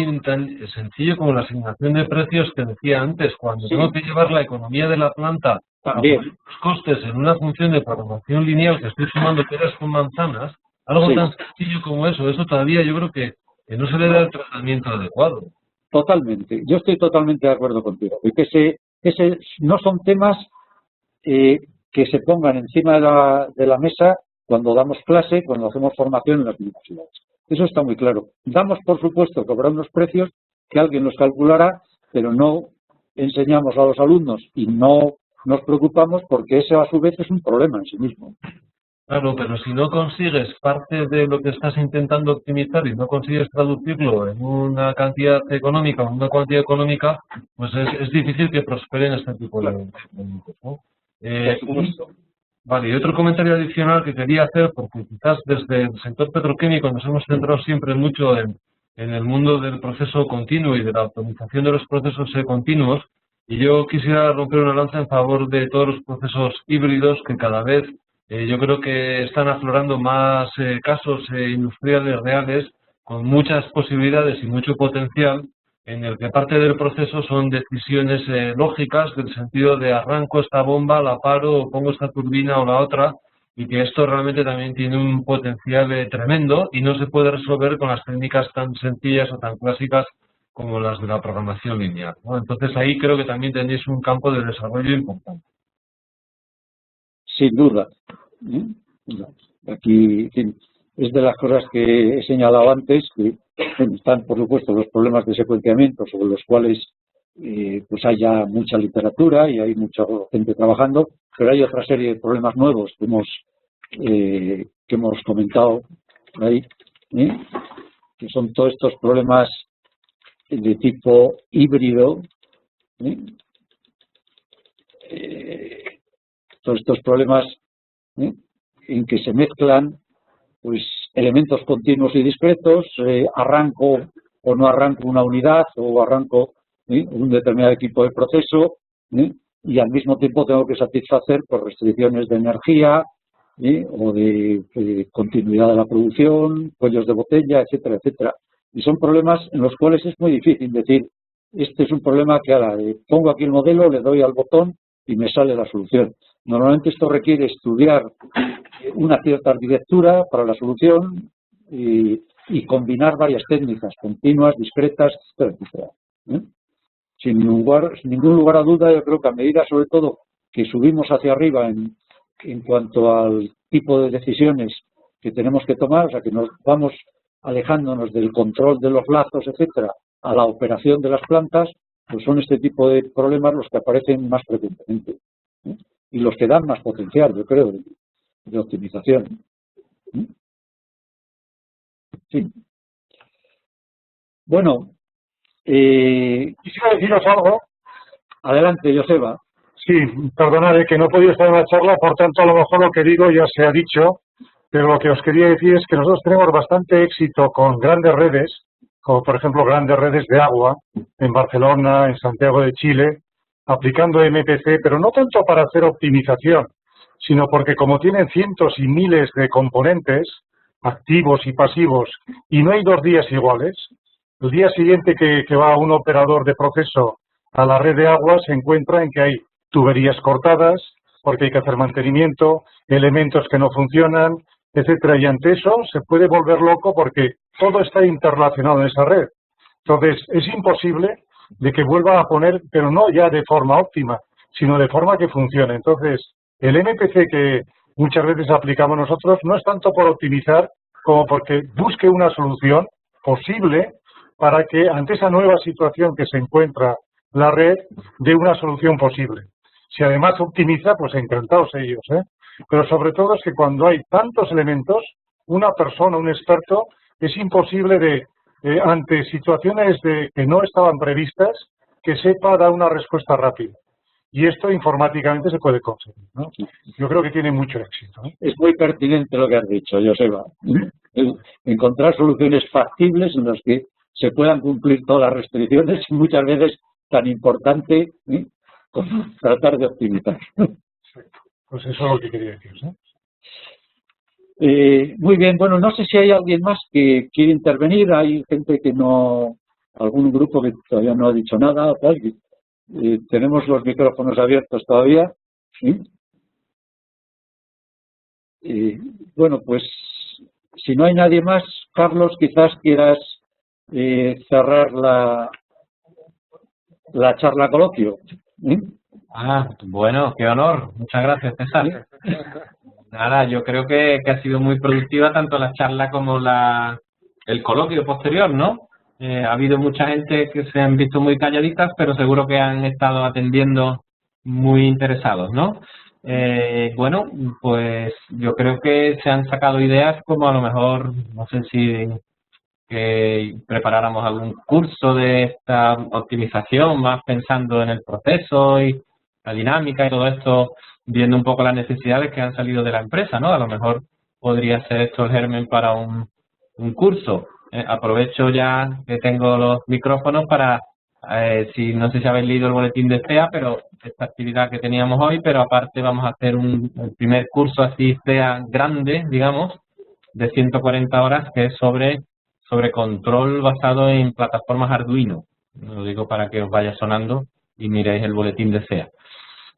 B: sencillo como la asignación de precios que decía antes, cuando tengo que llevar la economía de la planta a poner los costes en una función de programación lineal que estoy sumando peras con manzanas, algo tan sencillo como eso todavía yo creo que no se le da el tratamiento adecuado.
A: Totalmente, yo estoy totalmente de acuerdo contigo. Y que no son temas que se pongan encima de la mesa cuando damos clase, cuando hacemos formación en las universidades. Eso está muy claro. Damos, por supuesto, cobrar unos precios que alguien los calculará, pero no enseñamos a los alumnos y no nos preocupamos porque eso a su vez es un problema en sí mismo.
B: Claro, pero si no consigues parte de lo que estás intentando optimizar y no consigues traducirlo en una cantidad económica o en una cuantía económica, pues es difícil que prosperen este tipo de elementos, ¿no? Vale, y otro comentario adicional que quería hacer, porque quizás desde el sector petroquímico nos hemos centrado siempre mucho en el mundo del proceso continuo y de la optimización de los procesos continuos, y yo quisiera romper una lanza en favor de todos los procesos híbridos que cada vez yo creo que están aflorando más casos industriales reales con muchas posibilidades y mucho potencial, en el que parte del proceso son decisiones lógicas del sentido de arranco esta bomba, la paro, o pongo esta turbina o la otra, y que esto realmente también tiene un potencial tremendo y no se puede resolver con las técnicas tan sencillas o tan clásicas como las de la programación lineal, ¿no? Entonces ahí creo que también tenéis un campo de desarrollo importante.
A: Sin duda. Aquí es de las cosas que he señalado antes, que están, por supuesto, los problemas de secuenciamiento sobre los cuales pues hay ya mucha literatura y hay mucha gente trabajando, pero hay otra serie de problemas nuevos que hemos comentado por ahí, que son todos estos problemas de tipo híbrido, todos estos problemas en que se mezclan pues elementos continuos y discretos, arranco o no arranco una unidad o arranco un determinado equipo de proceso y al mismo tiempo tengo que satisfacer por restricciones de energía o de continuidad de la producción, cuellos de botella, etcétera, etcétera. Y son problemas en los cuales es muy difícil decir, este es un problema que ahora pongo aquí el modelo, le doy al botón y me sale la solución. Normalmente esto requiere estudiar una cierta arquitectura para la solución y combinar varias técnicas continuas, discretas, etcétera, etcétera. Sin ningún lugar a duda, yo creo que a medida, sobre todo, que subimos hacia arriba en en cuanto al tipo de decisiones que tenemos que tomar, o sea, que nos vamos alejándonos del control de los lazos, etcétera, a la operación de las plantas, pues son este tipo de problemas los que aparecen más frecuentemente, ¿eh? Y los que dan más potencial, yo creo, de optimización. Sí. Bueno,
I: Quisiera deciros algo.
A: adelante, Joseba.
I: Sí, perdonad que no he podido estar en la charla, por tanto, a lo mejor lo que digo ya se ha dicho, pero lo que os quería decir es que nosotros tenemos bastante éxito con grandes redes, como por ejemplo grandes redes de agua en Barcelona, en Santiago de Chile, aplicando MPC, pero no tanto para hacer optimización, sino porque como tienen cientos y miles de componentes, activos y pasivos, y no hay 2 días iguales, el día siguiente que va un operador de proceso a la red de agua se encuentra en que hay tuberías cortadas, porque hay que hacer mantenimiento, elementos que no funcionan, etcétera, y ante eso se puede volver loco porque todo está interrelacionado en esa red. Entonces, es imposible de que vuelva a poner, pero no ya de forma óptima, sino de forma que funcione. Entonces, el MPC que muchas veces aplicamos nosotros no es tanto por optimizar como porque busque una solución posible para que ante esa nueva situación que se encuentra la red dé una solución posible. Si además optimiza, pues encantados ellos, ¿eh? Pero sobre todo es que cuando hay tantos elementos, una persona, un experto, es imposible ante situaciones que no estaban previstas, que sepa dar una respuesta rápida. Y esto informáticamente se puede conseguir, ¿no? Yo creo que tiene mucho éxito, ¿eh?
A: Es muy pertinente lo que has dicho, Joseba. Encontrar soluciones factibles en las que se puedan cumplir todas las restricciones y muchas veces tan importante, ¿eh?, como tratar de optimizar.
I: Pues eso es lo que quería decir,
A: Muy bien, bueno, no sé si hay alguien más que quiere intervenir. Hay gente que no, algún grupo que todavía no ha dicho nada. Tal. Tenemos los micrófonos abiertos todavía. ¿Sí? Bueno, pues si no hay nadie más, Carlos, quizás quieras cerrar la charla coloquio.
E: Bueno, qué honor. Muchas gracias, César. Nada, yo creo que ha sido muy productiva tanto la charla como el coloquio posterior, ¿no? Ha habido mucha gente que se han visto muy calladitas, pero seguro que han estado atendiendo muy interesados, ¿no? Bueno, pues yo creo que se han sacado ideas como a lo mejor, no sé si que preparáramos algún curso de esta optimización, más pensando en el proceso y la dinámica y todo esto, viendo un poco las necesidades que han salido de la empresa, ¿no? A lo mejor podría ser esto el germen para un curso. Aprovecho ya que tengo los micrófonos para, si no sé si habéis leído el boletín de CEA, pero esta actividad que teníamos hoy, pero aparte vamos a hacer el primer curso así CEA grande, digamos, de 140 horas, que es sobre control basado en plataformas Arduino. Lo digo para que os vaya sonando y miréis el boletín de CEA.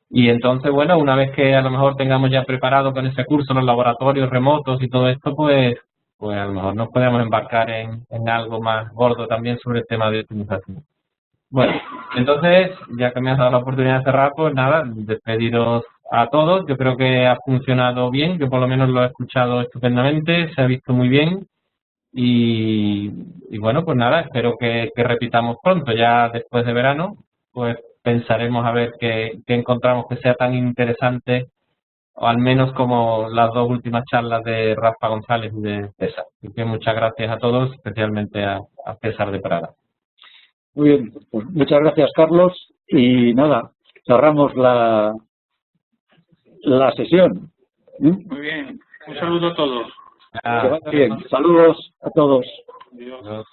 E: Y entonces, bueno, una vez que a lo mejor tengamos ya preparado con ese curso los laboratorios remotos y todo esto, pues a lo mejor nos podemos embarcar en algo más gordo también sobre el tema de optimización. Bueno, entonces, ya que me has dado la oportunidad de cerrar, pues nada, despediros a todos. Yo creo que ha funcionado bien, yo por lo menos lo he escuchado estupendamente, se ha visto muy bien. Y bueno, pues nada, espero que repitamos pronto, ya después de verano, pues pensaremos a ver qué encontramos que sea tan interesante, o al menos como las 2 últimas charlas de Rafa González y de César. Así que muchas gracias a todos, especialmente a César de Prada.
A: Muy bien, pues muchas gracias, Carlos. Y nada, cerramos la sesión.
D: Muy bien, un saludo a todos.
A: Que vaya bien. Saludos a todos.
D: Adiós.